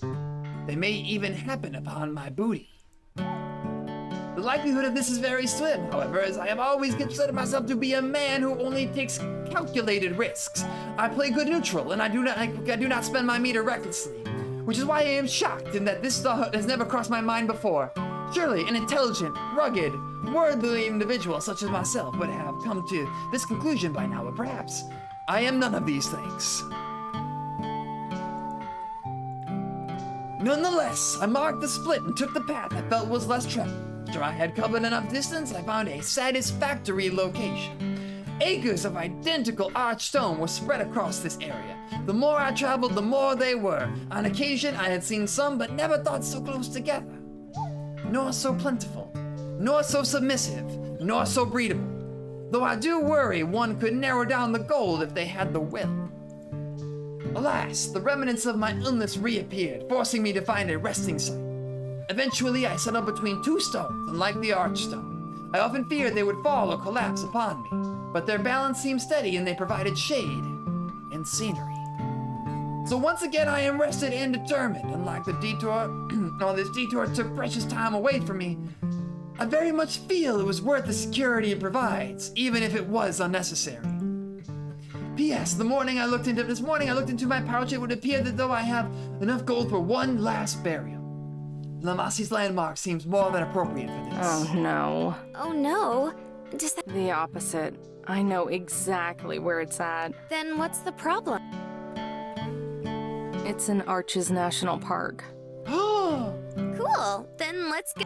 they may even happen upon my booty. The likelihood of this is very slim, however, as I have always considered myself to be a man who only takes calculated risks. I play good neutral, and I do not spend my meter recklessly, which is why I am shocked in that this thought has never crossed my mind before. Surely an intelligent, rugged, worldly individual such as myself would have come to this conclusion by now, but perhaps I am none of these things. Nonetheless, I marked the split and took the path I felt was less traveled. After I had covered enough distance, I found a satisfactory location. Acres of identical arched stone were spread across this area. The more I traveled, the more they were. On occasion, I had seen some, but never thought so close together. Nor so plentiful, nor so submissive, nor so breedable. Though I do worry one could narrow down the gold if they had the will. Alas, the remnants of my illness reappeared, forcing me to find a resting site. Eventually, I settled between two stones, and like the archstone, I often feared they would fall or collapse upon me, but their balance seemed steady and they provided shade and scenery. So once again, I am rested and determined. Unlike the detour, this detour took precious time away from me. I very much feel it was worth the security it provides, even if it was unnecessary. P.S. This morning I looked into my pouch. It would appear that though I have enough gold for one last burial. Lamasi's landmark seems more than appropriate for this. Oh no. Oh no. Does that... The opposite. I know exactly where it's at. Then what's the problem? It's in Arches National Park. Cool. Then let's go.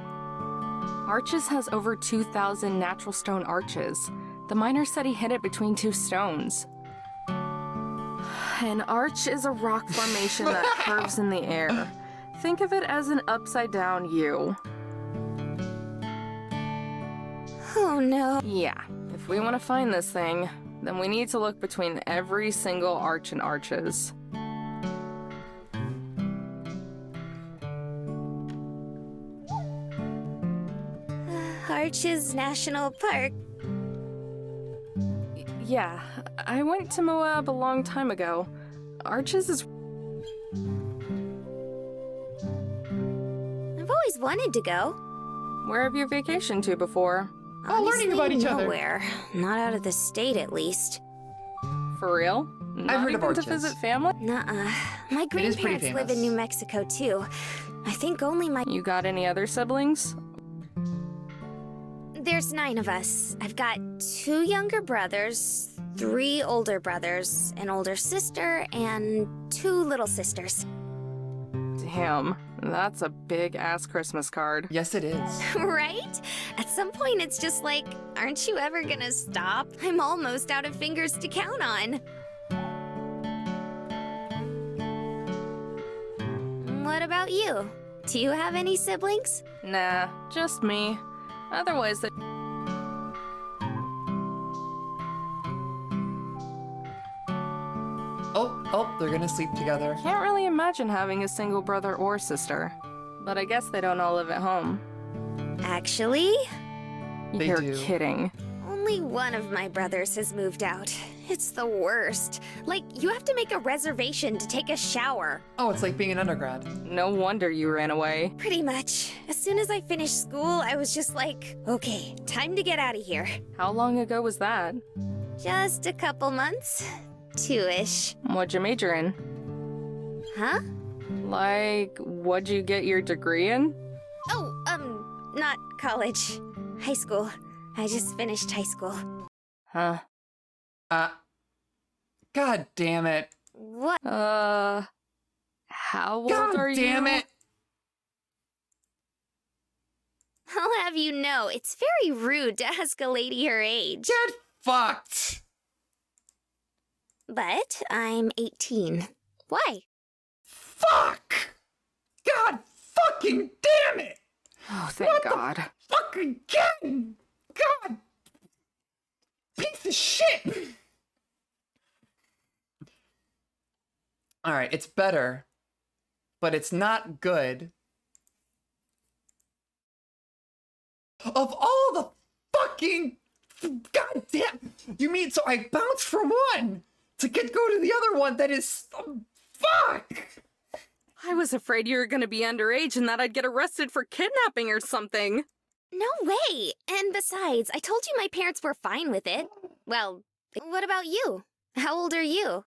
Arches has over 2,000 natural stone arches. The miner said he hid it between two stones. An arch is a rock formation that curves in the air. Think of it as an upside-down U. Oh no. Yeah, if we want to find this thing, then we need to look between every single arch and arches. Arches National Park. Yeah, I went to Moab a long time ago. Arches is... I've always wanted to go. Where have you vacationed to before? Oh, learning about each other. Nowhere. Not out of the state, at least. For real? I've heard Not of even to Orchids. visit family? Nuh-uh. My It is pretty grandparents live in famous. New Mexico, too. I think only my... You got any other siblings? There's 9 of us. I've got 2 younger brothers, 3 older brothers, an older sister, and 2 little sisters. Damn, that's a big-ass Christmas card. Yes, it is. Right? At some point, it's just like, aren't you ever gonna stop? I'm almost out of fingers to count on. What about you? Do you have any siblings? Nah, just me. Otherwise, the Oh, they're gonna sleep together. can't really imagine having a single brother or sister. But I guess they don't all live at home. Actually, They You're do. kidding. only one of my brothers has moved out. It's the worst. Like, you have to make a reservation to take a shower. Oh, it's like being an undergrad. No wonder you ran away. Pretty much. As soon as I finished school, I was just like, okay, time to get out of here. How long ago was that? Just a couple months. 2-ish. What'd you major in? Huh? Like, what'd you get your degree in? Oh, not college. High school. I just finished high school. Huh. God damn it. What? How old are God you? damn it. I'll have you know, it's very rude to ask a lady her age. Get fucked. But I'm 18. Why? Fuck. God fucking damn it. Oh, thank God. Fuck again. God. Piece of shit. All right, it's better, but it's not good. Of all the fucking... God damn... You mean so I bounced from one to go to the other one that is... fuck! I was afraid you were gonna be underage and that I'd get arrested for kidnapping or something. No way! And besides, I told you my parents were fine with it. Well, what about you? How old are you?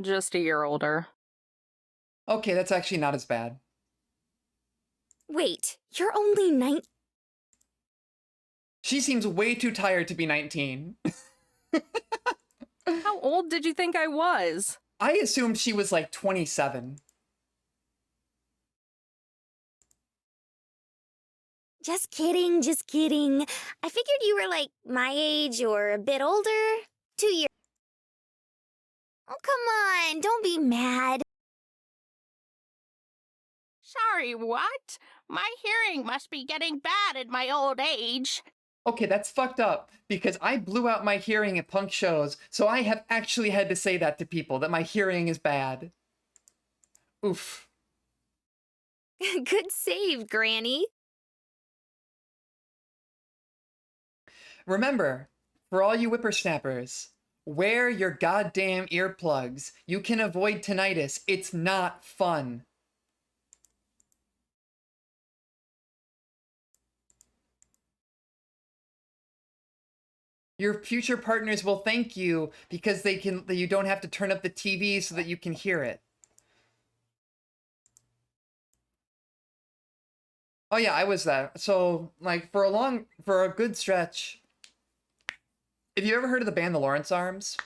Just a year older. Okay, that's actually not as bad. Wait, you're only 9... She seems way too tired to be 19. How old did you think I was? I assumed she was like 27. Just kidding, just kidding. I figured you were like my age or a bit older. 2 years. Oh, come on, don't be mad. Sorry, what? My hearing must be getting bad at my old age. Okay, that's fucked up because I blew out my hearing at punk shows, so I have actually had to say that to people, that my hearing is bad. Oof. Good save, Granny. Remember, for all you whippersnappers, wear your goddamn earplugs. You can avoid tinnitus. It's not fun. Your future partners will thank you because you don't have to turn up the TV so that you can hear it. Oh yeah, I was that. So, like, for a good stretch, have you ever heard of the band the Lawrence Arms?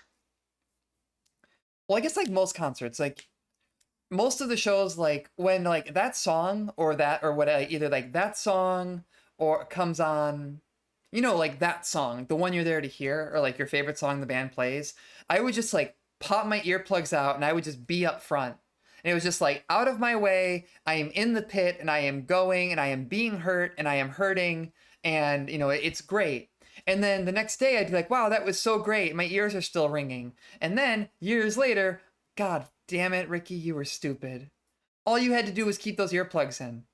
Well, I guess like most concerts, like most of the shows, like when like that song or what, either like that song or comes on, you know, like that song, the one you're there to hear, or like your favorite song the band plays, I would just like pop my earplugs out and I would just be up front. And it was just like, out of my way, I am in the pit and I am going and I am being hurt and I am hurting and, you know, it's great. And then the next day I'd be like, wow, that was so great. My ears are still ringing. And then years later, God damn it, Ricky, you were stupid. All you had to do was keep those earplugs in.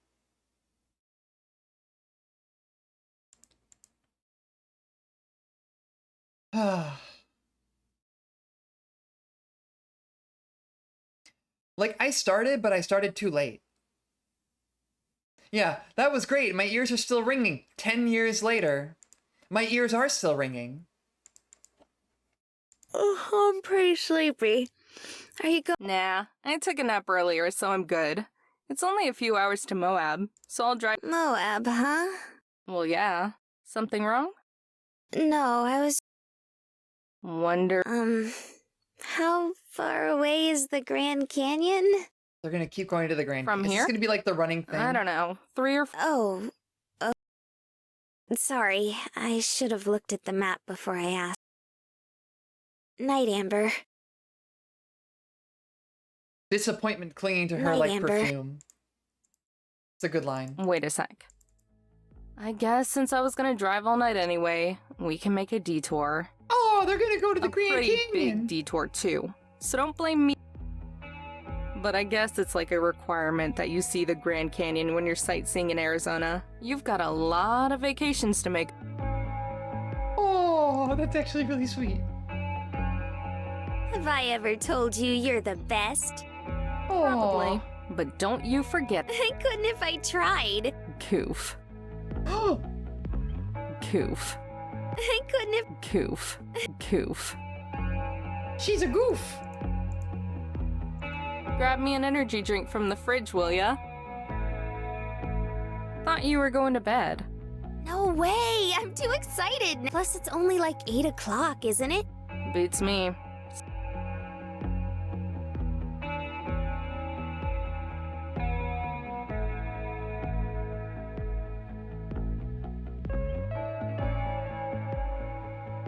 Like, I started, but I started too late. Yeah, that was great. My ears are still ringing. 10 years later, my ears are still ringing. Oh, I'm pretty sleepy. Are you go? Nah, I took a nap earlier, so I'm good. It's only a few hours to Moab, so I'll drive. Moab, huh? Well, yeah. Something wrong? No, I was... Wonder. How far away is the Grand Canyon? They're gonna keep going to the Grand From Canyon. Is here? this gonna be like the running thing? I don't know. 3 or 4. Oh. Sorry, I should have looked at the map before I asked. Night, Amber. Disappointment clinging to her Night, like Amber. perfume. It's a good line. Wait a sec. I guess since I was gonna drive all night anyway, we can make a detour. Oh, they're gonna go to the Grand Pretty Canyon. big detour too. So don't blame me. But I guess it's like a requirement that you see the Grand Canyon when you're sightseeing in Arizona. You've got a lot of vacations to make. Oh, that's actually really sweet. Have I ever told you you're the best? Probably. But don't you forget. I couldn't if I tried. Goof. Oh. Goof. I couldn't if... Goof. Goof. She's a goof. Grab me an energy drink from the fridge, will ya? Thought you were going to bed. No way! I'm too excited! Plus, it's only like 8 o'clock, isn't it? Beats me.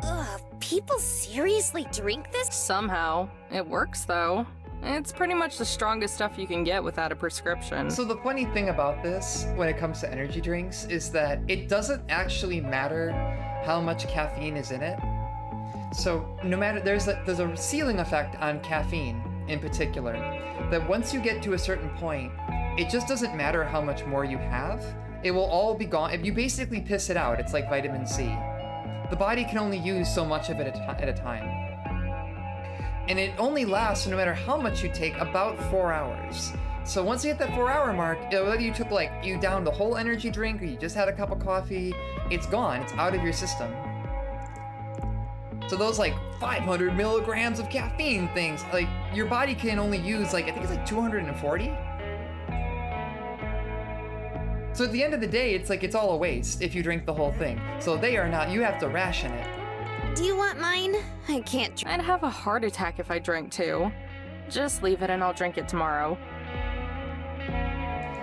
Ugh, people seriously drink this? Somehow. It works, though. It's pretty much the strongest stuff you can get without a prescription. So the funny thing about this, when it comes to energy drinks, is that it doesn't actually matter how much caffeine is in it. So no matter, there's a ceiling effect on caffeine in particular, that once you get to a certain point, it just doesn't matter how much more you have. It will all be gone. If you basically piss it out, it's like vitamin C. The body can only use so much of it at a time. And it only lasts, no matter how much you take, about 4 hours. So once you hit that 4-hour mark, whether you took you downed the whole energy drink or you just had a cup of coffee, it's gone, it's out of your system. So those 500 milligrams of caffeine things, your body can only use I think it's 240? So at the end of the day, it's all a waste if you drink the whole thing. So they are not, you have to ration it. Do you want mine? I can't I'd have a heart attack if I drank too. Just leave it and I'll drink it tomorrow.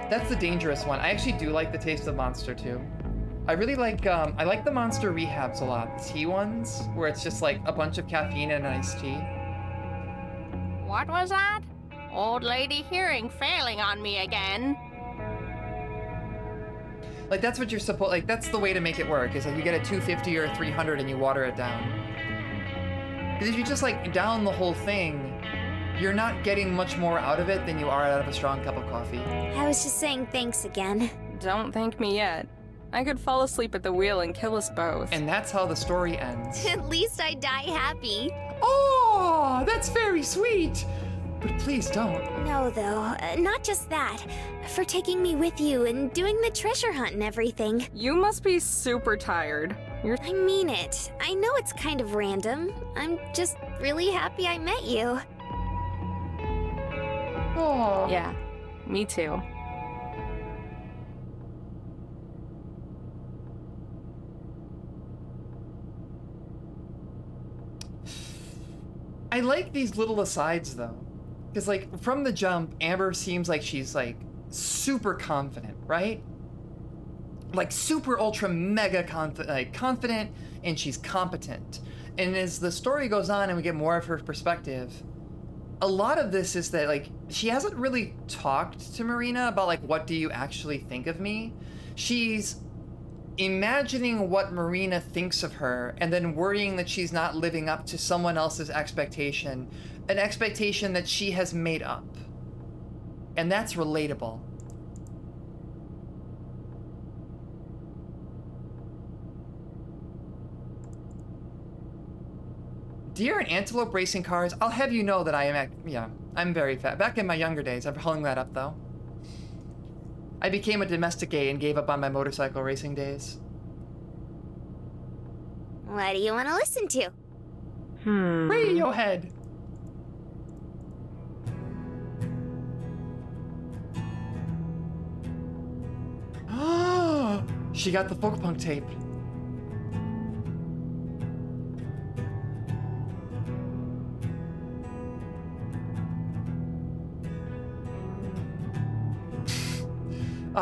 That's the dangerous one. I actually do like the taste of Monster too. I really like, I like the Monster Rehabs a lot. The tea ones, where it's just a bunch of caffeine and an iced tea. What was that? Old lady hearing failing on me again. That's what you're supposed, that's the way to make it work, is you get a 250 or a 300 and you water it down. Because if you just down the whole thing, you're not getting much more out of it than you are out of a strong cup of coffee. I was just saying thanks again. Don't thank me yet. I could fall asleep at the wheel and kill us both. And that's how the story ends. At least I die happy. Oh, that's very sweet! But please don't. No, though. Not just that. For taking me with you and doing the treasure hunt and everything. You must be super tired. I mean it. I know it's kind of random. I'm just really happy I met you. Oh. Yeah, me too. I like these little asides though. Because from the jump, Amber seems like she's super confident, right? Super ultra mega confident, and she's competent. And as the story goes on and we get more of her perspective, a lot of this is that she hasn't really talked to Marina about what do you actually think of me? She's imagining what Marina thinks of her and then worrying that she's not living up to someone else's expectation, an expectation that she has made up. And that's relatable. Deer and antelope racing cars, I'll have you know that I'm very fat. Back in my younger days, I've hung that up though. I became a domesticate and gave up on my motorcycle racing days. What do you want to listen to? Radiohead. She got the folk punk tape.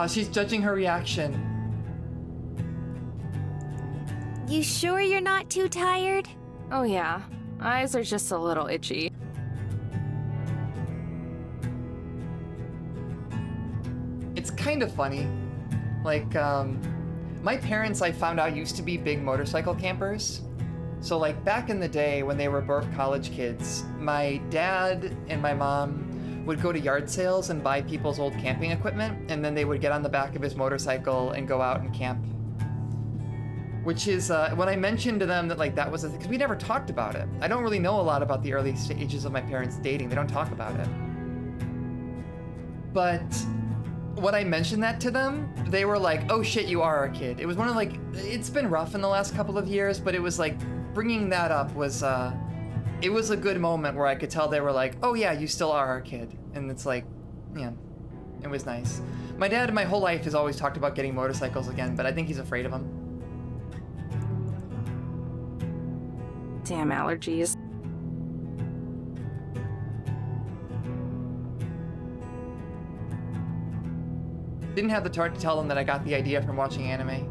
She's judging her reaction. You sure you're not too tired? Oh yeah, eyes are just a little itchy. It's kind of funny. Like, my parents, I found out, used to be big motorcycle campers. So like back in the day when they were both college kids, my dad and my mom would go to yard sales and buy people's old camping equipment, and then they would get on the back of his motorcycle and go out and camp. Which is, when I mentioned to them that like that was a thing, because we never talked about it. I don't really know a lot about the early stages of my parents dating. They don't talk about it. But when I mentioned that to them, they were like, oh shit, you are our kid. It was one of like, it's been rough in the last couple of years, but it was like, bringing that up was, it was a good moment where I could tell they were like, oh yeah, you still are our kid. And it's like, yeah, it was nice. My dad my whole life has always talked about getting motorcycles again, but I think he's afraid of them. Damn allergies. Didn't have the heart to tell them that I got the idea from watching anime.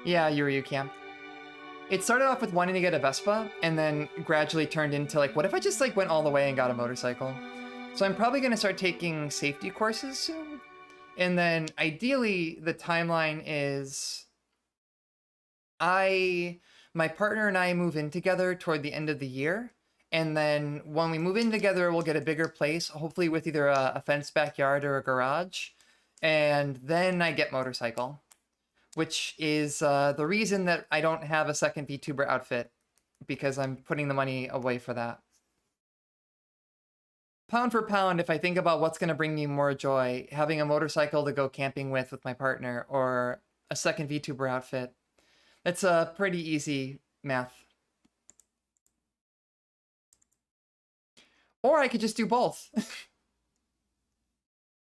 Yeah, Yuri Camp. It started off with wanting to get a Vespa, and then gradually turned into like, what if I just like went all the way and got a motorcycle? So I'm probably gonna start taking safety courses soon. And then ideally the timeline is my partner and I move in together toward the end of the year. And then when we move in together, we'll get a bigger place, hopefully with either a fenced backyard or a garage. And then I get motorcycle, which is the reason that I don't have a second VTuber outfit, because I'm putting the money away for that. Pound for pound, if I think about what's going to bring me more joy, having a motorcycle to go camping with my partner or a second VTuber outfit, that's a pretty easy math. Or I could just do both.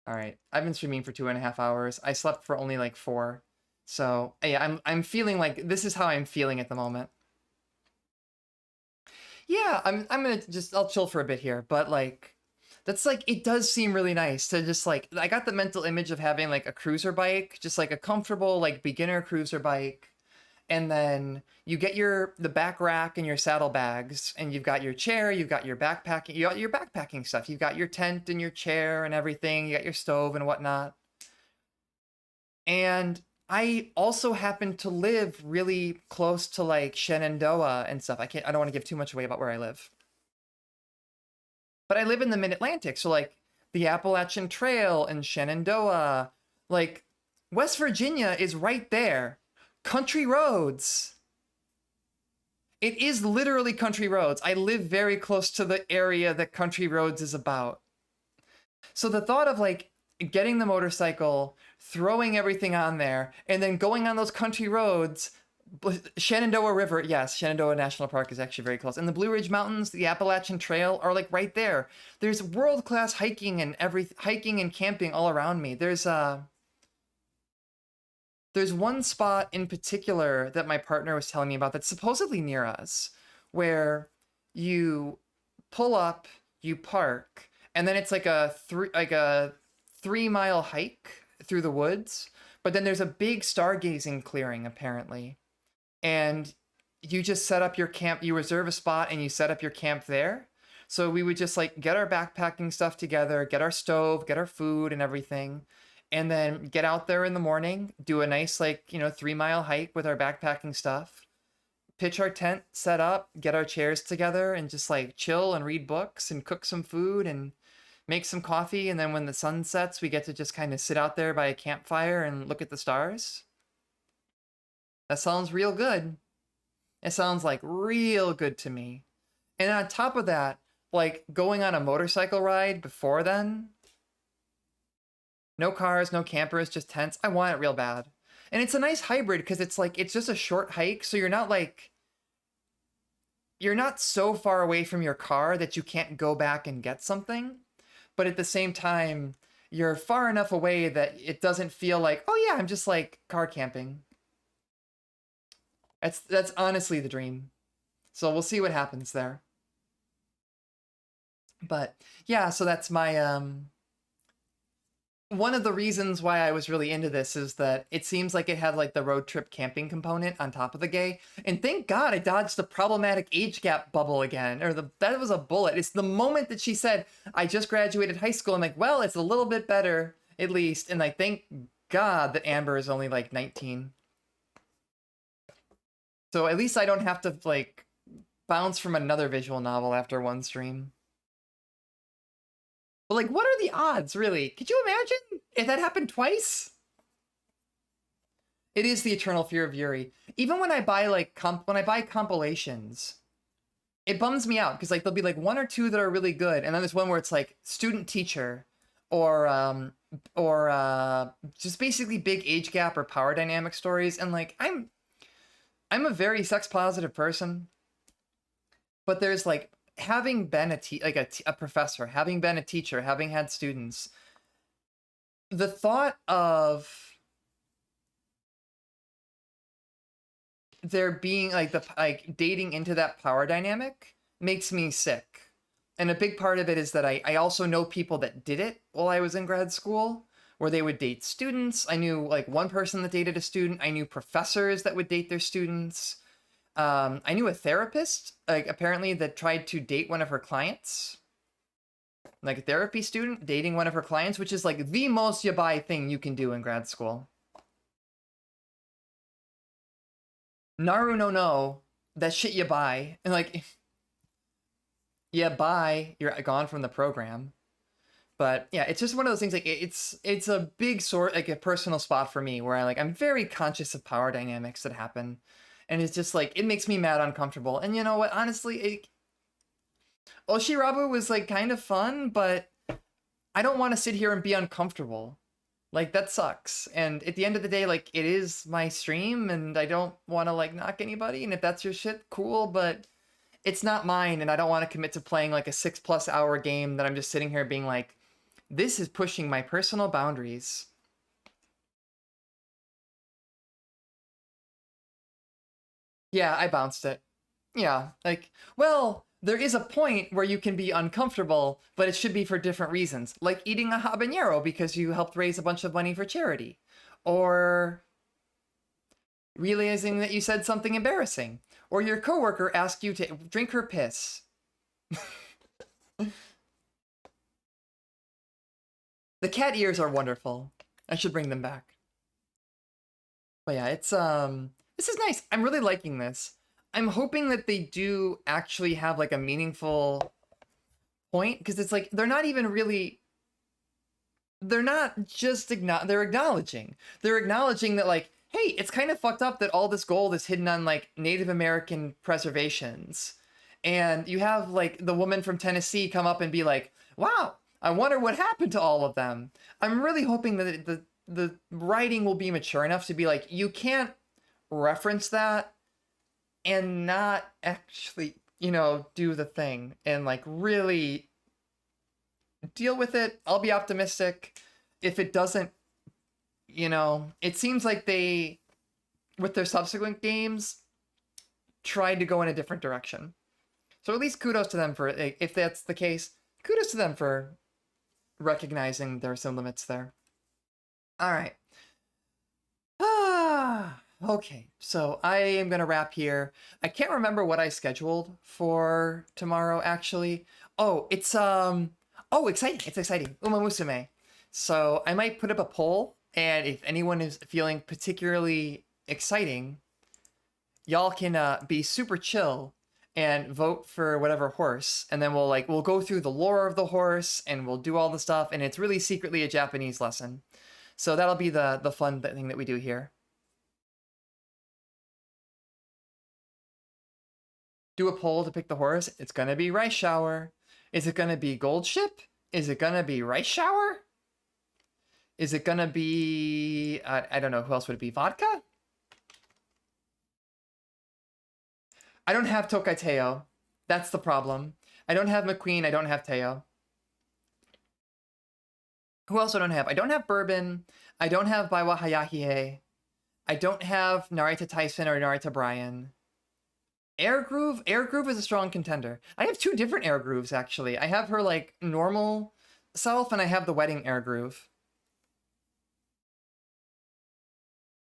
All right, I've been streaming for 2.5 hours. I slept for only like 4. So yeah, I'm feeling like this is how I'm feeling at the moment. Yeah, I'm gonna I'll chill for a bit here, but like that's like, it does seem really nice to just like, I got the mental image of having like a cruiser bike, just like a comfortable like beginner cruiser bike. And then you get the back rack and your saddlebags, and you've got your chair, you've got your backpacking stuff. You've got your tent and your chair and everything. You got your stove and whatnot. And I also happen to live really close to like Shenandoah and stuff. I don't want to give too much away about where I live. But I live in the mid-Atlantic, so like the Appalachian Trail and Shenandoah, like West Virginia is right there. Country roads. It is literally country roads. I live very close to the area that country roads is about. So the thought of like getting the motorcycle, throwing everything on there, and then going on those country roads, Shenandoah River, yes, Shenandoah National Park is actually very close. And the Blue Ridge Mountains, the Appalachian Trail are like right there. There's world-class hiking and hiking and camping all around me. There's one spot in particular that my partner was telling me about that's supposedly near us, where you pull up, you park, and then it's like a 3-mile hike through the woods. But then there's a big stargazing clearing apparently, and you just set up your camp. You reserve a spot and you set up your camp there. So we would just like get our backpacking stuff together, get our stove, get our food and everything, and then get out there in the morning, do a nice 3-mile hike with our backpacking stuff, pitch our tent, set up, get our chairs together, and just like chill and read books and cook some food and make some coffee. And then when the sun sets, we get to just kind of sit out there by a campfire and look at the stars. That sounds real good. It sounds like real good to me. And on top of that, like going on a motorcycle ride before then, no cars, no campers, just tents. I want it real bad. And it's a nice hybrid because it's like, it's just a short hike. So you're not so far away from your car that you can't go back and get something. But at the same time, you're far enough away that it doesn't feel like, oh yeah, I'm just like car camping. That's honestly the dream. So we'll see what happens there. But yeah, so that's my one of the reasons why I was really into this is that it seems like it had like the road trip camping component on top of the gay. And thank God I dodged the problematic age gap bubble again. Or that was a bullet. It's the moment that she said, I just graduated high school. I'm like, well, it's a little bit better, at least. And like, thank God that Amber is only like 19. So at least I don't have to like bounce from another visual novel after one stream. But like, what are the odds, really? Could you imagine if that happened twice? It is the eternal fear of Yuri. Even when I buy like when I buy compilations, it bums me out because like there'll be like one or two that are really good, and then there's one where it's like student teacher, or just basically big age gap or power dynamic stories, and like I'm a very sex positive person, but there's like, having been a professor, having been a teacher, having had students, the thought of there being like dating into that power dynamic makes me sick. And a big part of it is that I also know people that did it while I was in grad school, where they would date students. I knew like one person that dated a student. I knew professors that would date their students. I knew a therapist, like apparently, that tried to date one of her clients. Like a therapy student dating one of her clients, which is like the most yabai thing you can do in grad school. Naru no, that shit yabai. And like, yeah, bye, you're gone from the program. But yeah, it's just one of those things, like it's a big like a personal spot for me where I'm very conscious of power dynamics that happen. And it's just like, it makes me mad uncomfortable. And you know what, honestly, Oshirabu was like kind of fun, but I don't want to sit here and be uncomfortable. Like, that sucks. And at the end of the day, like, it is my stream and I don't want to like knock anybody. And if that's your shit, cool, but it's not mine. And I don't want to commit to playing like a 6+ hour game that I'm just sitting here being like, this is pushing my personal boundaries. Yeah, I bounced it. Yeah, like, well, there is a point where you can be uncomfortable, but it should be for different reasons. Like eating a habanero because you helped raise a bunch of money for charity. Or realizing that you said something embarrassing. Or your coworker asked you to drink her piss. The cat ears are wonderful. I should bring them back. But yeah, it's this is nice. I'm really liking this. I'm hoping that they do actually have like a meaningful point, because it's like they're not even really, they're not just they're acknowledging that like, hey, it's kind of fucked up that all this gold is hidden on like Native American preservations. And you have like the woman from Tennessee come up and be like, wow, I wonder what happened to all of them. I'm really hoping that the writing will be mature enough to be like, you can't reference that and not actually, you know, do the thing and like really deal with it. I'll be optimistic. If it doesn't, you know, it seems like they, with their subsequent games, tried to go in a different direction. So at least kudos to them for, if that's the case, kudos to them for recognizing there are some limits there. All right. Okay, so I am gonna wrap here. I can't remember what I scheduled for tomorrow, actually. Oh, it's exciting! It's exciting. Uma Musume. So I might put up a poll, and if anyone is feeling particularly exciting, y'all can be super chill and vote for whatever horse, and then we'll go through the lore of the horse, and we'll do all the stuff, and it's really secretly a Japanese lesson. So that'll be the fun thing that we do here. do a poll to pick the horse, it's gonna be Rice Shower. Is it gonna be Gold Ship? Is it gonna be Rice Shower? Is it gonna be, I don't know, who else would it be? Vodka? I don't have Tokateo. That's the problem. I don't have McQueen, I don't have Teo. Who else I don't have? I don't have Bourbon. I don't have Baiwa Hayahie. I don't have Narita Tyson or Narita Bryan. Air Groove? Air Groove is a strong contender. I have 2 different Air Grooves, actually. I have her, like, normal self, and I have the wedding Air Groove.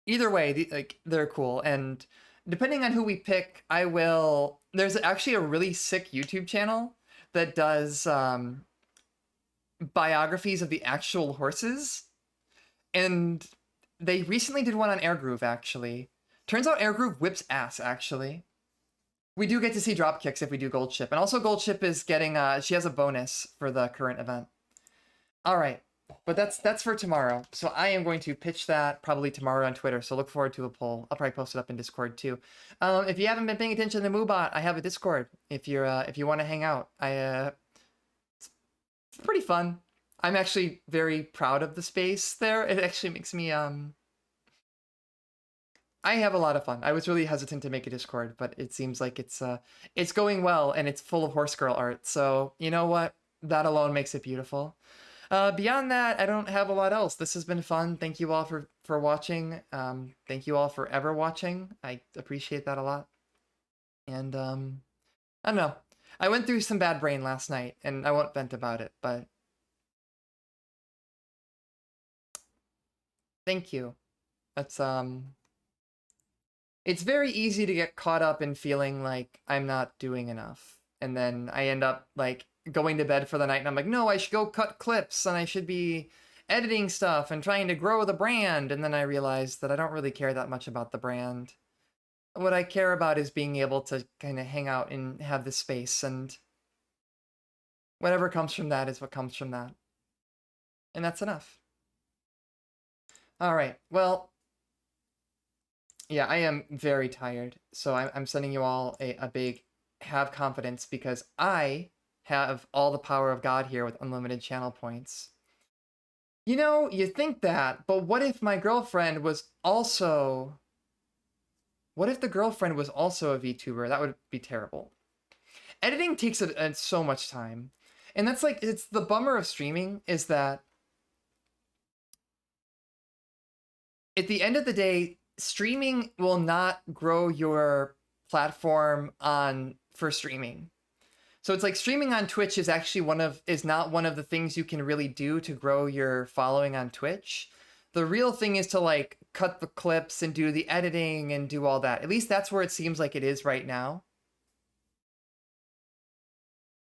Either way, like, they're cool, and depending on who we pick, I will... There's actually a really sick YouTube channel that does biographies of the actual horses, and they recently did one on Air Groove, actually. Turns out Air Groove whips ass, actually. We do get to see drop kicks if we do Gold Ship, and also Gold Ship is getting, she has a bonus for the current event. All right, but that's for tomorrow. So I am going to pitch that probably tomorrow on Twitter, so look forward to a poll. I'll probably post it up in Discord too. If you haven't been paying attention to the Moobot, I have a Discord if you want to hang out. It's pretty fun. I'm actually very proud of the space there. It actually makes me I have a lot of fun. I was really hesitant to make a Discord, but it seems like it's going well, and it's full of horse girl art. So you know what? That alone makes it beautiful. Beyond that, I don't have a lot else. This has been fun. Thank you all for watching. Thank you all for ever watching. I appreciate that a lot. And I don't know. I went through some bad brain last night, and I won't vent about it, but thank you. That's it's very easy to get caught up in feeling like I'm not doing enough. And then I end up like going to bed for the night and I'm like, no, I should go cut clips and I should be editing stuff and trying to grow the brand. And then I realized that I don't really care that much about the brand. What I care about is being able to kind of hang out and have this space, and whatever comes from that is what comes from that. And that's enough. All right, well, yeah, I am very tired, so I'm sending you all a big have confidence, because I have all the power of God here with unlimited channel points. You know, you think that, but what if my girlfriend was also... What if the girlfriend was also a VTuber? That would be terrible. Editing takes so much time. And that's like, it's the bummer of streaming, is that at the end of the day, streaming will not grow your platform for streaming. So it's like streaming on Twitch is actually not one of the things you can really do to grow your following on Twitch. The real thing is to like cut the clips and do the editing and do all that. At least that's where it seems like it is right now.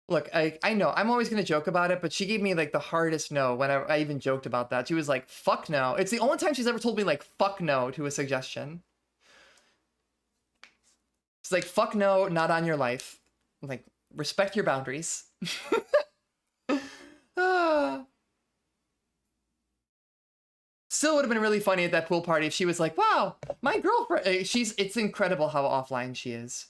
Look, I know, I'm always going to joke about it, but she gave me like the hardest no when I even joked about that. She was like, fuck no. It's the only time she's ever told me like, fuck no to a suggestion. It's like, fuck no, not on your life. Like, respect your boundaries. Still would have been really funny at that pool party if she was like, wow, my girlfriend, it's incredible how offline she is.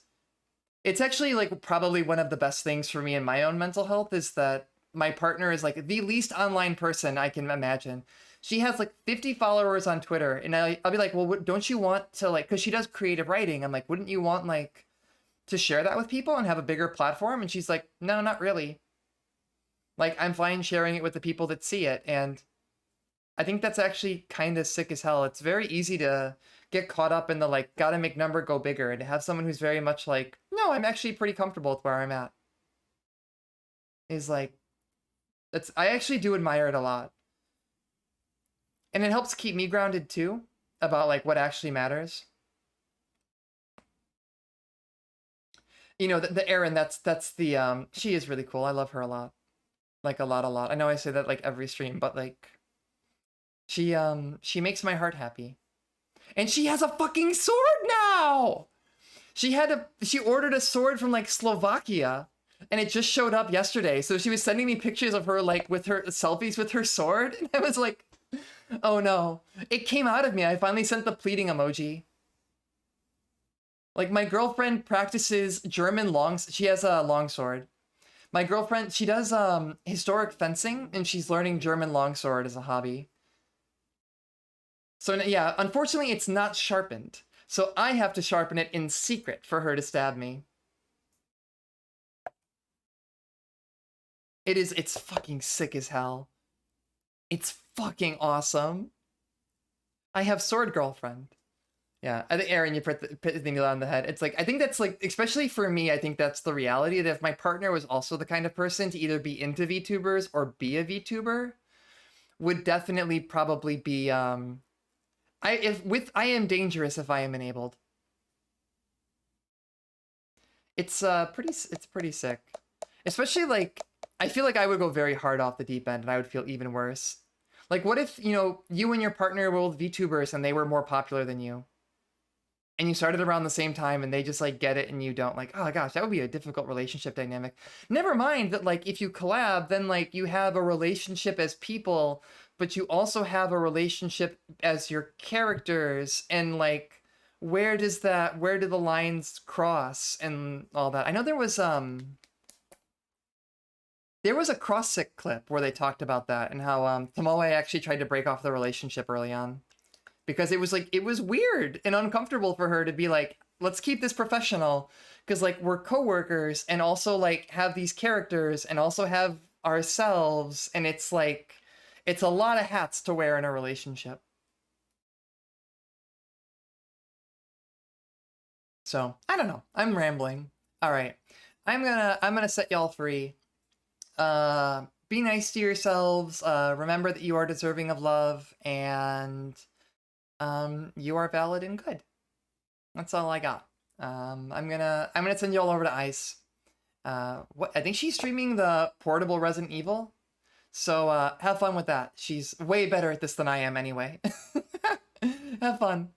It's actually like probably one of the best things for me in my own mental health is that my partner is like the least online person I can imagine. She has like 50 followers on Twitter, and I'll be like, well, don't you want to like, because she does creative writing. I'm like, wouldn't you want like to share that with people and have a bigger platform? And she's like, no, not really. Like, I'm fine sharing it with the people that see it. And I think that's actually kind of sick as hell. It's very easy to get caught up in the like, gotta make number go bigger, and to have someone who's very much like, no, I'm actually pretty comfortable with where I'm at. Is like, I actually do admire it a lot. And it helps keep me grounded too, about like what actually matters. You know, the Erin, that's the, she is really cool. I love her a lot. Like a lot. I know I say that like every stream, but like, she makes my heart happy. And she has a fucking sword now! She ordered a sword from like Slovakia, and it just showed up yesterday. So she was sending me pictures of her like with her selfies with her sword, and I was like, oh no. It came out of me. I finally sent the pleading emoji. Like, my girlfriend practices German she has a longsword. My girlfriend, she does historic fencing, and she's learning German longsword as a hobby. So yeah, unfortunately, it's not sharpened. So I have to sharpen it in secret for her to stab me. It's fucking sick as hell. It's fucking awesome. I have sword girlfriend. Yeah, I think Aaron, you put the nail on the head. It's like, I think that's like, especially for me, I think that's the reality, that if my partner was also the kind of person to either be into VTubers or be a VTuber, would definitely probably be, I am dangerous if I am enabled. It's pretty sick. Especially like, I feel like I would go very hard off the deep end and I would feel even worse. Like, what if, you know, you and your partner were both VTubers and they were more popular than you? And you started around the same time and they just like get it and you don't, like, oh gosh, that would be a difficult relationship dynamic. Never mind that, like, if you collab, then like you have a relationship as people, but you also have a relationship as your characters, and like, where do the lines cross and all that? I know there was a CrossFit clip where they talked about that and how Tomoe actually tried to break off the relationship early on. Because it was like, it was weird and uncomfortable for her to be like, let's keep this professional, because like we're coworkers and also like have these characters and also have ourselves, and it's like, it's a lot of hats to wear in a relationship. So I don't know, I'm rambling. All right, I'm gonna set y'all free. Be nice to yourselves, remember that you are deserving of love, and you are valid and good. That's all I got. I'm gonna send you all over to Ice. What, I think she's streaming the portable Resident Evil. So have fun with that. She's way better at this than I am anyway. Have fun.